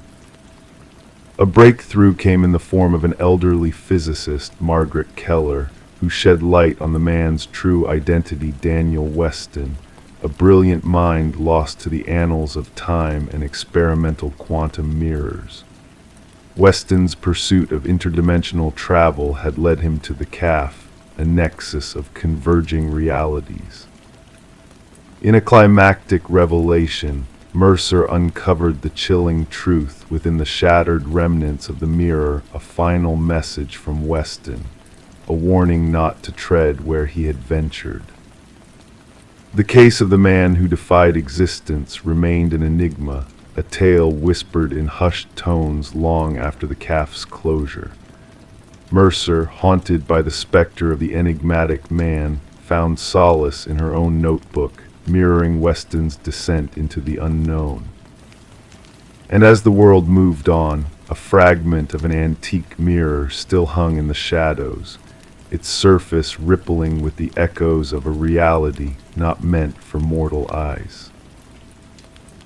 A breakthrough came in the form of an elderly physicist, Margaret Keller, who shed light on the man's true identity, Daniel Weston, a brilliant mind lost to the annals of time and experimental quantum mirrors. Weston's pursuit of interdimensional travel had led him to the cafe, a nexus of converging realities. In a climactic revelation, Mercer uncovered the chilling truth within the shattered remnants of the mirror, a final message from Weston, a warning not to tread where he had ventured. The case of the man who defied existence remained an enigma, a tale whispered in hushed tones long after the cafe's closure. Mercer, haunted by the specter of the enigmatic man, found solace in her own notebook, mirroring Weston's descent into the unknown. And as the world moved on, a fragment of an antique mirror still hung in the shadows, its surface rippling with the echoes of a reality not meant for mortal eyes.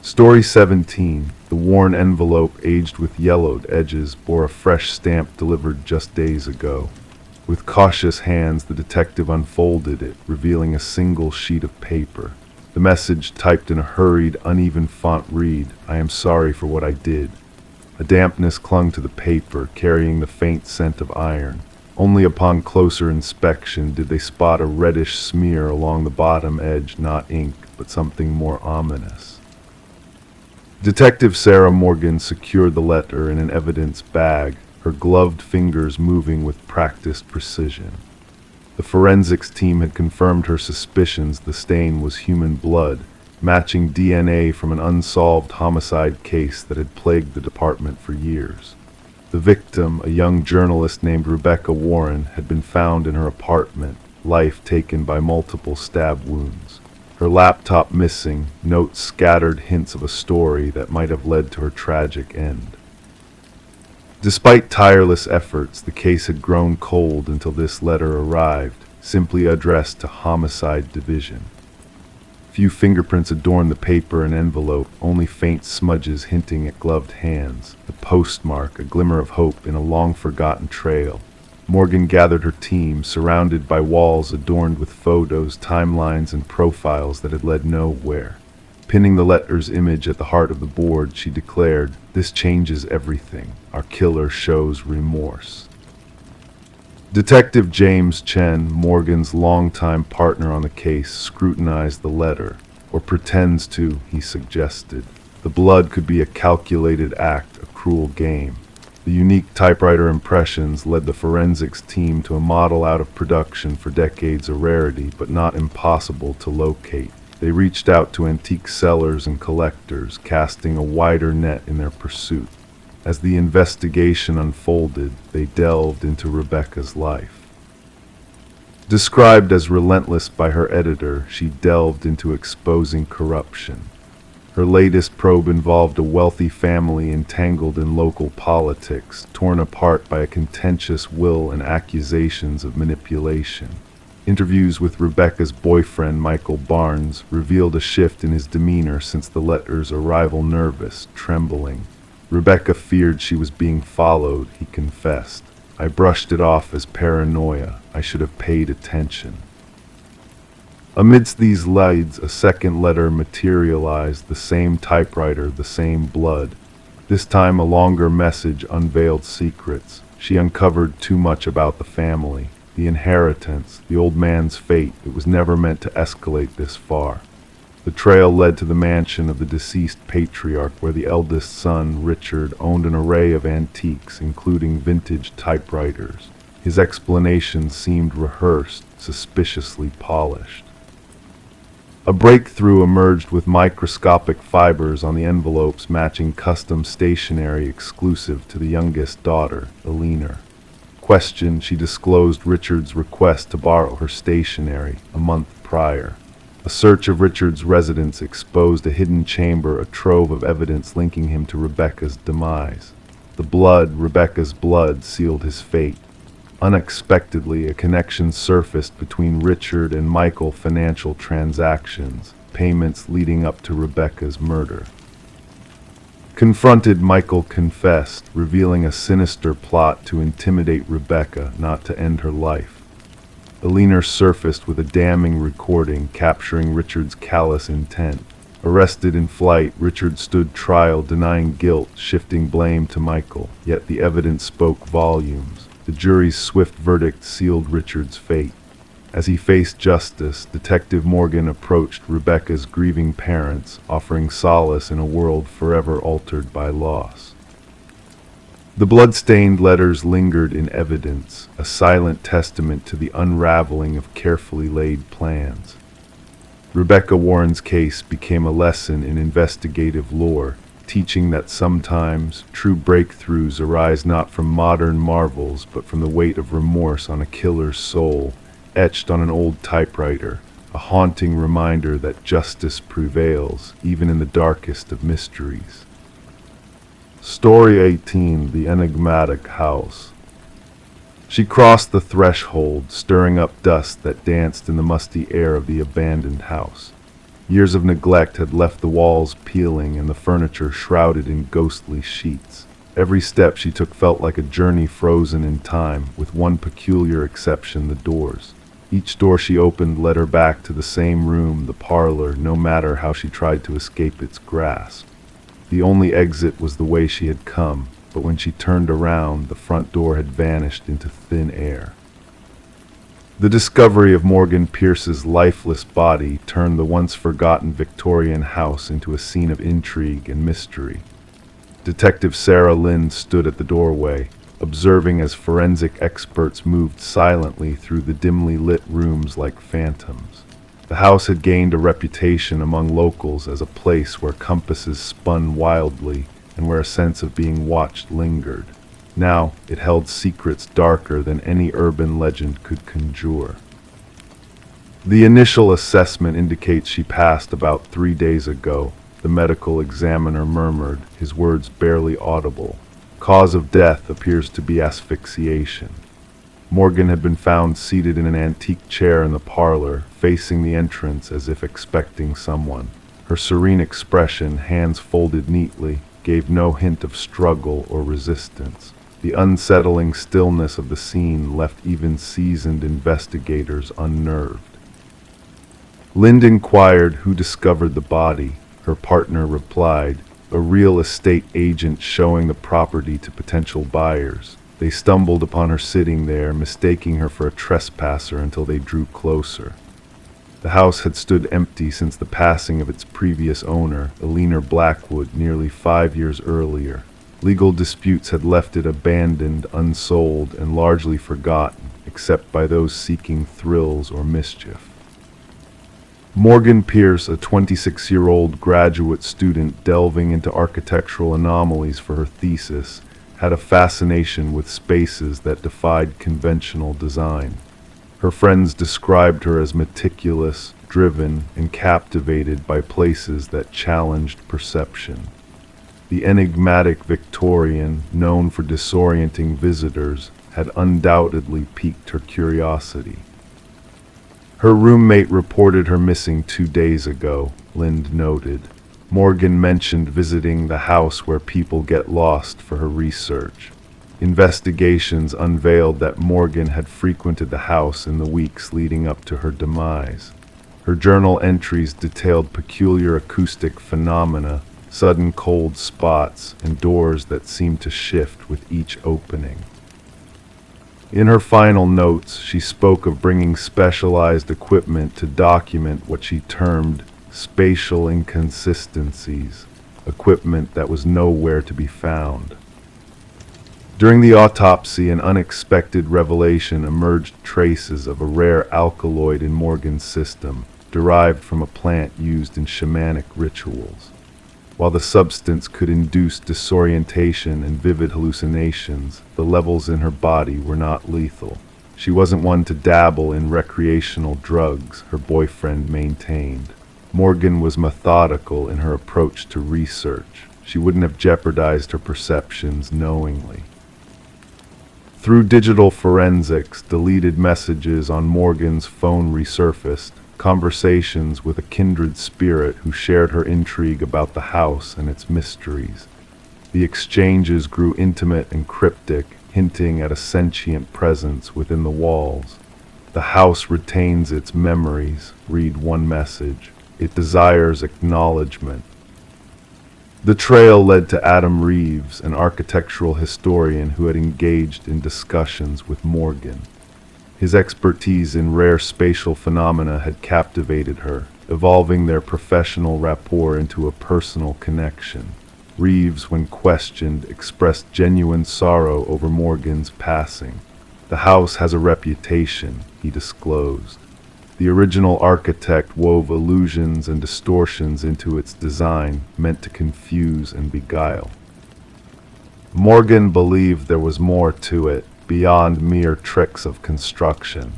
Story 17, the worn envelope aged with yellowed edges, bore a fresh stamp delivered just days ago. With cautious hands, the detective unfolded it, revealing a single sheet of paper. The message, typed in a hurried, uneven font, read, "I am sorry for what I did." A dampness clung to the paper, carrying the faint scent of iron. Only upon closer inspection did they spot a reddish smear along the bottom edge, not ink, but something more ominous. Detective Sarah Morgan secured the letter in an evidence bag, her gloved fingers moving with practiced precision. The forensics team had confirmed her suspicions. The stain was human blood, matching DNA from an unsolved homicide case that had plagued the department for years. The victim, a young journalist named Rebecca Warren, had been found in her apartment, life taken by multiple stab wounds. Her laptop missing, notes scattered hints of a story that might have led to her tragic end. Despite tireless efforts, the case had grown cold until this letter arrived, simply addressed to Homicide Division. Few fingerprints adorned the paper and envelope, only faint smudges hinting at gloved hands. The postmark, a glimmer of hope in a long-forgotten trail. Morgan gathered her team, surrounded by walls adorned with photos, timelines, and profiles that had led nowhere. Pinning the letter's image at the heart of the board, she declared, "This changes everything. Our killer shows remorse." Detective James Chen, Morgan's longtime partner on the case, scrutinized the letter, or pretends to, he suggested. The blood could be a calculated act, a cruel game. The unique typewriter impressions led the forensics team to a model out of production for decades, a rarity, but not impossible to locate. They reached out to antique sellers and collectors, casting a wider net in their pursuit. As the investigation unfolded, they delved into Rebecca's life. Described as relentless by her editor, she delved into exposing corruption. Her latest probe involved a wealthy family entangled in local politics, torn apart by a contentious will and accusations of manipulation. Interviews with Rebecca's boyfriend, Michael Barnes, revealed a shift in his demeanor since the letter's arrival. Nervous, trembling. Rebecca feared she was being followed, he confessed. I brushed it off as paranoia. I should have paid attention. Amidst these leads, a second letter materialized, the same typewriter, the same blood. This time a longer message unveiled secrets. She uncovered too much about the family, the inheritance, the old man's fate. It was never meant to escalate this far. The trail led to the mansion of the deceased patriarch, where the eldest son, Richard, owned an array of antiques, including vintage typewriters. His explanations seemed rehearsed, suspiciously polished. A breakthrough emerged with microscopic fibers on the envelopes matching custom stationery exclusive to the youngest daughter, Eleanor. Questioned, she disclosed Richard's request to borrow her stationery a month prior. A search of Richard's residence exposed a hidden chamber, a trove of evidence linking him to Rebecca's demise. The blood, Rebecca's blood, sealed his fate. Unexpectedly, a connection surfaced between Richard and Michael. Financial transactions, payments leading up to Rebecca's murder. Confronted, Michael confessed, revealing a sinister plot to intimidate Rebecca, not to end her life. Eleanor surfaced with a damning recording capturing Richard's callous intent. Arrested in flight, Richard stood trial, denying guilt, shifting blame to Michael. Yet the evidence spoke volumes. The jury's swift verdict sealed Richard's fate. As he faced justice, Detective Morgan approached Rebecca's grieving parents, offering solace in a world forever altered by loss. The blood-stained letters lingered in evidence, a silent testament to the unraveling of carefully laid plans. Rebecca Warren's case became a lesson in investigative lore, teaching that sometimes true breakthroughs arise not from modern marvels, but from the weight of remorse on a killer's soul, etched on an old typewriter, a haunting reminder that justice prevails, even in the darkest of mysteries. Story 18, The Enigmatic House. She crossed the threshold, stirring up dust that danced in the musty air of the abandoned house. Years of neglect had left the walls peeling and the furniture shrouded in ghostly sheets. Every step she took felt like a journey frozen in time, with one peculiar exception: the doors. Each door she opened led her back to the same room, the parlor, no matter how she tried to escape its grasp. The only exit was the way she had come, but when she turned around, the front door had vanished into thin air. The discovery of Morgan Pierce's lifeless body turned the once forgotten Victorian house into a scene of intrigue and mystery. Detective Sarah Lynn stood at the doorway, observing as forensic experts moved silently through the dimly lit rooms like phantoms. The house had gained a reputation among locals as a place where compasses spun wildly and where a sense of being watched lingered. Now it held secrets darker than any urban legend could conjure. The initial assessment indicates she passed about 3 days ago, the medical examiner murmured, his words barely audible. Cause of death appears to be asphyxiation. Morgan had been found seated in an antique chair in the parlor, facing the entrance as if expecting someone. Her serene expression, hands folded neatly, gave no hint of struggle or resistance. The unsettling stillness of the scene left even seasoned investigators unnerved. Lind inquired who discovered the body. Her partner replied, a real estate agent showing the property to potential buyers. They stumbled upon her sitting there, mistaking her for a trespasser until they drew closer. The house had stood empty since the passing of its previous owner, Eleanor Blackwood, nearly 5 years earlier. Legal disputes had left it abandoned, unsold, and largely forgotten, except by those seeking thrills or mischief. Morgan Pierce, a 26-year-old graduate student delving into architectural anomalies for her thesis, had a fascination with spaces that defied conventional design. Her friends described her as meticulous, driven, and captivated by places that challenged perception. The enigmatic Victorian, known for disorienting visitors, had undoubtedly piqued her curiosity. Her roommate reported her missing 2 days ago, Lind noted. Morgan mentioned visiting the house where people get lost for her research. Investigations unveiled that Morgan had frequented the house in the weeks leading up to her demise. Her journal entries detailed peculiar acoustic phenomena, sudden cold spots, and doors that seemed to shift with each opening. In her final notes, she spoke of bringing specialized equipment to document what she termed spatial inconsistencies, equipment that was nowhere to be found. During the autopsy, an unexpected revelation emerged: traces of a rare alkaloid in Morgan's system, derived from a plant used in shamanic rituals. While the substance could induce disorientation and vivid hallucinations, the levels in her body were not lethal. She wasn't one to dabble in recreational drugs, her boyfriend maintained. Morgan was methodical in her approach to research. She wouldn't have jeopardized her perceptions knowingly. Through digital forensics, deleted messages on Morgan's phone resurfaced, conversations with a kindred spirit who shared her intrigue about the house and its mysteries. The exchanges grew intimate and cryptic, hinting at a sentient presence within the walls. The house retains its memories, read one message. It desires acknowledgement. The trail led to Adam Reeves, an architectural historian who had engaged in discussions with Morgan. His expertise in rare spatial phenomena had captivated her, evolving their professional rapport into a personal connection. Reeves, when questioned, expressed genuine sorrow over Morgan's passing. "The house has a reputation," he disclosed. The original architect wove illusions and distortions into its design, meant to confuse and beguile. Morgan believed there was more to it, beyond mere tricks of construction.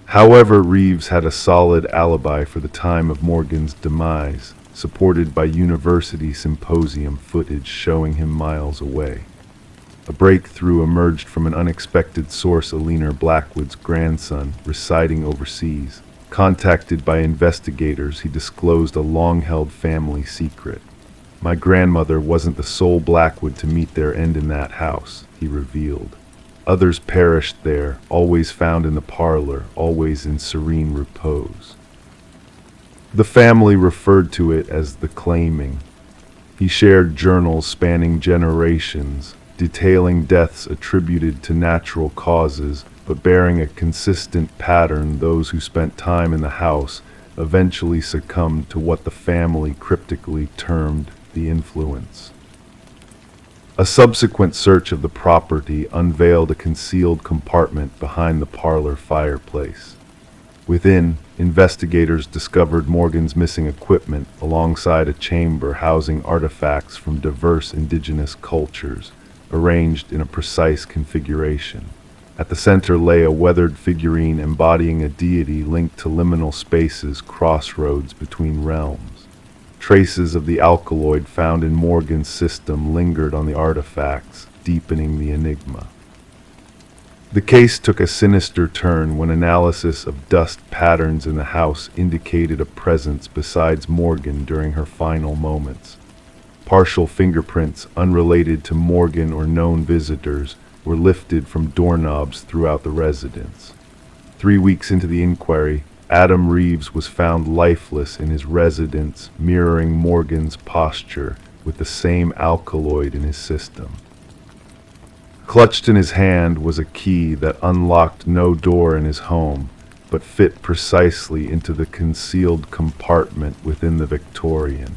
However, Reeves had a solid alibi for the time of Morgan's demise, supported by university symposium footage showing him miles away. A breakthrough emerged from an unexpected source: Alina Blackwood's grandson, residing overseas. Contacted by investigators, he disclosed a long-held family secret. "My grandmother wasn't the sole Blackwood to meet their end in that house," he revealed. "Others perished there, always found in the parlor, always in serene repose." The family referred to it as the claiming. He shared journals spanning generations, detailing deaths attributed to natural causes, but bearing a consistent pattern: those who spent time in the house eventually succumbed to what the family cryptically termed the influence. A subsequent search of the property unveiled a concealed compartment behind the parlor fireplace. Within, investigators discovered Morgan's missing equipment alongside a chamber housing artifacts from diverse indigenous cultures, arranged in a precise configuration. At the center lay a weathered figurine embodying a deity linked to liminal spaces, crossroads between realms. Traces of the alkaloid found in Morgan's system lingered on the artifacts, deepening the enigma. The case took a sinister turn when analysis of dust patterns in the house indicated a presence besides Morgan during her final moments. Partial fingerprints, unrelated to Morgan or known visitors, were lifted from doorknobs throughout the residence. 3 weeks into the inquiry, Adam Reeves was found lifeless in his residence, mirroring Morgan's posture, with the same alkaloid in his system. Clutched in his hand was a key that unlocked no door in his home, but fit precisely into the concealed compartment within the Victorian.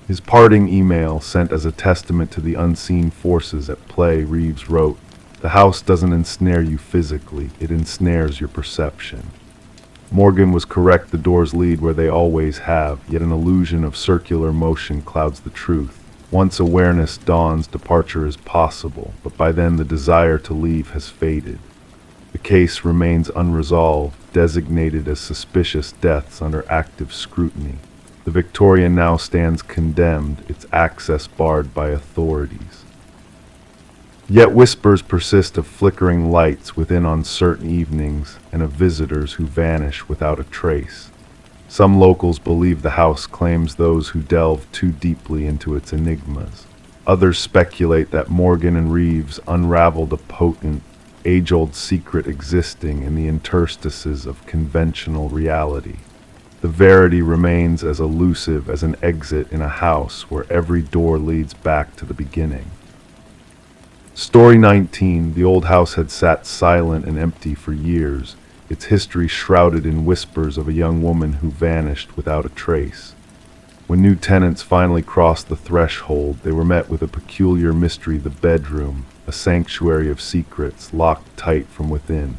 His parting email, sent as a testament to the unseen forces at play, Reeves wrote, "The house doesn't ensnare you physically, it ensnares your perception." Morgan was correct, the doors lead where they always have, yet an illusion of circular motion clouds the truth. Once awareness dawns, departure is possible, but by then the desire to leave has faded. The case remains unresolved, designated as suspicious deaths under active scrutiny. The Victorian now stands condemned, its access barred by authorities. Yet whispers persist of flickering lights within on certain evenings and of visitors who vanish without a trace. Some locals believe the house claims those who delve too deeply into its enigmas. Others speculate that Morgan and Reeves unraveled a potent, age-old secret existing in the interstices of conventional reality. The verity remains as elusive as an exit in a house where every door leads back to the beginning. Story 19. The old house had sat silent and empty for years, its history shrouded in whispers of a young woman who vanished without a trace. When new tenants finally crossed the threshold, they were met with a peculiar mystery: the bedroom, a sanctuary of secrets, locked tight from within.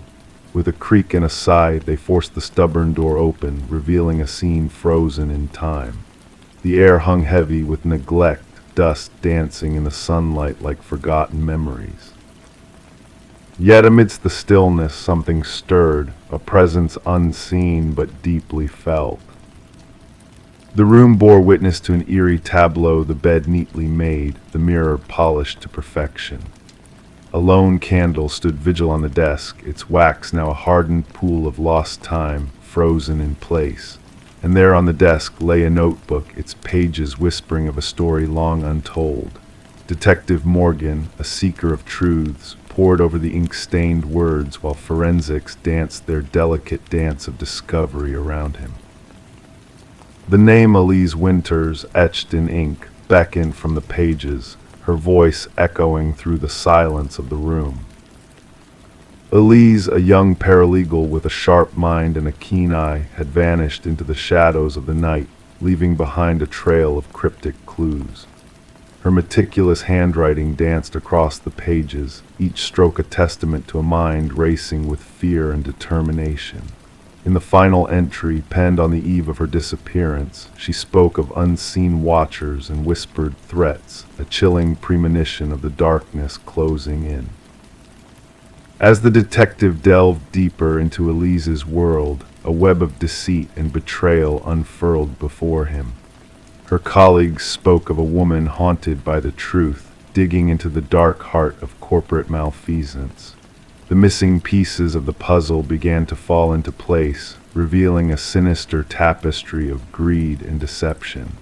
With a creak and a sigh, they forced the stubborn door open, revealing a scene frozen in time. The air hung heavy with neglect, dust dancing in the sunlight like forgotten memories. Yet amidst the stillness, something stirred, a presence unseen but deeply felt. The room bore witness to an eerie tableau, the bed neatly made, the mirror polished to perfection. A lone candle stood vigil on the desk, its wax now a hardened pool of lost time, frozen in place. And there on the desk lay a notebook, its pages whispering of a story long untold. Detective Morgan, a seeker of truths, pored over the ink-stained words while forensics danced their delicate dance of discovery around him. The name Elise Winters, etched in ink, beckoned from the pages, her voice echoing through the silence of the room. Elise, a young paralegal with a sharp mind and a keen eye, had vanished into the shadows of the night, leaving behind a trail of cryptic clues. Her meticulous handwriting danced across the pages, each stroke a testament to a mind racing with fear and determination. In the final entry, penned on the eve of her disappearance, she spoke of unseen watchers and whispered threats, a chilling premonition of the darkness closing in. As the detective delved deeper into Elise's world, a web of deceit and betrayal unfurled before him. Her colleagues spoke of a woman haunted by the truth, digging into the dark heart of corporate malfeasance. The missing pieces of the puzzle began to fall into place, revealing a sinister tapestry of greed and deception.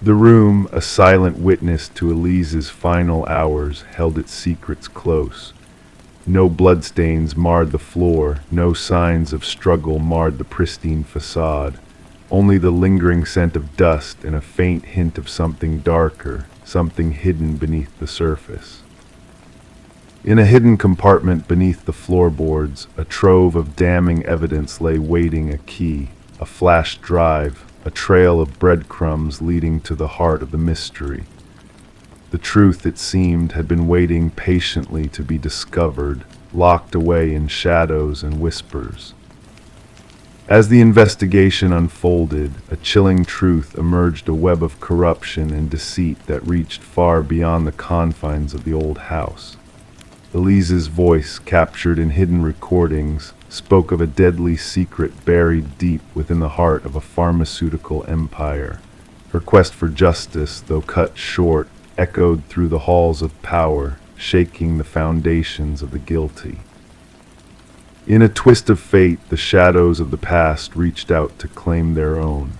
The room, a silent witness to Elise's final hours, held its secrets close. No bloodstains marred the floor, no signs of struggle marred the pristine facade. Only the lingering scent of dust and a faint hint of something darker, something hidden beneath the surface. In a hidden compartment beneath the floorboards, a trove of damning evidence lay waiting: a key, a flash drive, a trail of breadcrumbs leading to the heart of the mystery. The truth, it seemed, had been waiting patiently to be discovered, locked away in shadows and whispers. As the investigation unfolded, a chilling truth emerged: a web of corruption and deceit that reached far beyond the confines of the old house. Elise's voice, captured in hidden recordings, spoke of a deadly secret buried deep within the heart of a pharmaceutical empire. Her quest for justice, though cut short, echoed through the halls of power, shaking the foundations of the guilty. In a twist of fate, the shadows of the past reached out to claim their own.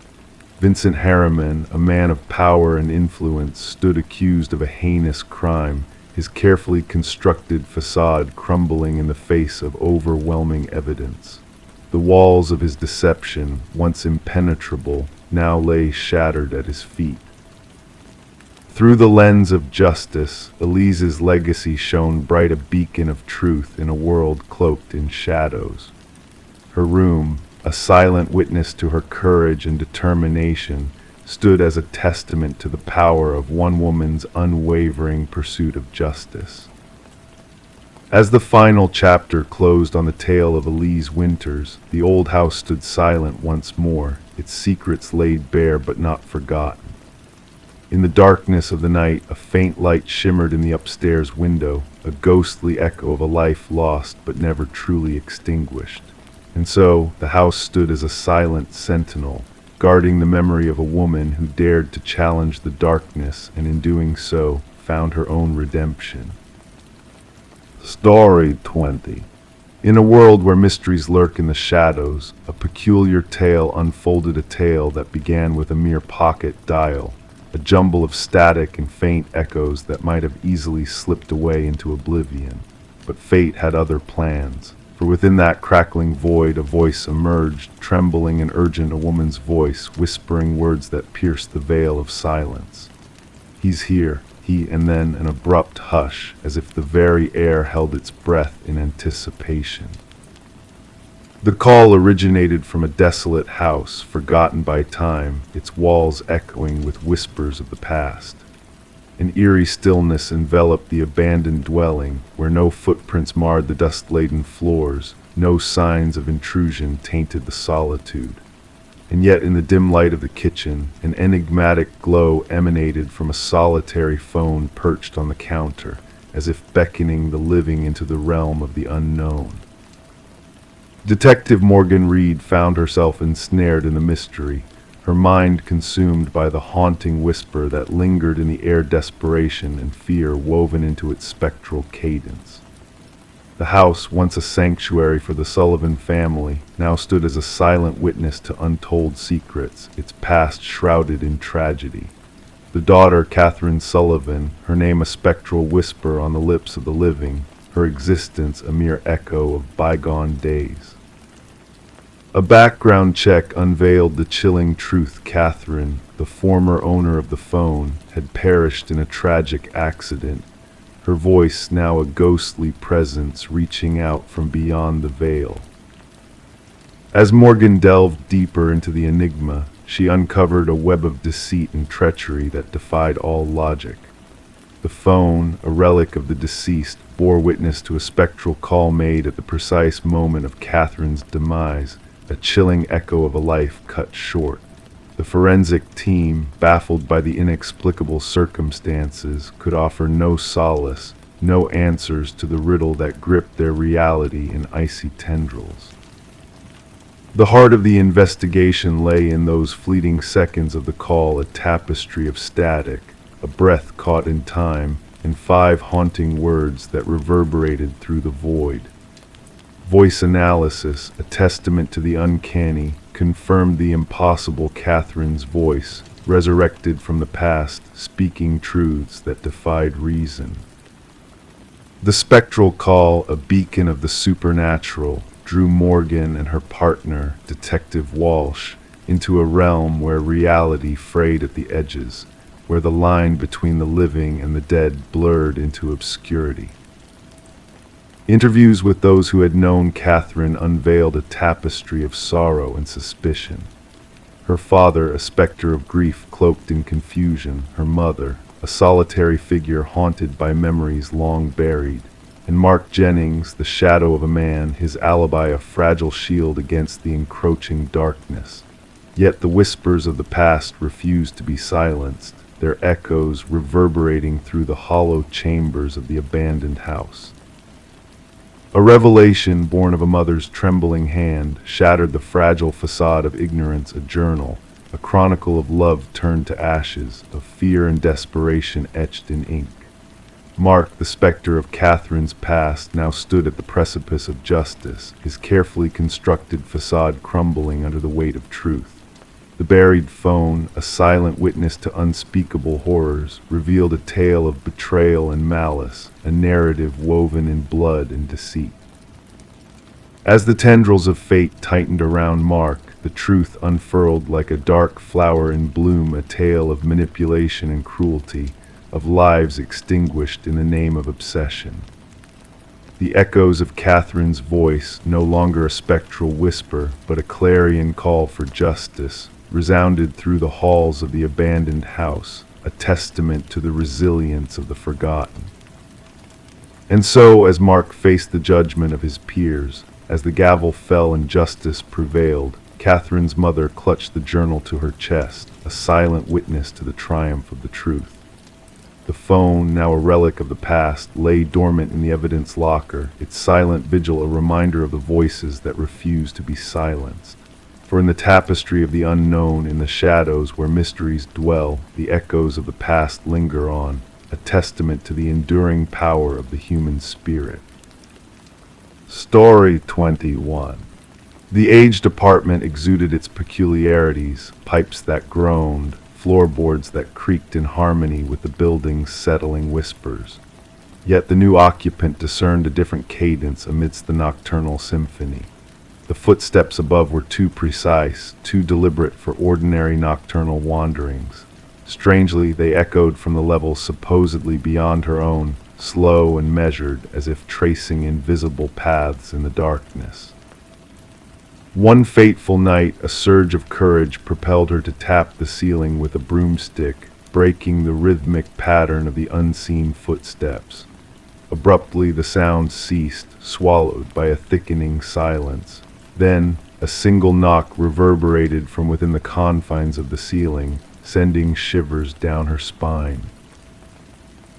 Vincent Harriman, a man of power and influence, stood accused of a heinous crime, his carefully constructed facade crumbling in the face of overwhelming evidence. The walls of his deception, once impenetrable, now lay shattered at his feet. Through the lens of justice, Elise's legacy shone bright, a beacon of truth in a world cloaked in shadows. Her room, a silent witness to her courage and determination, stood as a testament to the power of one woman's unwavering pursuit of justice. As the final chapter closed on the tale of Elise Winters, the old house stood silent once more, its secrets laid bare but not forgotten. In the darkness of the night, a faint light shimmered in the upstairs window, a ghostly echo of a life lost but never truly extinguished. And so, the house stood as a silent sentinel, guarding the memory of a woman who dared to challenge the darkness and in doing so, found her own redemption. Story 20. In a world where mysteries lurk in the shadows, a peculiar tale unfolded, a tale that began with a mere pocket dial, a jumble of static and faint echoes that might have easily slipped away into oblivion. But fate had other plans, for within that crackling void a voice emerged, trembling and urgent, a woman's voice, whispering words that pierced the veil of silence. He's here, and then an abrupt hush, as if the very air held its breath in anticipation. The call originated from a desolate house, forgotten by time, its walls echoing with whispers of the past. An eerie stillness enveloped the abandoned dwelling, where no footprints marred the dust-laden floors, no signs of intrusion tainted the solitude. And yet in the dim light of the kitchen, an enigmatic glow emanated from a solitary phone perched on the counter, as if beckoning the living into the realm of the unknown. Detective Morgan Reed found herself ensnared in the mystery, her mind consumed by the haunting whisper that lingered in the air, desperation and fear woven into its spectral cadence. The house, once a sanctuary for the Sullivan family, now stood as a silent witness to untold secrets, its past shrouded in tragedy. The daughter, Catherine Sullivan, her name a spectral whisper on the lips of the living, her existence a mere echo of bygone days. A background check unveiled the chilling truth. Catherine, the former owner of the phone, had perished in a tragic accident, her voice now a ghostly presence reaching out from beyond the veil. As Morgan delved deeper into the enigma, she uncovered a web of deceit and treachery that defied all logic. The phone, a relic of the deceased, bore witness to a spectral call made at the precise moment of Catherine's demise, a chilling echo of a life cut short. The forensic team, baffled by the inexplicable circumstances, could offer no solace, no answers to the riddle that gripped their reality in icy tendrils. The heart of the investigation lay in those fleeting seconds of the call, a tapestry of static, a breath caught in time, and 5 haunting words that reverberated through the void. Voice analysis, a testament to the uncanny, confirmed the impossible. Catherine's voice, resurrected from the past, speaking truths that defied reason. The spectral call, a beacon of the supernatural, drew Morgan and her partner, Detective Walsh, into a realm where reality frayed at the edges, where the line between the living and the dead blurred into obscurity. Interviews with those who had known Catherine unveiled a tapestry of sorrow and suspicion. Her father, a specter of grief cloaked in confusion, her mother, a solitary figure haunted by memories long buried, and Mark Jennings, the shadow of a man, his alibi a fragile shield against the encroaching darkness. Yet the whispers of the past refused to be silenced, their echoes reverberating through the hollow chambers of the abandoned house. A revelation born of a mother's trembling hand shattered the fragile facade of ignorance, a journal, a chronicle of love turned to ashes, of fear and desperation etched in ink. Mark, the specter of Catherine's past, now stood at the precipice of justice, his carefully constructed facade crumbling under the weight of truth. The buried phone, a silent witness to unspeakable horrors, revealed a tale of betrayal and malice, a narrative woven in blood and deceit. As the tendrils of fate tightened around Mark, the truth unfurled like a dark flower in bloom, a tale of manipulation and cruelty, of lives extinguished in the name of obsession. The echoes of Catherine's voice, no longer a spectral whisper, but a clarion call for justice, resounded through the halls of the abandoned house, a testament to the resilience of the forgotten. And so, as Mark faced the judgment of his peers, as the gavel fell and justice prevailed, Catherine's mother clutched the journal to her chest, a silent witness to the triumph of the truth. The phone, now a relic of the past, lay dormant in the evidence locker, its silent vigil a reminder of the voices that refused to be silenced. For in the tapestry of the unknown, in the shadows where mysteries dwell, the echoes of the past linger on, a testament to the enduring power of the human spirit. Story 21. The aged apartment exuded its peculiarities, pipes that groaned, floorboards that creaked in harmony with the building's settling whispers. Yet the new occupant discerned a different cadence amidst the nocturnal symphony. The footsteps above were too precise, too deliberate for ordinary nocturnal wanderings. Strangely, they echoed from the levels supposedly beyond her own, slow and measured, as if tracing invisible paths in the darkness. One fateful night, a surge of courage propelled her to tap the ceiling with a broomstick, breaking the rhythmic pattern of the unseen footsteps. Abruptly, the sound ceased, swallowed by a thickening silence. Then, a single knock reverberated from within the confines of the ceiling, sending shivers down her spine.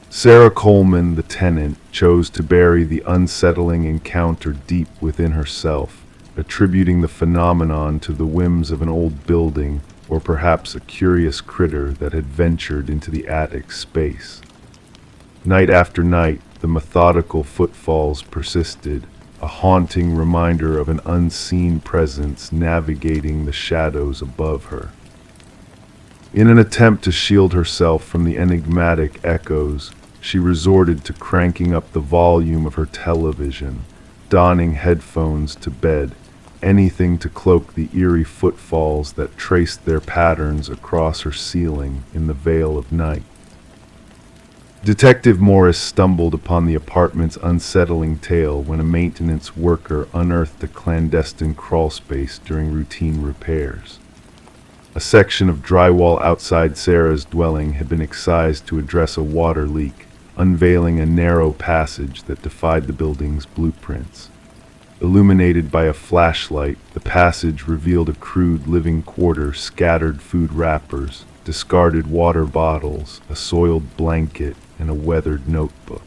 Sarah Coleman, the tenant, chose to bury the unsettling encounter deep within herself, attributing the phenomenon to the whims of an old building or perhaps a curious critter that had ventured into the attic space. Night after night, the methodical footfalls persisted, a haunting reminder of an unseen presence navigating the shadows above her. In an attempt to shield herself from the enigmatic echoes, she resorted to cranking up the volume of her television, donning headphones to bed, anything to cloak the eerie footfalls that traced their patterns across her ceiling in the veil of night. Detective Morris stumbled upon the apartment's unsettling tale when a maintenance worker unearthed a clandestine crawlspace during routine repairs. A section of drywall outside Sarah's dwelling had been excised to address a water leak, unveiling a narrow passage that defied the building's blueprints. Illuminated by a flashlight, the passage revealed a crude living quarter, scattered food wrappers, discarded water bottles, a soiled blanket, and a weathered notebook.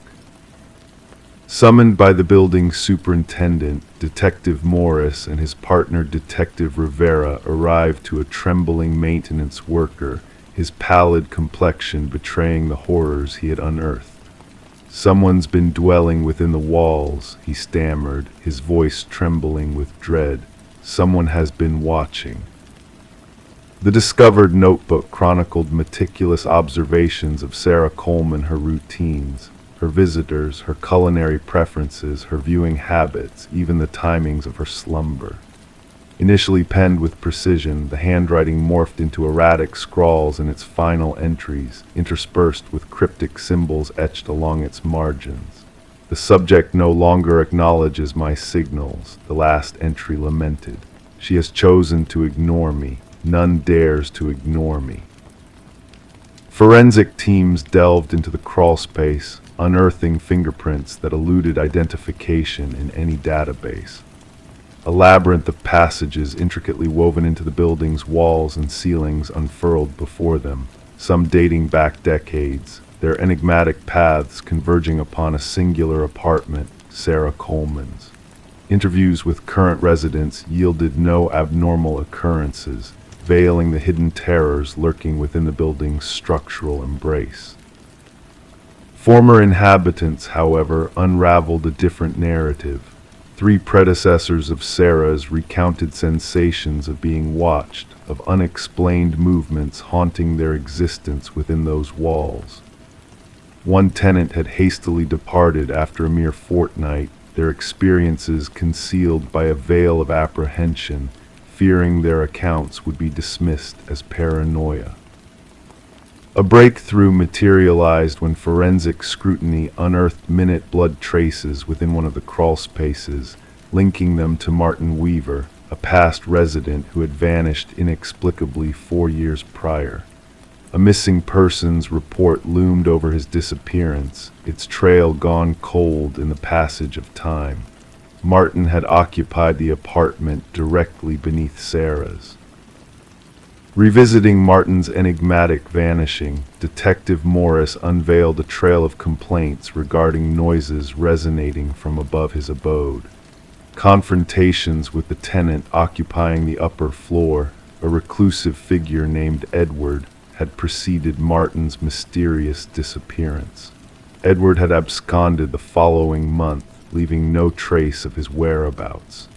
Summoned by the building's superintendent, Detective Morris and his partner Detective Rivera arrived to a trembling maintenance worker, his pallid complexion betraying the horrors he had unearthed. "Someone's been dwelling within the walls," he stammered, his voice trembling with dread. "Someone has been watching." The discovered notebook chronicled meticulous observations of Sarah Coleman, her routines, her visitors, her culinary preferences, her viewing habits, even the timings of her slumber. Initially penned with precision, the handwriting morphed into erratic scrawls in its final entries, interspersed with cryptic symbols etched along its margins. "The subject no longer acknowledges my signals," the last entry lamented. "She has chosen to ignore me. None dares to ignore me." Forensic teams delved into the crawlspace, unearthing fingerprints that eluded identification in any database. A labyrinth of passages intricately woven into the building's walls and ceilings unfurled before them, some dating back decades, their enigmatic paths converging upon a singular apartment, Sarah Coleman's. Interviews with current residents yielded no abnormal occurrences, veiling the hidden terrors lurking within the building's structural embrace. Former inhabitants, however, unraveled a different narrative. 3 predecessors of Sarah's recounted sensations of being watched, of unexplained movements haunting their existence within those walls. One tenant had hastily departed after a mere fortnight, their experiences concealed by a veil of apprehension, fearing their accounts would be dismissed as paranoia. A breakthrough materialized when forensic scrutiny unearthed minute blood traces within one of the crawl spaces, linking them to Martin Weaver, a past resident who had vanished inexplicably 4 years prior. A missing persons report loomed over his disappearance, its trail gone cold in the passage of time. Martin had occupied the apartment directly beneath Sarah's. Revisiting Martin's enigmatic vanishing, Detective Morris unveiled a trail of complaints regarding noises resonating from above his abode. Confrontations with the tenant occupying the upper floor, a reclusive figure named Edward, had preceded Martin's mysterious disappearance. Edward had absconded the following month, leaving no trace of his whereabouts.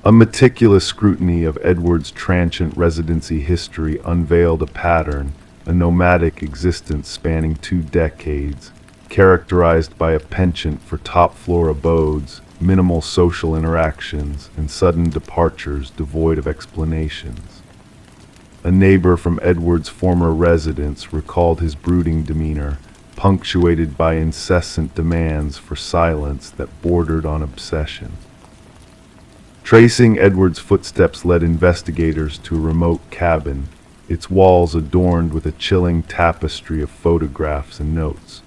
A meticulous scrutiny of Edward's transient residency history unveiled a pattern, a nomadic existence spanning 2 decades, characterized by a penchant for top-floor abodes, minimal social interactions, and sudden departures devoid of explanations. A neighbor from Edward's former residence recalled his brooding demeanor, punctuated by incessant demands for silence that bordered on obsession. Tracing Edward's footsteps led investigators to a remote cabin, its walls adorned with a chilling tapestry of photographs and notes.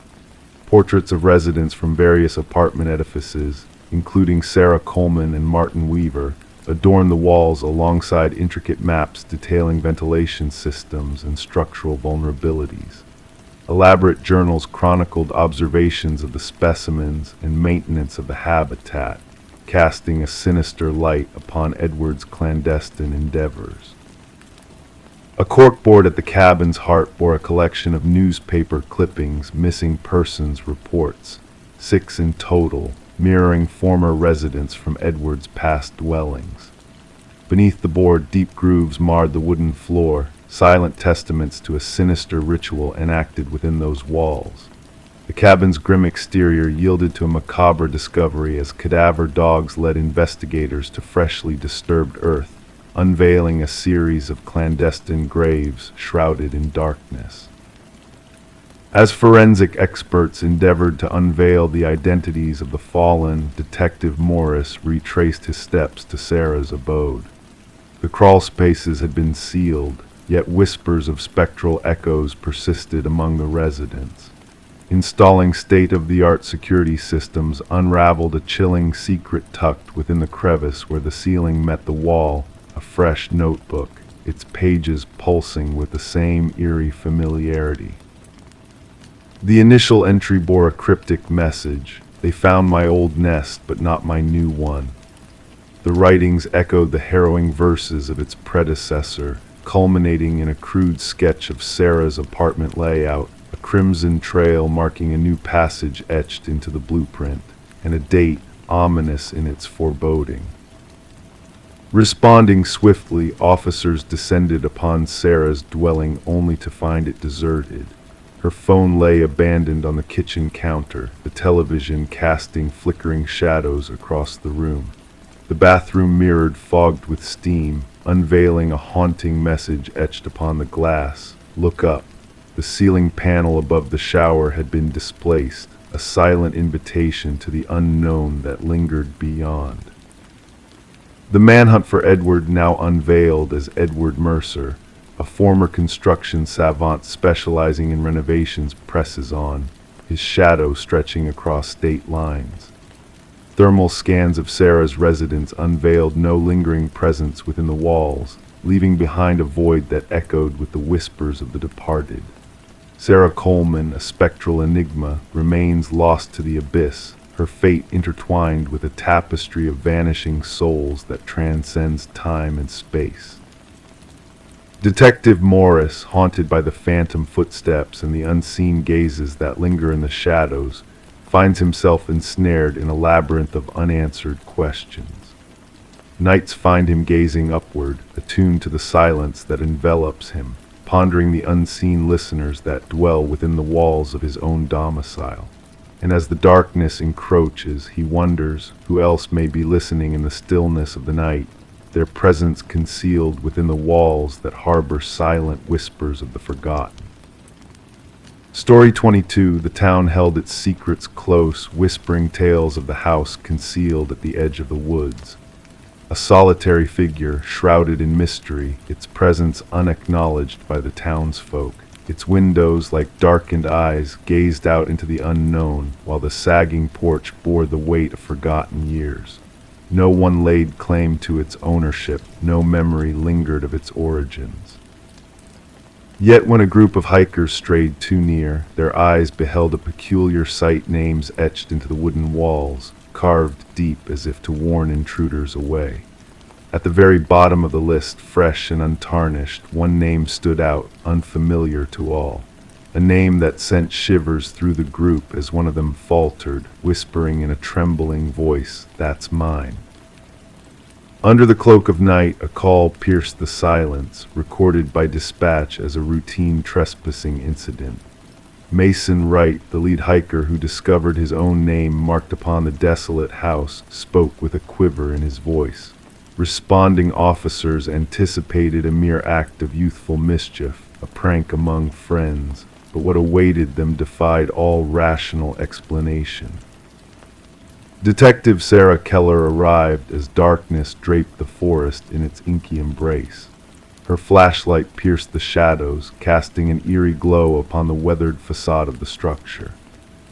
Portraits of residents from various apartment edifices, including Sarah Coleman and Martin Weaver, adorned the walls alongside intricate maps detailing ventilation systems and structural vulnerabilities. Elaborate journals chronicled observations of the specimens and maintenance of the habitat, casting a sinister light upon Edward's clandestine endeavors. A corkboard at the cabin's heart bore a collection of newspaper clippings, missing persons reports, 6 in total, mirroring former residents from Edward's past dwellings. Beneath the board, deep grooves marred the wooden floor, silent testaments to a sinister ritual enacted within those walls. The cabin's grim exterior yielded to a macabre discovery as cadaver dogs led investigators to freshly disturbed earth, unveiling a series of clandestine graves shrouded in darkness. As forensic experts endeavored to unveil the identities of the fallen, Detective Morris retraced his steps to Sarah's abode. The crawl spaces had been sealed, yet whispers of spectral echoes persisted among the residents. Installing state-of-the-art security systems unraveled a chilling secret tucked within the crevice where the ceiling met the wall, a fresh notebook, its pages pulsing with the same eerie familiarity. The initial entry bore a cryptic message: "They found my old nest, but not my new one." The writings echoed the harrowing verses of its predecessor, culminating in a crude sketch of Sarah's apartment layout, a crimson trail marking a new passage etched into the blueprint, and a date ominous in its foreboding. Responding swiftly, officers descended upon Sarah's dwelling only to find it deserted. Her phone lay abandoned on the kitchen counter, the television casting flickering shadows across the room. The bathroom mirrored, fogged with steam, unveiling a haunting message etched upon the glass: "Look up." The ceiling panel above the shower had been displaced, a silent invitation to the unknown that lingered beyond. The manhunt for Edward, now unveiled as Edward Mercer, a former construction savant specializing in renovations, presses on, his shadow stretching across state lines. Thermal scans of Sarah's residence unveiled no lingering presence within the walls, leaving behind a void that echoed with the whispers of the departed. Sarah Coleman, a spectral enigma, remains lost to the abyss, her fate intertwined with a tapestry of vanishing souls that transcends time and space. Detective Morris, haunted by the phantom footsteps and the unseen gazes that linger in the shadows, finds himself ensnared in a labyrinth of unanswered questions. Nights find him gazing upward, attuned to the silence that envelops him, pondering the unseen listeners that dwell within the walls of his own domicile. And as the darkness encroaches, he wonders who else may be listening in the stillness of the night, their presence concealed within the walls that harbor silent whispers of the forgotten. Story 22, the town held its secrets close, whispering tales of the house concealed at the edge of the woods. a solitary figure shrouded in mystery, its presence unacknowledged by the townsfolk. Its windows, like darkened eyes, gazed out into the unknown, while the sagging porch bore the weight of forgotten years. No one laid claim to its ownership, no memory lingered of its origins. Yet when a group of hikers strayed too near, their eyes beheld a peculiar sight, names etched into the wooden walls, carved deep as if to warn intruders away. At the very bottom of the list, fresh and untarnished, one name stood out, unfamiliar to all. A name that sent shivers through the group as one of them faltered, whispering in a trembling voice, "That's mine." Under the cloak of night, a call pierced the silence, recorded by dispatch as a routine trespassing incident. Mason Wright, the lead hiker who discovered his own name marked upon the desolate house, spoke with a quiver in his voice. Responding officers anticipated a mere act of youthful mischief, a prank among friends, but what awaited them defied all rational explanation. Detective Sarah Keller arrived as darkness draped the forest in its inky embrace. Her flashlight pierced the shadows, casting an eerie glow upon the weathered facade of the structure.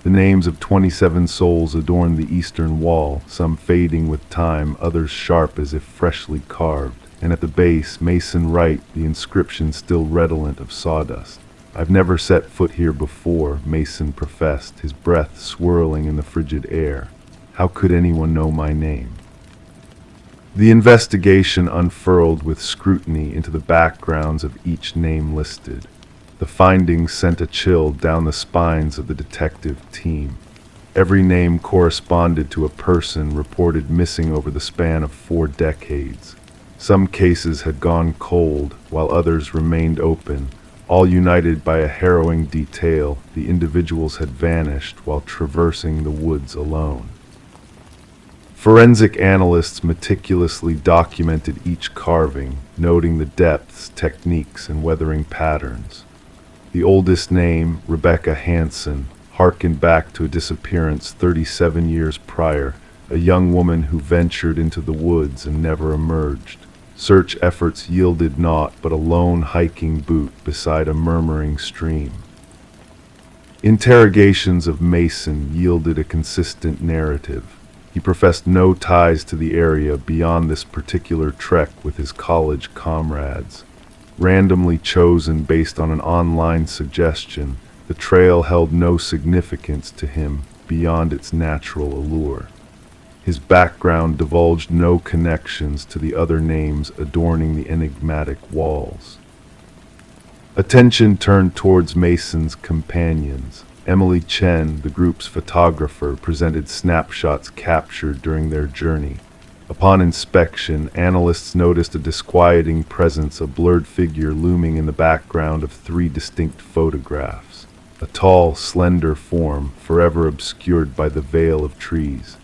The names of 27 souls adorned the eastern wall, some fading with time, others sharp as if freshly carved, and at the base, Mason Wright, the inscription still redolent of sawdust. "I've never set foot here before," Mason professed, his breath swirling in the frigid air. "How could anyone know my name?" The investigation unfurled with scrutiny into the backgrounds of each name listed. The findings sent a chill down the spines of the detective team. Every name corresponded to a person reported missing over the span of 4 decades. Some cases had gone cold, while others remained open, all united by a harrowing detail: the individuals had vanished while traversing the woods alone. Forensic analysts meticulously documented each carving, noting the depths, techniques, and weathering patterns. The oldest name, Rebecca Hansen, harkened back to a disappearance 37 years prior, a young woman who ventured into the woods and never emerged. Search efforts yielded naught but a lone hiking boot beside a murmuring stream. Interrogations of Mason yielded a consistent narrative. He professed no ties to the area beyond this particular trek with his college comrades. Randomly chosen based on an online suggestion, the trail held no significance to him beyond its natural allure. His background divulged no connections to the other names adorning the enigmatic walls. Attention turned towards Mason's companions. Emily Chen, the group's photographer, presented snapshots captured during their journey. Upon inspection, analysts noticed a disquieting presence, a blurred figure looming in the background of 3 distinct photographs. A tall, slender form, forever obscured by the veil of trees.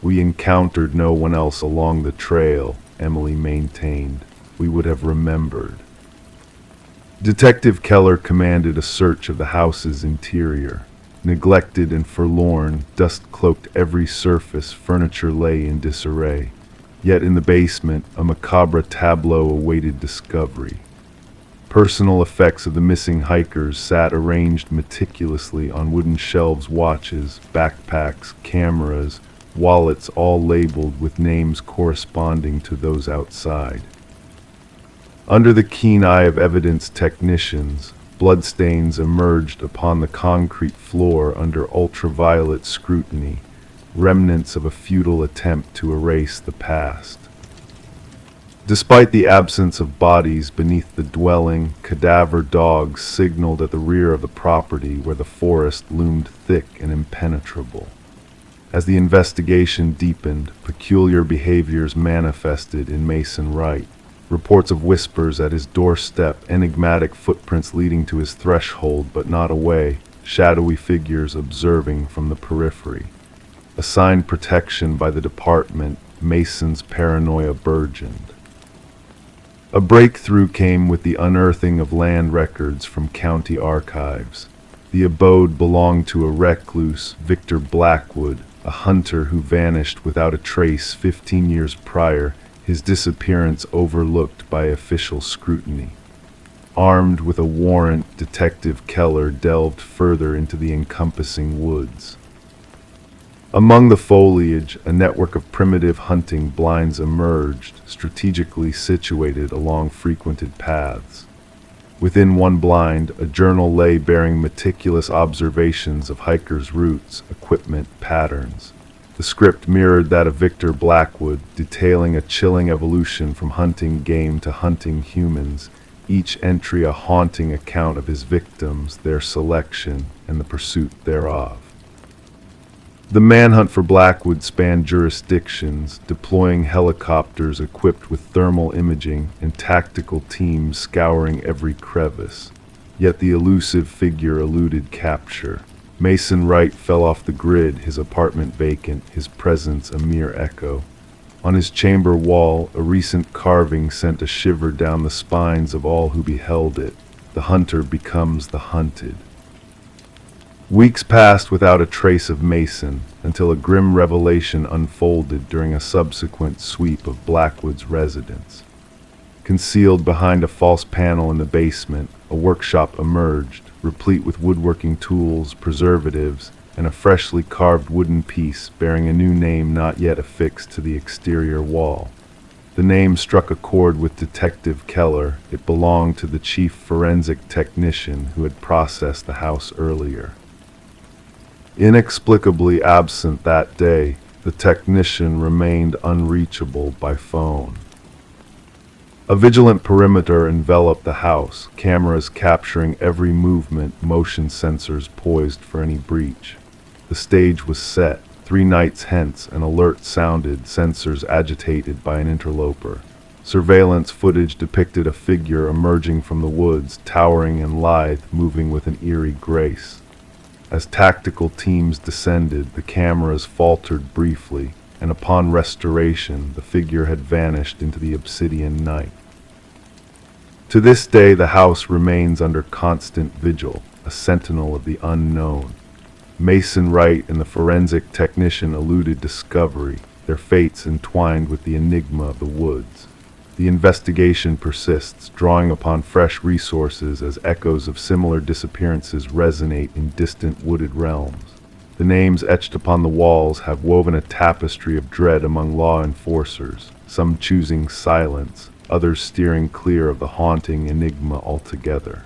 "We encountered no one else along the trail," Emily maintained. "We would have remembered." Detective Keller commanded a search of the house's interior. Neglected and forlorn, dust cloaked every surface, furniture lay in disarray. Yet in the basement, a macabre tableau awaited discovery. Personal effects of the missing hikers sat arranged meticulously on wooden shelves: watches, backpacks, cameras, wallets, all labeled with names corresponding to those outside. Under the keen eye of evidence technicians, bloodstains emerged upon the concrete floor under ultraviolet scrutiny, remnants of a futile attempt to erase the past. Despite the absence of bodies beneath the dwelling, cadaver dogs signaled at the rear of the property where the forest loomed thick and impenetrable. As the investigation deepened, peculiar behaviors manifested in Mason Wright. Reports of whispers at his doorstep, enigmatic footprints leading to his threshold but not away, shadowy figures observing from the periphery. Assigned protection by the department, Mason's paranoia burgeoned. A breakthrough came with the unearthing of land records from county archives. The abode belonged to a recluse, Victor Blackwood, a hunter who vanished without a trace 15 years prior, his disappearance overlooked by official scrutiny. Armed with a warrant, Detective Keller delved further into the encompassing woods. Among the foliage, a network of primitive hunting blinds emerged, strategically situated along frequented paths. Within one blind, a journal lay bearing meticulous observations of hikers' routes, equipment, patterns. The script mirrored that of Victor Blackwood, detailing a chilling evolution from hunting game to hunting humans, each entry a haunting account of his victims, their selection, and the pursuit thereof. The manhunt for Blackwood spanned jurisdictions, deploying helicopters equipped with thermal imaging and tactical teams scouring every crevice. Yet the elusive figure eluded capture. Mason Wright fell off the grid, his apartment vacant, his presence a mere echo. On his chamber wall, a recent carving sent a shiver down the spines of all who beheld it. The hunter becomes the hunted. Weeks passed without a trace of Mason, until a grim revelation unfolded during a subsequent sweep of Blackwood's residence. Concealed behind a false panel in the basement, a workshop emerged, replete with woodworking tools, preservatives, and a freshly carved wooden piece bearing a new name not yet affixed to the exterior wall. The name struck a chord with Detective Keller. It belonged to the chief forensic technician who had processed the house earlier. Inexplicably absent that day, the technician remained unreachable by phone. A vigilant perimeter enveloped the house, cameras capturing every movement, motion sensors poised for any breach. The stage was set. 3 nights hence, an alert sounded, sensors agitated by an interloper. Surveillance footage depicted a figure emerging from the woods, towering and lithe, moving with an eerie grace. As tactical teams descended, the cameras faltered briefly, and upon restoration, the figure had vanished into the obsidian night. To this day, the house remains under constant vigil, a sentinel of the unknown. Mason Wright and the forensic technician eluded discovery, their fates entwined with the enigma of the woods. The investigation persists, drawing upon fresh resources as echoes of similar disappearances resonate in distant wooded realms. The names etched upon the walls have woven a tapestry of dread among law enforcers, some choosing silence, others steering clear of the haunting enigma altogether.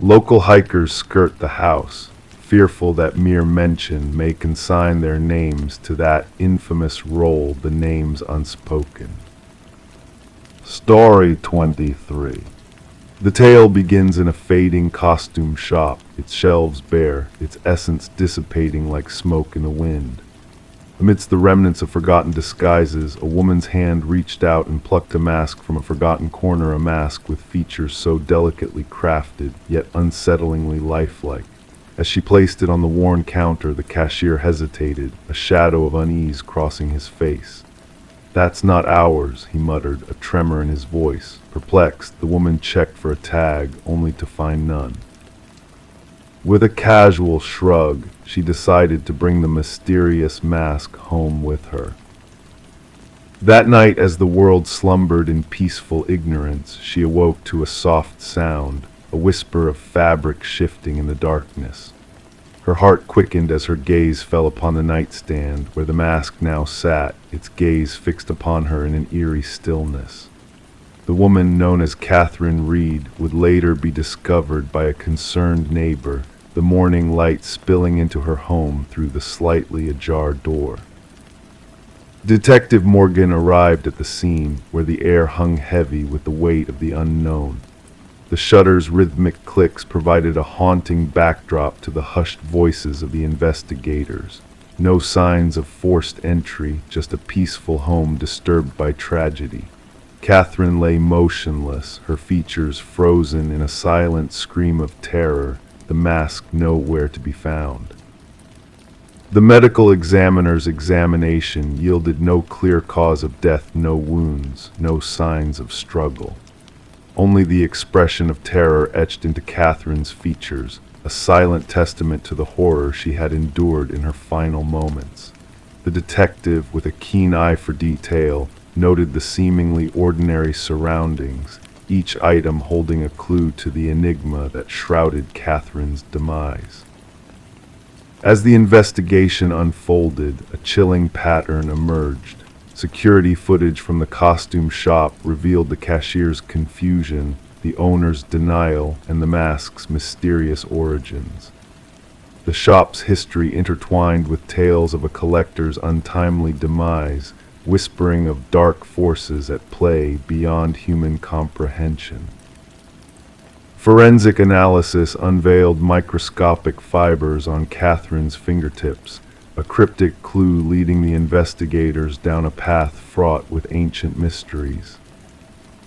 Local hikers skirt the house, fearful that mere mention may consign their names to that infamous roll, the names unspoken. Story 23. The tale begins in a fading costume shop, its shelves bare, its essence dissipating like smoke in the wind. Amidst the remnants of forgotten disguises, a woman's hand reached out and plucked a mask from a forgotten corner, a mask with features so delicately crafted, yet unsettlingly lifelike. As she placed it on the worn counter, the cashier hesitated, a shadow of unease crossing his face. "That's not ours," he muttered, a tremor in his voice. Perplexed, the woman checked for a tag, only to find none. With a casual shrug, she decided to bring the mysterious mask home with her. That night, as the world slumbered in peaceful ignorance, she awoke to a soft sound, a whisper of fabric shifting in the darkness. Her heart quickened as her gaze fell upon the nightstand, where the mask now sat, its gaze fixed upon her in an eerie stillness. The woman known as Catherine Reed would later be discovered by a concerned neighbor, the morning light spilling into her home through the slightly ajar door. Detective Morgan arrived at the scene, where the air hung heavy with the weight of the unknown. The shutter's rhythmic clicks provided a haunting backdrop to the hushed voices of the investigators. No signs of forced entry, just a peaceful home disturbed by tragedy. Catherine lay motionless, her features frozen in a silent scream of terror, the mask nowhere to be found. The medical examiner's examination yielded no clear cause of death, no wounds, no signs of struggle. Only the expression of terror etched into Catherine's features, a silent testament to the horror she had endured in her final moments. The detective, with a keen eye for detail, noted the seemingly ordinary surroundings, each item holding a clue to the enigma that shrouded Catherine's demise. As the investigation unfolded, a chilling pattern emerged. Security footage from the costume shop revealed the cashier's confusion, the owner's denial, and the mask's mysterious origins. The shop's history intertwined with tales of a collector's untimely demise, whispering of dark forces at play beyond human comprehension. Forensic analysis unveiled microscopic fibers on Catherine's fingertips, a cryptic clue leading the investigators down a path fraught with ancient mysteries.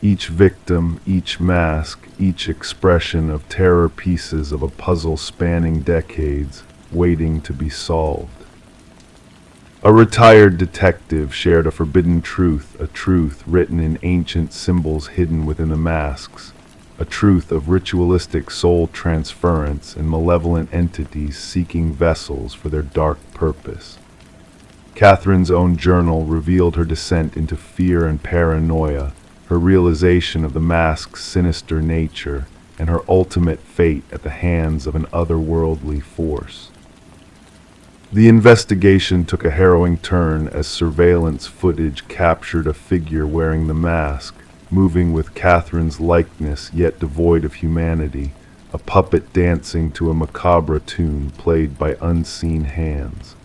Each victim, each mask, each expression of terror, pieces of a puzzle spanning decades, waiting to be solved. A retired detective shared a forbidden truth, a truth written in ancient symbols hidden within the masks, a truth of ritualistic soul transference and malevolent entities seeking vessels for their dark purpose. Catherine's own journal revealed her descent into fear and paranoia, her realization of the mask's sinister nature, and her ultimate fate at the hands of an otherworldly force. The investigation took a harrowing turn as surveillance footage captured a figure wearing the mask, moving with Catherine's likeness yet devoid of humanity, a puppet dancing to a macabre tune played by unseen hands.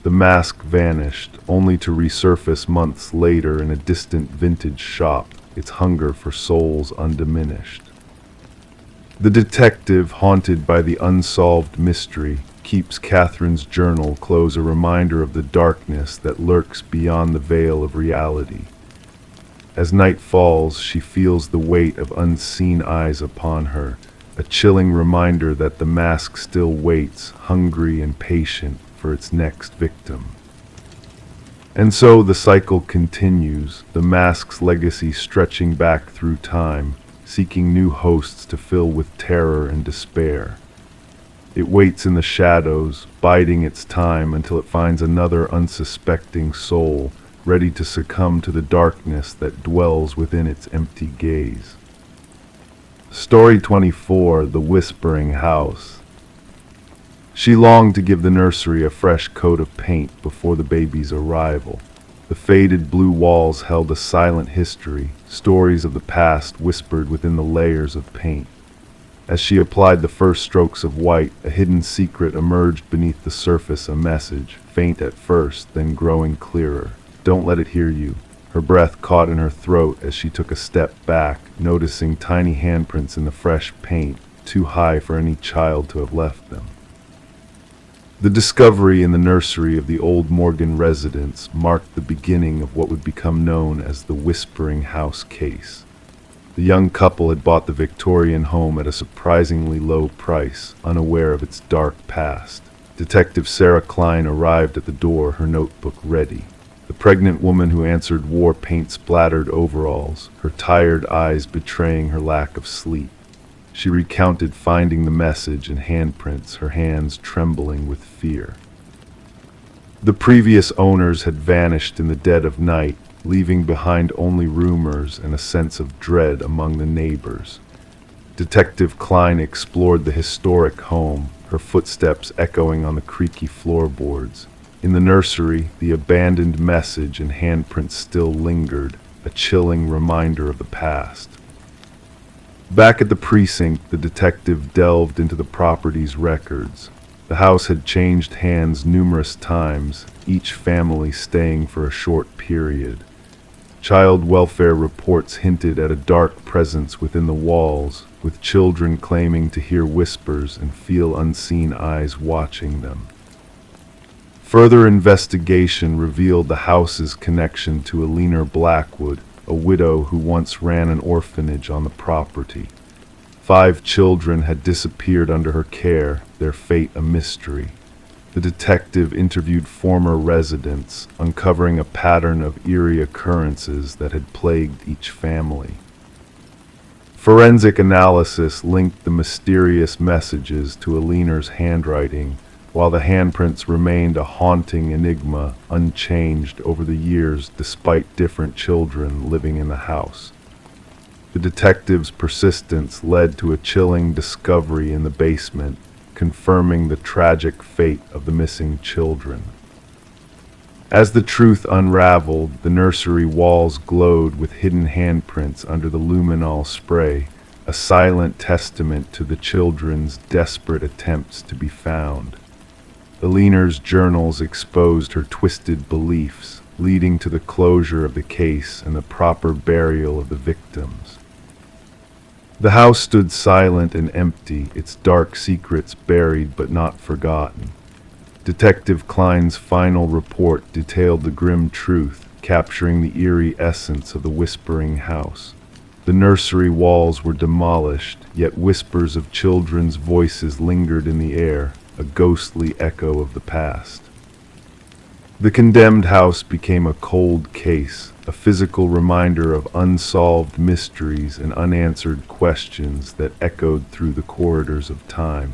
The mask vanished, only to resurface months later in a distant vintage shop, its hunger for souls undiminished. The detective, haunted by the unsolved mystery, keeps Catherine's journal close, a reminder of the darkness that lurks beyond the veil of reality. As night falls, she feels the weight of unseen eyes upon her, a chilling reminder that the mask still waits, hungry and patient, for its next victim. And so the cycle continues, the mask's legacy stretching back through time, seeking new hosts to fill with terror and despair. It waits in the shadows, biding its time until it finds another unsuspecting soul, ready to succumb to the darkness that dwells within its empty gaze. Story 24, The Whispering House. She longed to give the nursery a fresh coat of paint before the baby's arrival. The faded blue walls held a silent history, stories of the past whispered within the layers of paint. As she applied the first strokes of white, a hidden secret emerged beneath the surface, a message, faint at first, then growing clearer. Don't let it hear you. Her breath caught in her throat as she took a step back, noticing tiny handprints in the fresh paint, too high for any child to have left them. The discovery in the nursery of the old Morgan residence marked the beginning of what would become known as the Whispering House case. The young couple had bought the Victorian home at a surprisingly low price, unaware of its dark past. Detective Sarah Klein arrived at the door, her notebook ready. The pregnant woman who answered wore paint-splattered overalls, her tired eyes betraying her lack of sleep. She recounted finding the message and handprints, her hands trembling with fear. The previous owners had vanished in the dead of night, leaving behind only rumors and a sense of dread among the neighbors. Detective Klein explored the historic home, her footsteps echoing on the creaky floorboards. In the nursery, the abandoned message and handprints still lingered, a chilling reminder of the past. Back at the precinct, the detective delved into the property's records. The house had changed hands numerous times, each family staying for a short period. Child welfare reports hinted at a dark presence within the walls, with children claiming to hear whispers and feel unseen eyes watching them. Further investigation revealed the house's connection to Eleanor Blackwood, a widow who once ran an orphanage on the property. 5 children had disappeared under her care, their fate a mystery. The detective interviewed former residents, uncovering a pattern of eerie occurrences that had plagued each family. Forensic analysis linked the mysterious messages to Eleanor's handwriting, while the handprints remained a haunting enigma, unchanged over the years despite different children living in the house. The detective's persistence led to a chilling discovery in the basement, confirming the tragic fate of the missing children. As the truth unraveled, the nursery walls glowed with hidden handprints under the luminol spray, a silent testament to the children's desperate attempts to be found. Eleanor's journals exposed her twisted beliefs, leading to the closure of the case and the proper burial of the victims. The house stood silent and empty, its dark secrets buried but not forgotten. Detective Klein's final report detailed the grim truth, capturing the eerie essence of the whispering house. The nursery walls were demolished, yet whispers of children's voices lingered in the air, a ghostly echo of the past. The condemned house became a cold case, a physical reminder of unsolved mysteries and unanswered questions that echoed through the corridors of time.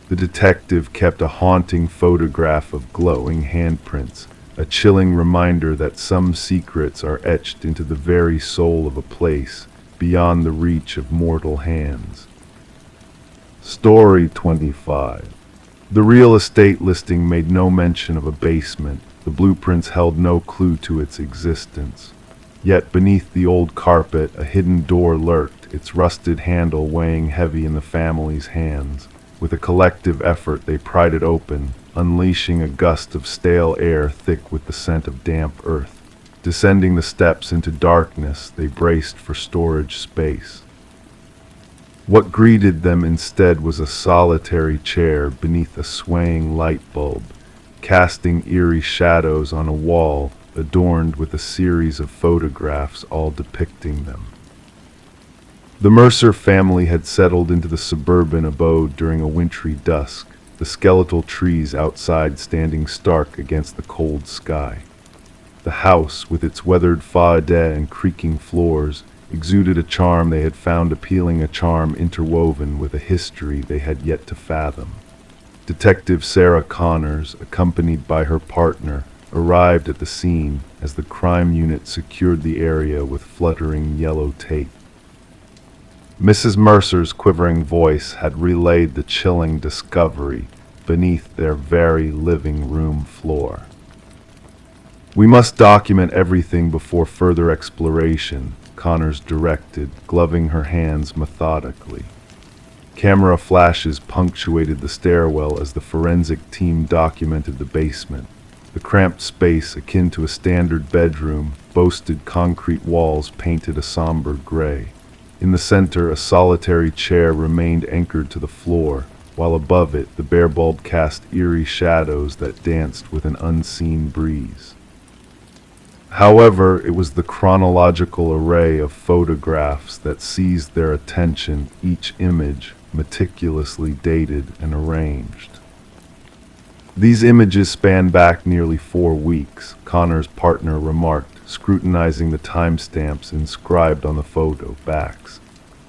The detective kept a haunting photograph of glowing handprints, a chilling reminder that some secrets are etched into the very soul of a place, beyond the reach of mortal hands. Story 25. The real estate listing made no mention of a basement. The blueprints held no clue to its existence. Yet beneath the old carpet, a hidden door lurked, its rusted handle weighing heavy in the family's hands. With a collective effort, they pried it open, unleashing a gust of stale air thick with the scent of damp earth. Descending the steps into darkness, they braced for storage space. What greeted them instead was a solitary chair beneath a swaying light bulb, casting eerie shadows on a wall adorned with a series of photographs all depicting them. The Mercer family had settled into the suburban abode during a wintry dusk, the skeletal trees outside standing stark against the cold sky. The house, with its weathered façade and creaking floors, exuded a charm they had found appealing, a charm interwoven with a history they had yet to fathom. Detective Sarah Connors, accompanied by her partner, arrived at the scene as the crime unit secured the area with fluttering yellow tape. Mrs. Mercer's quivering voice had relayed the chilling discovery beneath their very living room floor. "We must document everything before further exploration," Connors directed, gloving her hands methodically. Camera flashes punctuated the stairwell as the forensic team documented the basement. The cramped space, akin to a standard bedroom, boasted concrete walls painted a somber gray. In the center, a solitary chair remained anchored to the floor, while above it, the bare bulb cast eerie shadows that danced with an unseen breeze. However, it was the chronological array of photographs that seized their attention, each image meticulously dated and arranged. "These images span back nearly 4 weeks," Connor's partner remarked, scrutinizing the timestamps inscribed on the photo backs.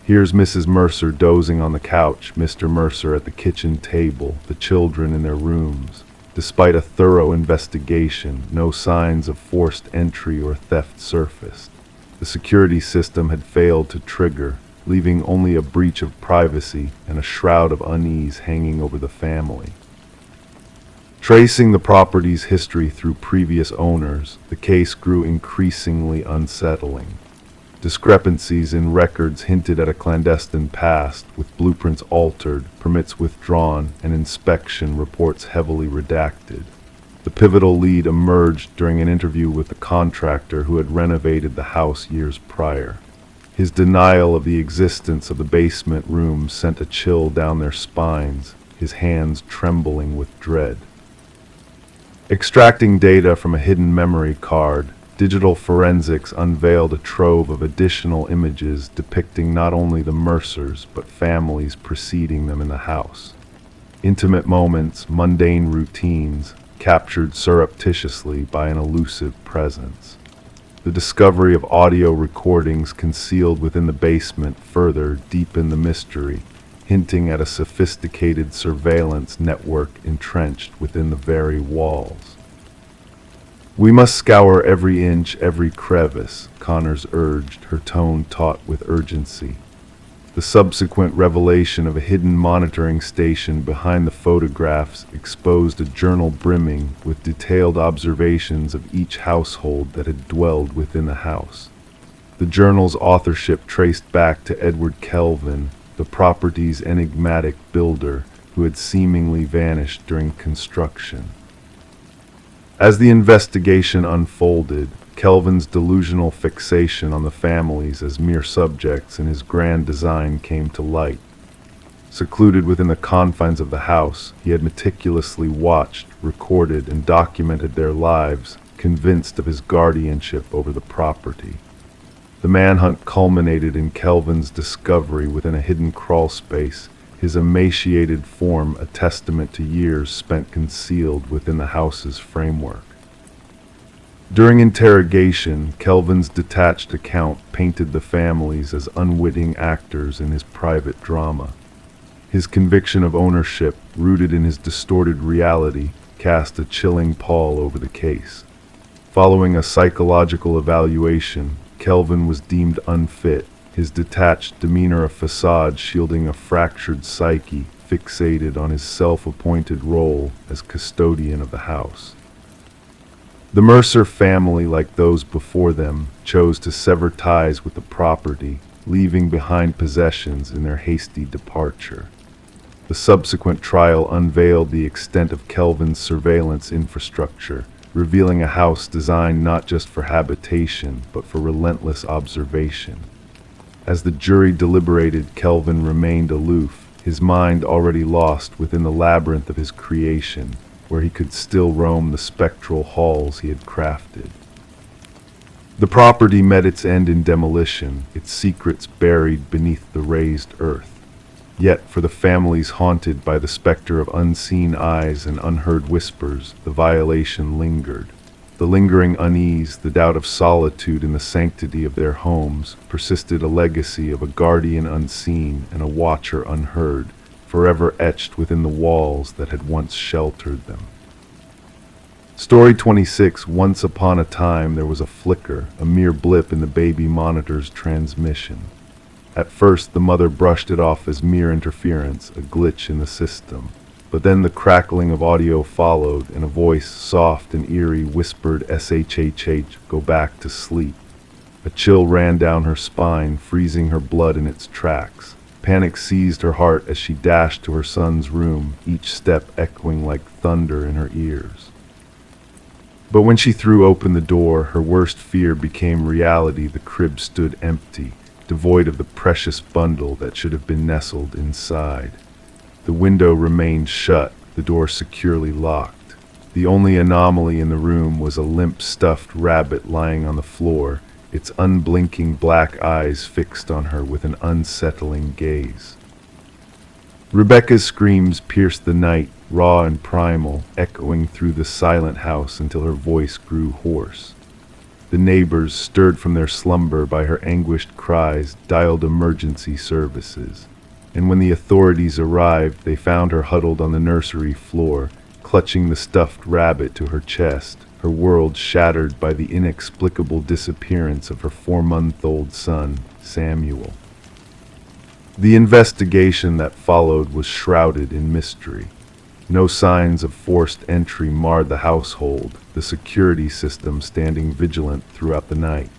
"Here's Mrs. Mercer dozing on the couch, Mr. Mercer at the kitchen table, the children in their rooms." Despite a thorough investigation, no signs of forced entry or theft surfaced. The security system had failed to trigger, leaving only a breach of privacy and a shroud of unease hanging over the family. Tracing the property's history through previous owners, the case grew increasingly unsettling. Discrepancies in records hinted at a clandestine past, with blueprints altered, permits withdrawn, and inspection reports heavily redacted. The pivotal lead emerged during an interview with the contractor who had renovated the house years prior. His denial of the existence of the basement room sent a chill down their spines, his hands trembling with dread. Extracting data from a hidden memory card, digital forensics unveiled a trove of additional images depicting not only the Mercers, but families preceding them in the house. Intimate moments, mundane routines, captured surreptitiously by an elusive presence. The discovery of audio recordings concealed within the basement further deepened the mystery, hinting at a sophisticated surveillance network entrenched within the very walls. "We must scour every inch, every crevice," Connors urged, her tone taut with urgency. The subsequent revelation of a hidden monitoring station behind the photographs exposed a journal brimming with detailed observations of each household that had dwelled within the house. The journal's authorship traced back to Edward Kelvin, the property's enigmatic builder who had seemingly vanished during construction. As the investigation unfolded, Kelvin's delusional fixation on the families as mere subjects in his grand design came to light. Secluded within the confines of the house, he had meticulously watched, recorded, and documented their lives, convinced of his guardianship over the property. The manhunt culminated in Kelvin's discovery within a hidden crawlspace, his emaciated form a testament to years spent concealed within the house's framework. During interrogation, Kelvin's detached account painted the families as unwitting actors in his private drama. His conviction of ownership, rooted in his distorted reality, cast a chilling pall over the case. Following a psychological evaluation, Kelvin was deemed unfit, his detached demeanor a facade shielding a fractured psyche fixated on his self-appointed role as custodian of the house. The Mercer family, like those before them, chose to sever ties with the property, leaving behind possessions in their hasty departure. The subsequent trial unveiled the extent of Kelvin's surveillance infrastructure, revealing a house designed not just for habitation, but for relentless observation. As the jury deliberated, Kelvin remained aloof, his mind already lost within the labyrinth of his creation, where he could still roam the spectral halls he had crafted. The property met its end in demolition, its secrets buried beneath the raised earth. Yet, for the families haunted by the specter of unseen eyes and unheard whispers, the violation lingered. The lingering unease, the doubt of solitude in the sanctity of their homes, persisted a legacy of a guardian unseen and a watcher unheard, forever etched within the walls that had once sheltered them. Story 26. Once upon a time there was a flicker, a mere blip in the baby monitor's transmission. At first the mother brushed it off as mere interference, a glitch in the system. But then the crackling of audio followed, and a voice, soft and eerie, whispered, "SHHH, go back to sleep." A chill ran down her spine, freezing her blood in its tracks. Panic seized her heart as she dashed to her son's room, each step echoing like thunder in her ears. But when she threw open the door, her worst fear became reality. The crib stood empty, devoid of the precious bundle that should have been nestled inside. The window remained shut, the door securely locked. The only anomaly in the room was a limp stuffed rabbit lying on the floor, its unblinking black eyes fixed on her with an unsettling gaze. Rebecca's screams pierced the night, raw and primal, echoing through the silent house until her voice grew hoarse. The neighbors, stirred from their slumber by her anguished cries, dialed emergency services. And when the authorities arrived, they found her huddled on the nursery floor, clutching the stuffed rabbit to her chest, her world shattered by the inexplicable disappearance of her 4-month-old son, Samuel. The investigation that followed was shrouded in mystery. No signs of forced entry marred the household, the security system standing vigilant throughout the night.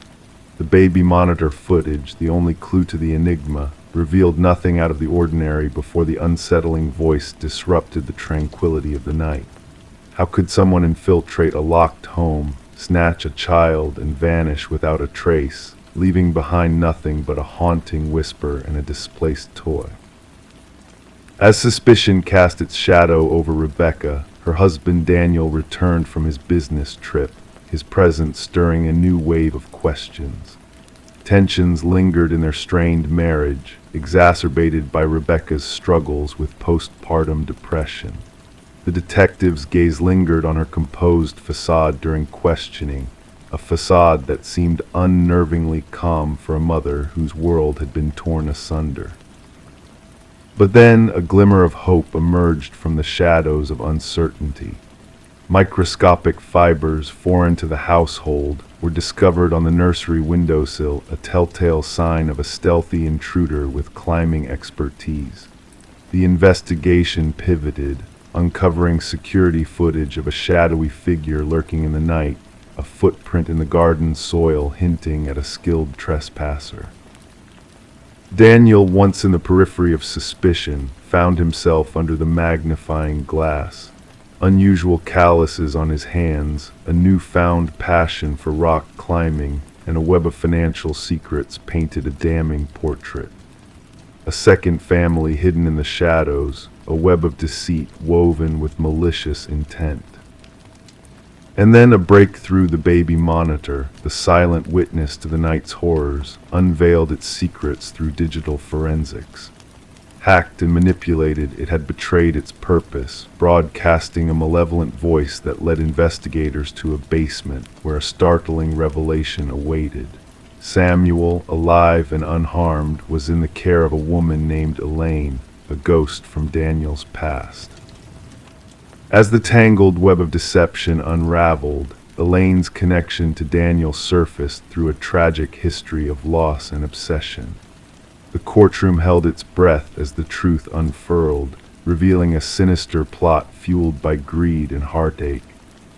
The baby monitor footage, the only clue to the enigma, revealed nothing out of the ordinary before the unsettling voice disrupted the tranquility of the night. How could someone infiltrate a locked home, snatch a child, and vanish without a trace, leaving behind nothing but a haunting whisper and a displaced toy? As suspicion cast its shadow over Rebecca, her husband Daniel returned from his business trip, his presence stirring a new wave of questions. Tensions lingered in their strained marriage, exacerbated by Rebecca's struggles with postpartum depression. The detective's gaze lingered on her composed facade during questioning, a facade that seemed unnervingly calm for a mother whose world had been torn asunder. But then a glimmer of hope emerged from the shadows of uncertainty. Microscopic fibers foreign to the household were discovered on the nursery windowsill, a telltale sign of a stealthy intruder with climbing expertise. The investigation pivoted, uncovering security footage of a shadowy figure lurking in the night, a footprint in the garden soil hinting at a skilled trespasser. Daniel, once in the periphery of suspicion, found himself under the magnifying glass. Unusual calluses on his hands, a newfound passion for rock climbing, and a web of financial secrets painted a damning portrait. A second family hidden in the shadows, a web of deceit woven with malicious intent. And then a break through the baby monitor, the silent witness to the night's horrors, unveiled its secrets through digital forensics. Hacked and manipulated, it had betrayed its purpose, broadcasting a malevolent voice that led investigators to a basement where a startling revelation awaited. Samuel, alive and unharmed, was in the care of a woman named Elaine, a ghost from Daniel's past. As the tangled web of deception unraveled, Elaine's connection to Daniel surfaced through a tragic history of loss and obsession. The courtroom held its breath as the truth unfurled, revealing a sinister plot fueled by greed and heartache.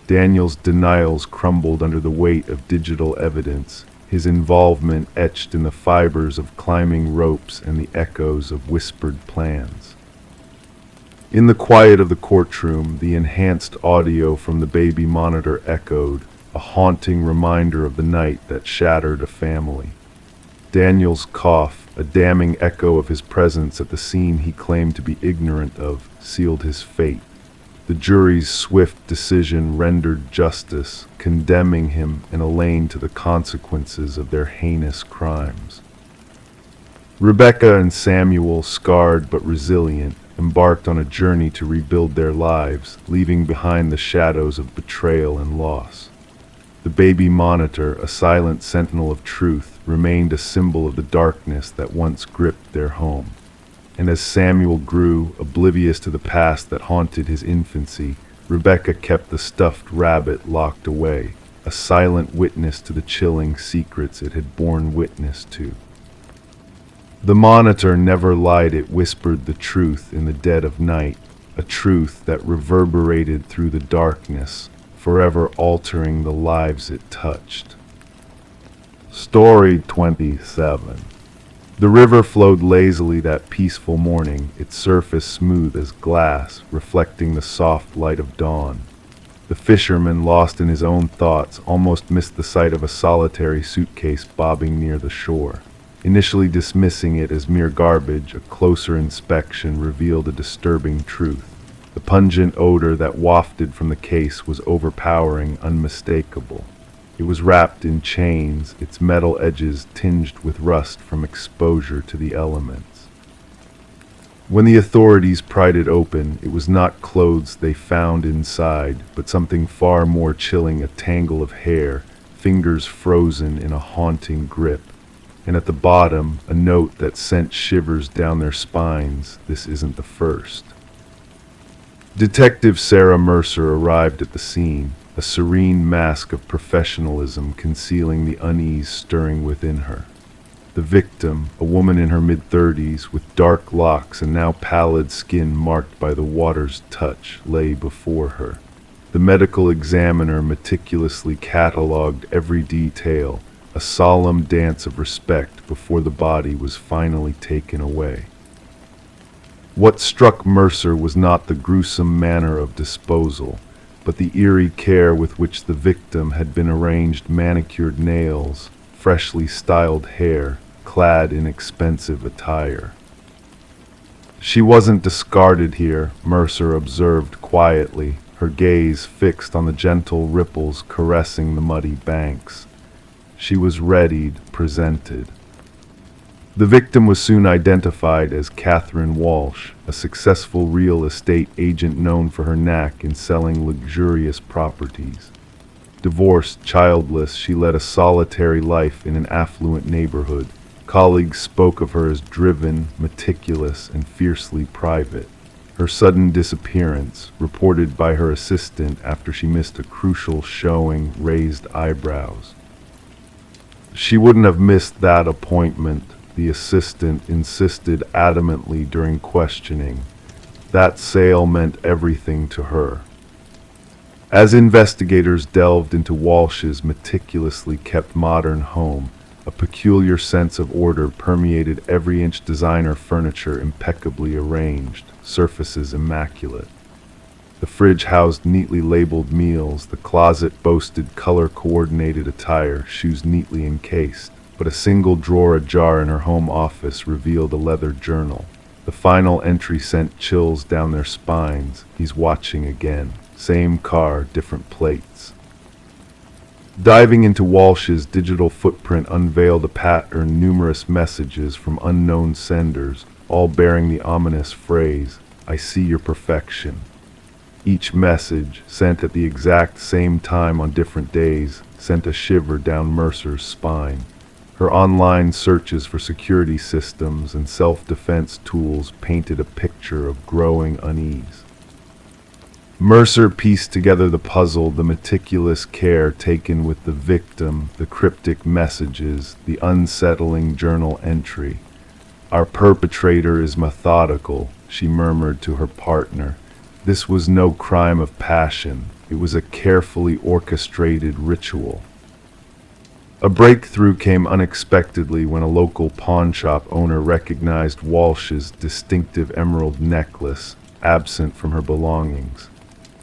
Daniel's denials crumbled under the weight of digital evidence, his involvement etched in the fibers of climbing ropes and the echoes of whispered plans. In the quiet of the courtroom, the enhanced audio from the baby monitor echoed, a haunting reminder of the night that shattered a family. Daniel's cough, a damning echo of his presence at the scene he claimed to be ignorant of, sealed his fate. The jury's swift decision rendered justice, condemning him and Elaine to the consequences of their heinous crimes. Rebecca and Samuel, scarred but resilient, embarked on a journey to rebuild their lives, leaving behind the shadows of betrayal and loss. The baby monitor, a silent sentinel of truth, remained a symbol of the darkness that once gripped their home. And as Samuel grew, oblivious to the past that haunted his infancy, Rebecca kept the stuffed rabbit locked away, a silent witness to the chilling secrets it had borne witness to. The monitor never lied, it whispered the truth in the dead of night, a truth that reverberated through the darkness, forever altering the lives it touched. Story 27. The river flowed lazily that peaceful morning, its surface smooth as glass, reflecting the soft light of dawn. The fisherman, lost in his own thoughts, almost missed the sight of a solitary suitcase bobbing near the shore. Initially dismissing it as mere garbage, a closer inspection revealed a disturbing truth. The pungent odor that wafted from the case was overpowering, unmistakable. It was wrapped in chains, its metal edges tinged with rust from exposure to the elements. When the authorities pried it open, it was not clothes they found inside, but something far more chilling, a tangle of hair, fingers frozen in a haunting grip. And at the bottom, a note that sent shivers down their spines. This isn't the first. Detective Sarah Mercer arrived at the scene, a serene mask of professionalism concealing the unease stirring within her. The victim, a woman in her mid-30s with dark locks and now pallid skin marked by the water's touch, lay before her. The medical examiner meticulously catalogued every detail, a solemn dance of respect before the body was finally taken away. What struck Mercer was not the gruesome manner of disposal, but the eerie care with which the victim had been arranged, manicured nails, freshly styled hair, clad in expensive attire. She wasn't discarded here, Mercer observed quietly, her gaze fixed on the gentle ripples caressing the muddy banks. She was readied, presented. The victim was soon identified as Catherine Walsh, a successful real estate agent known for her knack in selling luxurious properties. Divorced, childless, she led a solitary life in an affluent neighborhood, Colleagues spoke of her as driven, meticulous, and fiercely private. Her sudden disappearance, reported by her assistant after she missed a crucial showing, raised eyebrows. She wouldn't have missed that appointment, the assistant insisted adamantly during questioning. That sale meant everything to her. As investigators delved into Walsh's meticulously kept modern home, a peculiar sense of order permeated every inch. Designer furniture impeccably arranged, surfaces immaculate. The fridge housed neatly labeled meals, the closet boasted color-coordinated attire, shoes neatly encased. But a single drawer ajar in her home office revealed a leather journal. The final entry sent chills down their spines. He's watching again. Same car, different plates. Diving into Walsh's digital footprint unveiled a pattern, numerous messages from unknown senders, all bearing the ominous phrase, "I see your perfection." Each message, sent at the exact same time on different days, sent a shiver down Mercer's spine. Her online searches for security systems and self-defense tools painted a picture of growing unease. Mercer pieced together the puzzle, the meticulous care taken with the victim, the cryptic messages, the unsettling journal entry. "Our perpetrator is methodical," she murmured to her partner. This was no crime of passion. It was a carefully orchestrated ritual. A breakthrough came unexpectedly when a local pawnshop owner recognized Walsh's distinctive emerald necklace, absent from her belongings.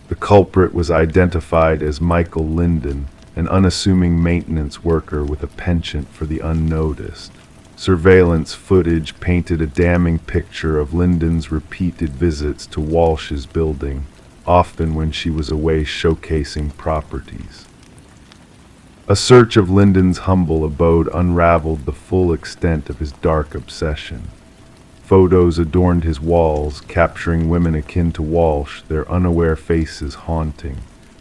The culprit was identified as Michael Linden, an unassuming maintenance worker with a penchant for the unnoticed. Surveillance footage painted a damning picture of Linden's repeated visits to Walsh's building, often when she was away showcasing properties. A search of Linden's humble abode unraveled the full extent of his dark obsession. Photos adorned his walls, capturing women akin to Walsh, their unaware faces haunting.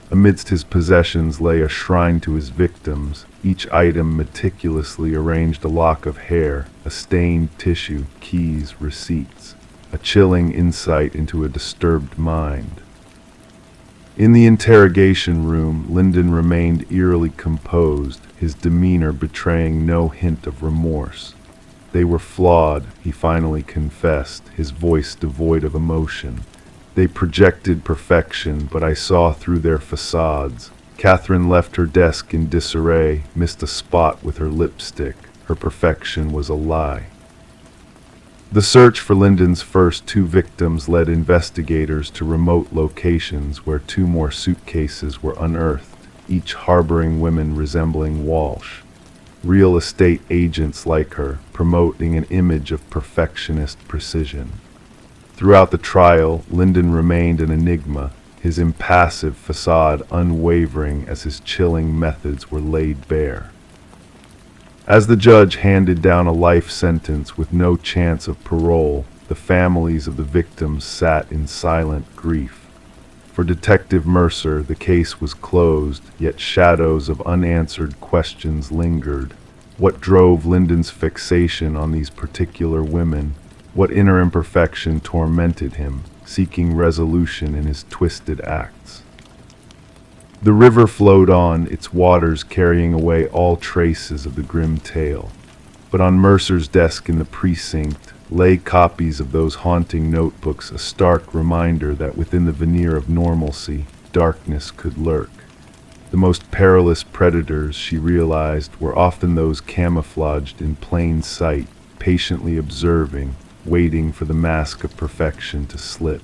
Amidst his possessions lay a shrine to his victims, each item meticulously arranged: a lock of hair, a stained tissue, keys, receipts, a chilling insight into a disturbed mind. In the interrogation room, Linden remained eerily composed, his demeanor betraying no hint of remorse. "They were flawed," he finally confessed, his voice devoid of emotion. "They projected perfection, but I saw through their facades." Catherine left her desk in disarray, missed a spot with her lipstick. Her perfection was a lie. The search for Linden's first two victims led investigators to remote locations where two more suitcases were unearthed, each harboring women resembling Walsh. Real estate agents like her, promoting an image of perfectionist precision. Throughout the trial, Linden remained an enigma, his impassive facade unwavering as his chilling methods were laid bare. As the judge handed down a life sentence with no chance of parole, the families of the victims sat in silent grief. For Detective Mercer, the case was closed, yet shadows of unanswered questions lingered. What drove Linden's fixation on these particular women? What inner imperfection tormented him, seeking resolution in his twisted acts? The river flowed on, its waters carrying away all traces of the grim tale. But on Mercer's desk in the precinct lay copies of those haunting notebooks, a stark reminder that within the veneer of normalcy, darkness could lurk. The most perilous predators, she realized, were often those camouflaged in plain sight, patiently observing, waiting for the mask of perfection to slip.